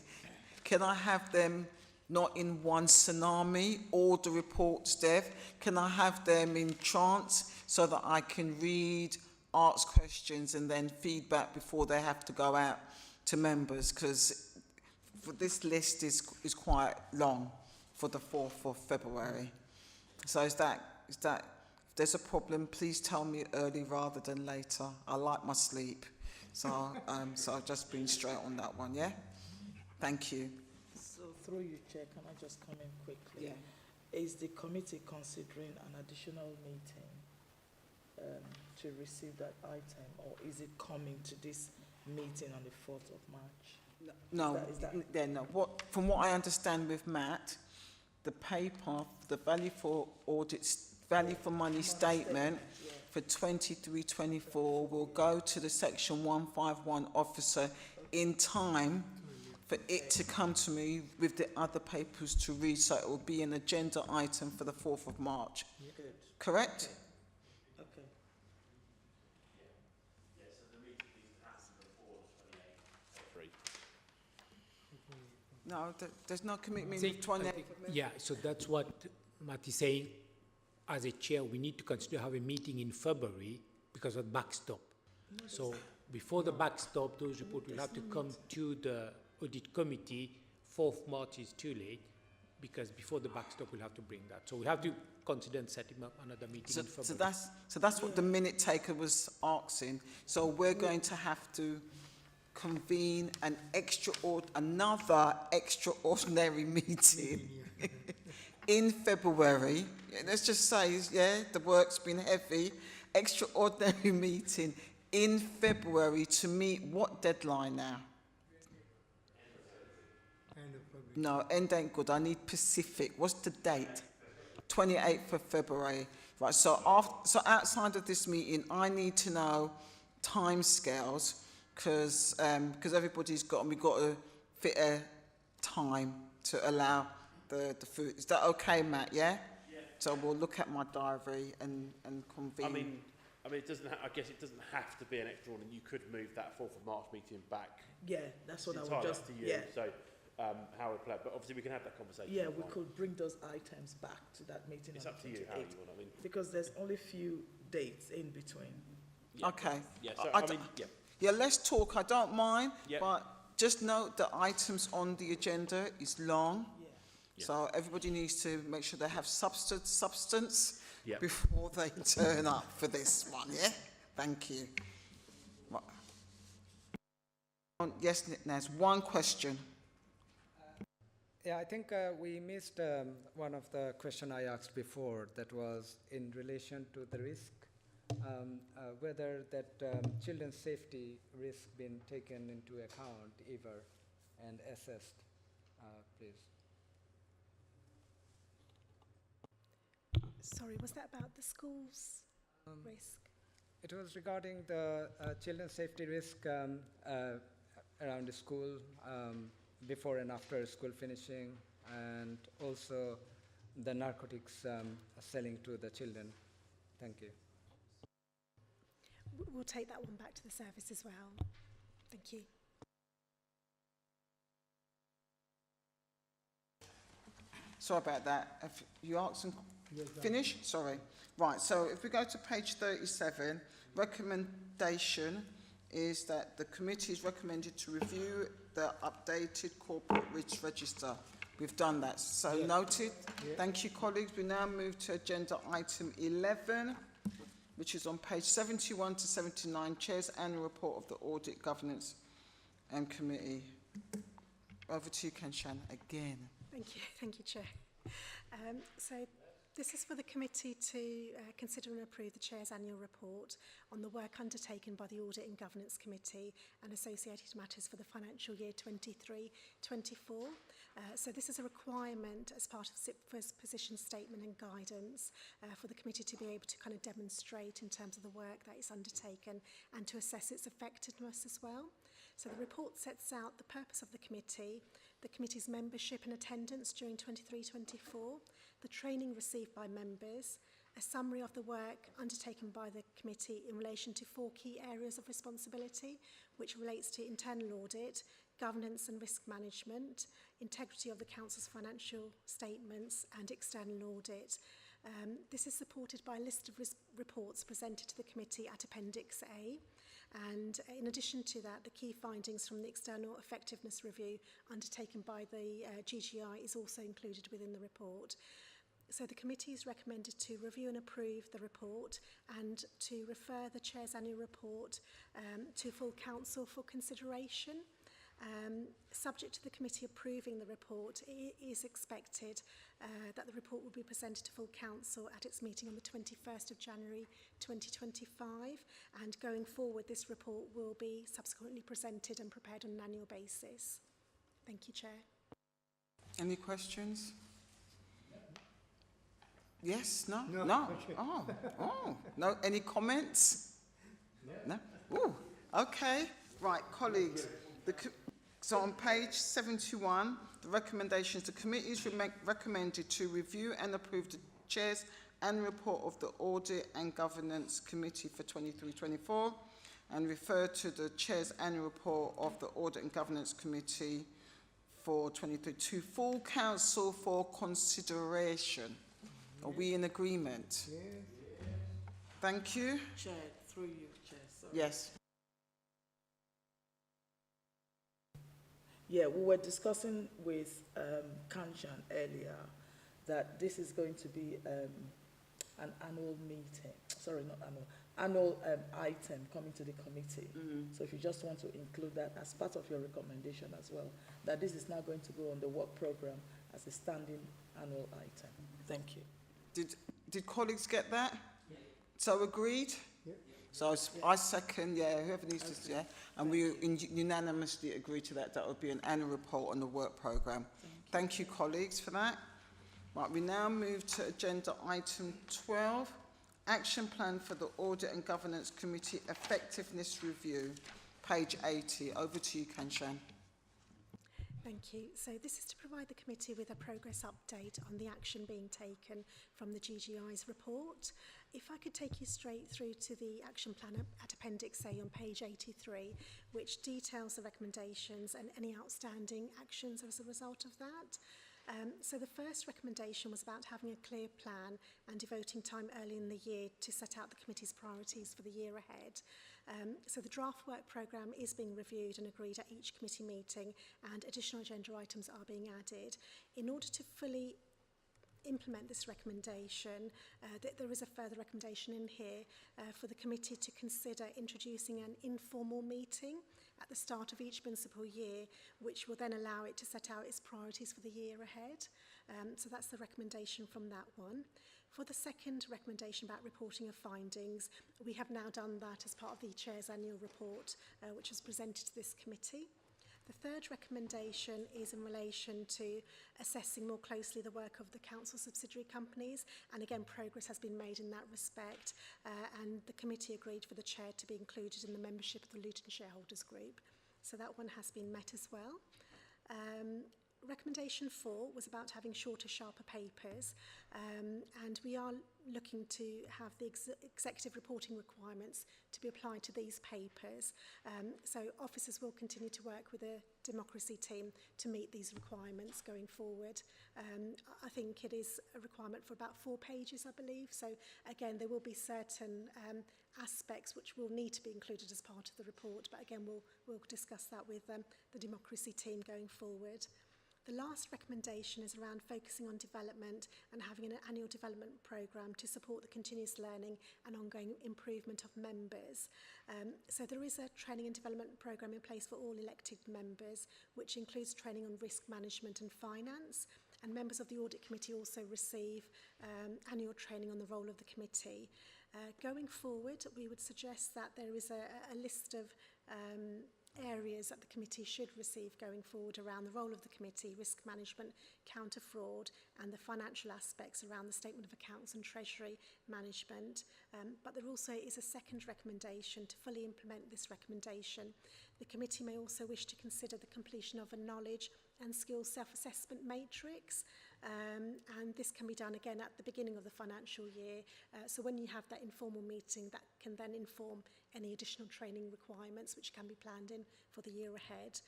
can I have them not in one tsunami, all the reports, Dev? Can I have them in trance so that I can read, ask questions, and then feedback before they have to go out to members? Because this list is quite long for the 4th of February. So is that if there's a problem, please tell me early rather than later. I like my sleep. So I've just been straight on that one, yeah? Thank you. So through you, Chair, can I just come in quickly? Yeah. Is the committee considering an additional meeting to receive that item, or is it coming to this meeting on the 4th of March? No, from what I understand with Matt, the paper, the value for money statement for 23-24 will go to the section 151 officer in time for it to come to me with the other papers to read, so it will be an agenda item for the 4th of March. Good. Correct? Okay. Yeah, so the meeting needs to happen before the 28th of February. No, there's no commitment See, with 28th. Yeah, so that's what Matt is saying. As a chair, we need to consider have a meeting in February because of backstop. So before the backstop, those reports will have to come to the audit committee. 4th March is too late, because before the backstop, we'll have to bring that. So we have to consider setting up another meeting So, in February. so that's what the minute taker was asking. So we're going to have to convene another extraordinary meeting in February. Let's just say, yeah, the work's been heavy. Extraordinary meeting in February to meet what deadline now? No, end ain't good. I need Pacific. What's the date? 28th of February. Right, so outside of this meeting, I need to know timescales because everybody's we've got to fit a time to allow the food. Is that okay, Matt? Yeah? Yeah. So we'll look at my diary and convene. I mean, it doesn't. I guess it doesn't have to be an extraordinary. You could move that 4th of March meeting back. Yeah, that's what I It's would entirely just. up to you. Yeah. So, how we play, but obviously we can have that conversation. Yeah, we online. could bring those items back to that meeting. It's on up the to you how you 28th, want. I mean, because there's only few dates in between. yeah. Okay. Yeah. So I mean, yeah. Yeah, let's talk. I don't mind, Yeah. but just note the items on the agenda is long. Yeah. So everybody needs to make sure they have substance Yeah. before they turn up for this one, yeah? Thank you. Right. Yes, Naz, one question. Yeah, I think we missed one of the question I asked before that was in relation to the risk, whether that children's safety risk been taken into account ever and assessed, please. Sorry, was that about the school's risk? It was regarding the children's safety risk around the school, before and after school finishing, and also the narcotics selling to the children. Thank you. We'll take that one back to the service as well. Thank you. Sorry about that. Have you asked and finished? Sorry. Right, so if we go to page 37, recommendation is that the committee is recommended to review the updated corporate risk register. We've done that. So noted. Thank you, colleagues. We now move to agenda item 11, which is on page 71 to 79, Chair's Annual Report of the Audit, Governance and Committee. Over to you, Kanchan, again. Thank you, Chair. So this is for the committee to consider and approve the Chair's annual report on the work undertaken by the Audit and Governance Committee and associated matters for the financial year 23-24. So this is a requirement as part of SIPFA's position statement and guidance for the committee to be able to kind of demonstrate in terms of the work that is undertaken and to assess its effectiveness as well. So the report sets out the purpose of the committee's membership and attendance during 23-24, the training received by members, a summary of the work undertaken by the committee in relation to 4 key areas of responsibility, which relates to internal audit, governance and risk management, integrity of the council's financial statements and external audit. This is supported by a list of reports presented to the committee at Appendix A. And in addition to that, the key findings from the external effectiveness review undertaken by the GGI is also included within the report. So the committee is recommended to review and approve the report and to refer the Chair's annual report to full council for consideration. Subject to the committee approving the report, it is expected that the report will be presented to full council at its meeting on the 21st of January 2025, and going forward this report will be subsequently presented and prepared on an annual basis. Thank you, Chair. Any questions? Yes? No? No. No? Oh. No? Any comments? No? Ooh, okay. Right, colleagues. So on page 71, the recommendations, the committee is recommended to review and approve the Chair's annual report of the Audit and Governance Committee for 23-24 and refer to the Chair's annual report of the Audit and Governance Committee for 23 to full council for consideration. Are we in agreement? Yeah. Thank you. Chair, through you, Chair. Sorry. Yes. Yeah, we were discussing with Kanchan earlier that this is going to be an annual meeting. Sorry, not annual item coming to the committee. So if you just want to include that as part of your recommendation as well, that this is now going to go on the work program as a standing annual item. Thank you. Did colleagues get that? Yeah. So agreed? Yeah. So I second, yeah, whoever needs to, yeah. And we unanimously agree to that. That would be an annual report on the work programme. Thank you, colleagues, for that. Right, we now move to agenda item 12, Action Plan for the Audit and Governance Committee Effectiveness Review, page 80. Over to you, Kanchan. Thank you. So this is to provide the committee with a progress update on the action being taken from the GGI's report. If I could take you straight through to the action plan at Appendix A on page 83, which details the recommendations and any outstanding actions as a result of that. So the first recommendation was about having a clear plan and devoting time early in the year to set out the committee's priorities for the year ahead. So the draft work programme is being reviewed and agreed at each committee meeting, and additional agenda items are being added. In order to fully implement this recommendation, there is a further recommendation in here for the committee to consider introducing an informal meeting at the start of each municipal year, which will then allow it to set out its priorities for the year ahead. So that's the recommendation from that one. For the second recommendation about reporting of findings, we have now done that as part of the Chair's annual report, which was presented to this committee. The third recommendation is in relation to assessing more closely the work of the council subsidiary companies, and again progress has been made in that respect, and the committee agreed for the Chair to be included in the membership of the Luton Shareholders Group. So that one has been met as well. Recommendation 4 was about having shorter, sharper papers, and we are looking to have the executive reporting requirements to be applied to these papers. So officers will continue to work with the democracy team to meet these requirements going forward. I think it is a requirement for about 4 pages, I believe. So again, there will be certain aspects which will need to be included as part of the report, but again, we'll discuss that with the democracy team going forward. The last recommendation is around focusing on development and having an annual development programme to support the continuous learning and ongoing improvement of members. So there is a training and development programme in place for all elected members, which includes training on risk management and finance. And members of the Audit Committee also receive annual training on the role of the committee. Going forward, we would suggest that there is a list of areas that the committee should receive going forward around the role of the committee, risk management, counter fraud, and the financial aspects around the statement of accounts and treasury management. But there also is a second recommendation to fully implement this recommendation. The committee may also wish to consider the completion of a knowledge and skills self-assessment matrix, and this can be done again at the beginning of the financial year. So when you have that informal meeting, that can then inform any additional training requirements which can be planned in for the year ahead.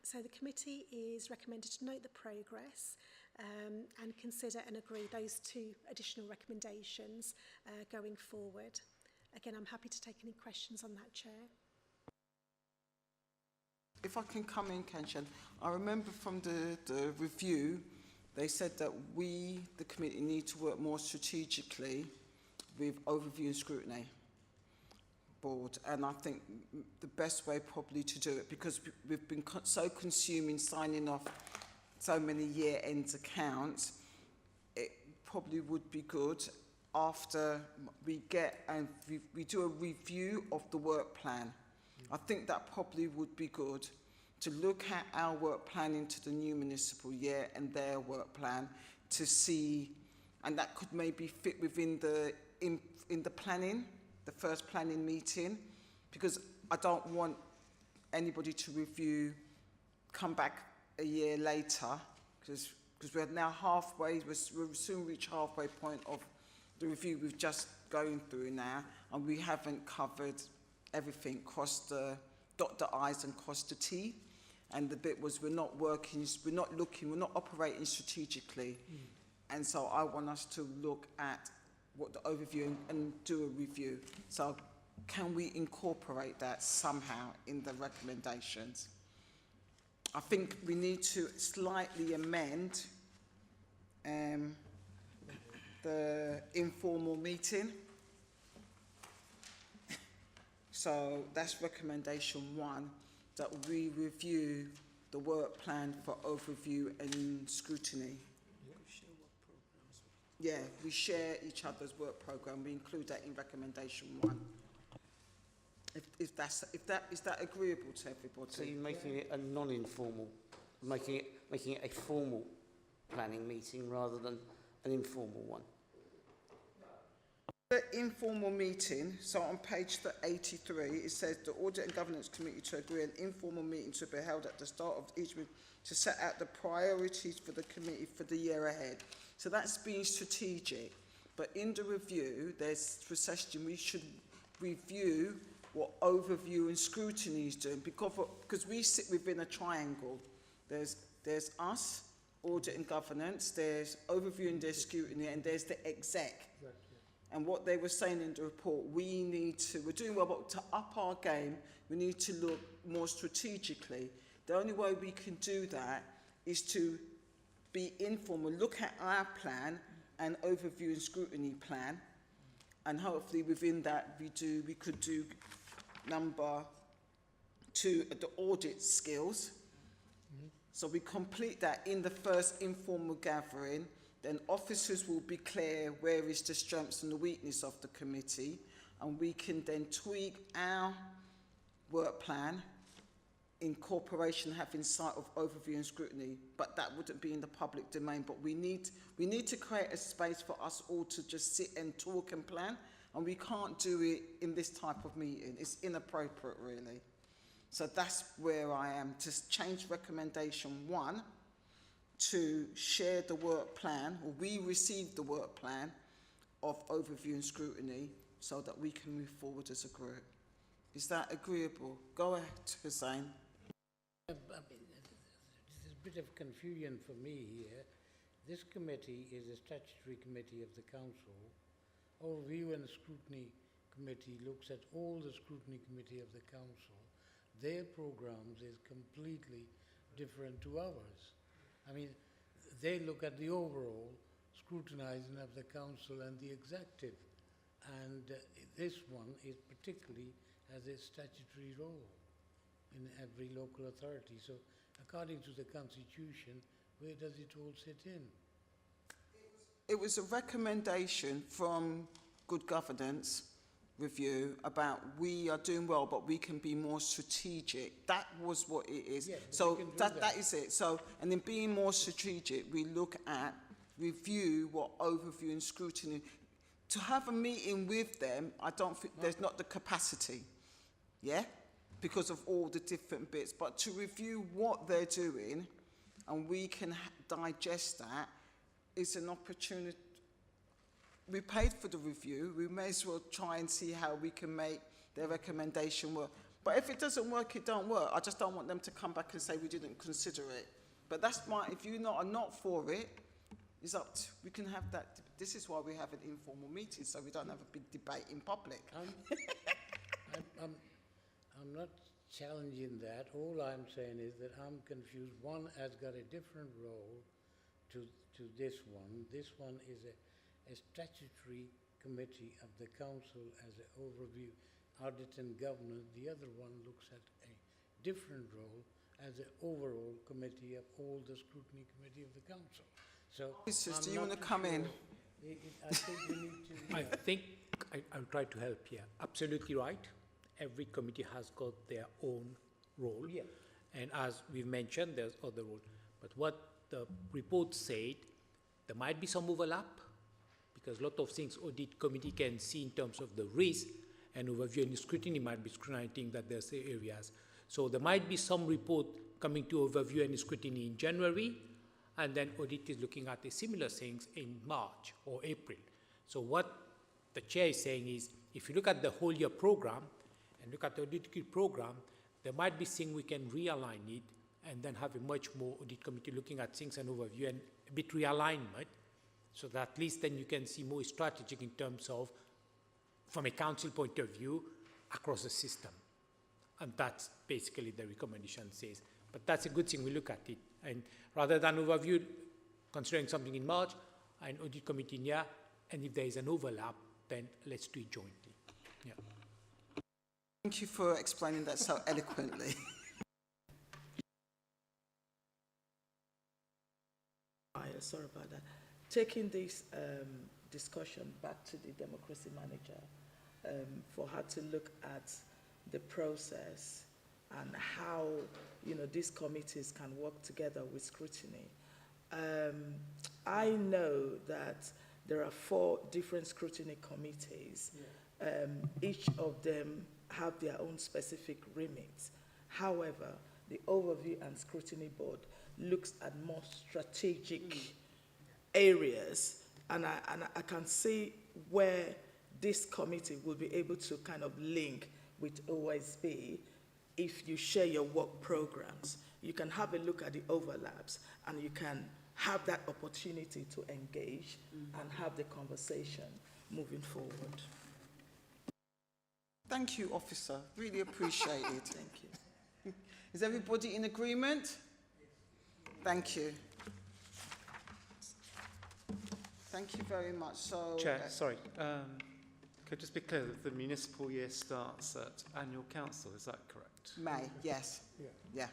So the committee is recommended to note the progress and consider and agree those 2 additional recommendations going forward. Again, I'm happy to take any questions on that, Chair. If I can come in, Kanchan, I remember from the review, they said that we, the committee, need to work more strategically with overview and scrutiny board. And I think the best way probably to do it, because we've been so consuming signing off so many year-end accounts, it probably would be good after we get and we do a review of the work plan. I think that probably would be good to look at our work plan into the new municipal year and their work plan to see, and that could maybe fit within in the planning, the first planning meeting, because I don't want anybody to review, come back a year later, because we're now halfway, we'll soon reach halfway point of the review we've just going through now, and we haven't covered everything, dot the I's and cross the T. And the bit was we're not working, we're not looking, we're not operating strategically. And so I want us to look at what the overview and do a review. So can we incorporate that somehow in the recommendations? I think we need to slightly amend the informal meeting. So that's recommendation 1, that we review the work plan for overview and scrutiny. Yeah, we share each other's work programme. We include that in recommendation 1. Is that agreeable to everybody? So you're making it a non-informal, making it a formal planning meeting rather than an informal one. The informal meeting, so on page 83, it says the Audit and Governance Committee to agree an informal meeting to be held at the start of each week to set out the priorities for the committee for the year ahead. So that's being strategic. But in the review, there's suggestion we should review what overview and scrutiny is doing, because we sit within a triangle. There's us, Audit and Governance, there's overview and there's scrutiny, and there's the exec. Exactly. And what they were saying in the report, we're doing well, but to up our game, we need to look more strategically. The only way we can do that is to be informal, look at our plan and overview and scrutiny plan, and hopefully within that we could do number 2, the audit skills. So we complete that in the first informal gathering. Then officers will be clear where is the strengths and the weakness of the committee, and we can then tweak our work plan in corporation having sight of overview and scrutiny, but that wouldn't be in the public domain. But we need to create a space for us all to just sit and talk and plan, and we can't do it in this type of meeting. It's inappropriate, really. So that's where I am, to change recommendation 1 to share the work plan, or we receive the work plan of overview and scrutiny so that we can move forward as a group. Is that agreeable? Go ahead, Hussein. There's a bit of confusion for me here. This committee is a statutory committee of the council. Overview and Scrutiny Committee looks at all the Scrutiny Committee of the council. Their programs is completely different to ours. I mean, they look at the overall scrutinizing of the council and the executive. And this one is particularly has a statutory role in every local authority. So according to the constitution, where does it all sit in? It was a recommendation from Good Governance Review about we are doing well, but we can be more strategic. That was what it is. Yeah, so that is it. So, and in being more strategic, we look at, review what overview and scrutiny. To have a meeting with them, I don't think there's not the capacity, yeah, because of all the different bits. But to review what they're doing, and we can digest that, is an opportunity. We paid for the review. We may as well try and see how we can make their recommendation work. But if it doesn't work, it don't work. I just don't want them to come back and say we didn't consider it. But that's my. If you are not for it, it's up to. We can have that. This is why we have an informal meeting, so we don't have a big debate in public. I'm not challenging that. All I'm saying is that I'm confused. One has got a different role to this one. This one is a statutory committee of the council as an overview, audit and governance. The other one looks at a different role as an overall committee of all the scrutiny committee of the council. So, do you want to come in? I think we need to. I think I'll try to help here. Absolutely right. Every committee has got their own role. Yeah. And as we've mentioned, there's other roles. But what the report said, there might be some overlap, because a lot of things audit committee can see in terms of the risk, and overview and scrutiny might be scrutinizing that there's areas. So there might be some report coming to overview and scrutiny in January, and then audit is looking at the similar things in March or April. So what the chair is saying is, if you look at the whole year program and look at the audit program, there might be things we can realign it and then have a much more audit committee looking at things and overview and a bit realignment, so that at least then you can see more strategic in terms of, from a council point of view, across the system. And that's basically the recommendation says. But that's a good thing, we look at it. And rather than overview, considering something in March, an audit committee in year, and if there is an overlap, then let's do it jointly. Yeah. Thank you for explaining that so eloquently. Sorry about that. Taking this discussion back to the democracy manager for her to look at the process and how these committees can work together with scrutiny. I know that there are 4 different scrutiny committees. Each of them have their own specific remits. However, the Overview and Scrutiny Board looks at more strategic areas, and I can see where this committee will be able to kind of link with OSB. If you share your work programs, you can have a look at the overlaps, and you can have that opportunity to engage and have the conversation moving forward. Thank you, officer. Really appreciate it. Thank you. Is everybody in agreement? Thank you. Thank you very much. So, Chair, sorry. Could I just be clear that the municipal year starts at annual council, is that correct? May, yes. Yeah.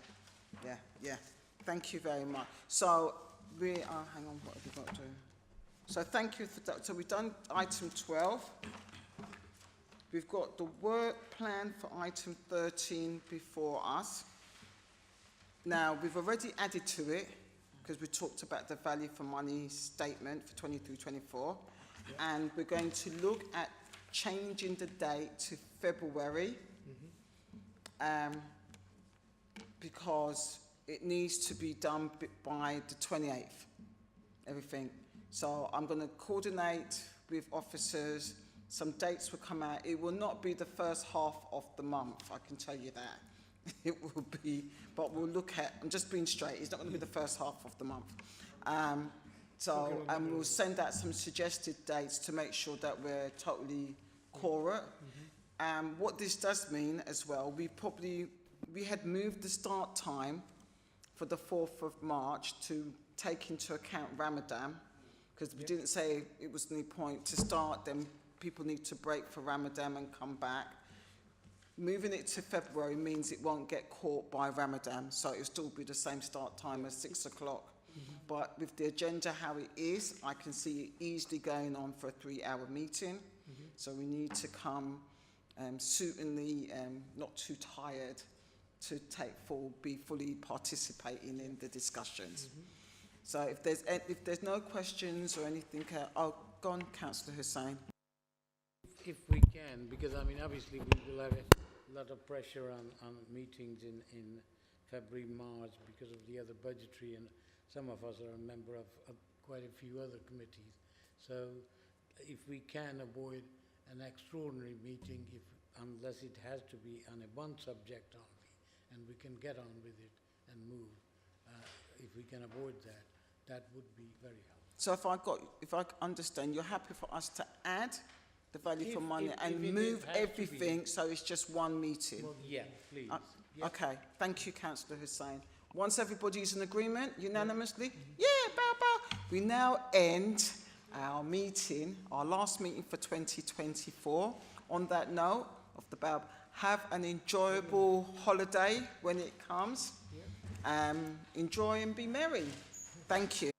Yeah. Thank you very much. So we are, hang on, what have we got to do? So thank you for that. So we've done item 12. We've got the work plan for item 13 before us. Now, we've already added to it, because we talked about the value for money statement for 23-24, and we're going to look at changing the date to February, because it needs to be done by the 28th, everything. So I'm going to coordinate with officers. Some dates will come out. It will not be the first half of the month, I can tell you that. It will be, but we'll look at, I'm just being straight, it's not going to be the first half of the month. And we'll send out some suggested dates to make sure that we're totally correct. What this does mean as well, we had moved the start time for the 4th of March to take into account Ramadan, because we didn't say it was any point to start, then people need to break for Ramadan and come back. Moving it to February means it won't get caught by Ramadan, so it'll still be the same start time as 6 o'clock. But with the agenda how it is, I can see it easily going on for a 3-hour meeting. So we need to come suitably, not too tired, to be fully participating in the discussions. So if there's no questions or anything, go on, Councillor Hussain. If we can, because I mean, obviously we will have a lot of pressure on meetings in February, March because of the other budgetary, and some of us are a member of quite a few other committees. So if we can avoid an extraordinary meeting, unless it has to be on one subject only, and we can get on with it and move, if we can avoid that, that would be very helpful. So if I understand, you're happy for us to add the value for money and move everything so it's just one meeting? Well, yeah, please. Yeah. Okay, thank you, Councillor Hussain. Once everybody's in agreement, unanimously, yeah, bow, bow. We now end our meeting, our last meeting for 2024. On that note of the bow, have an enjoyable holiday when it comes. Enjoy and be merry. Thank you.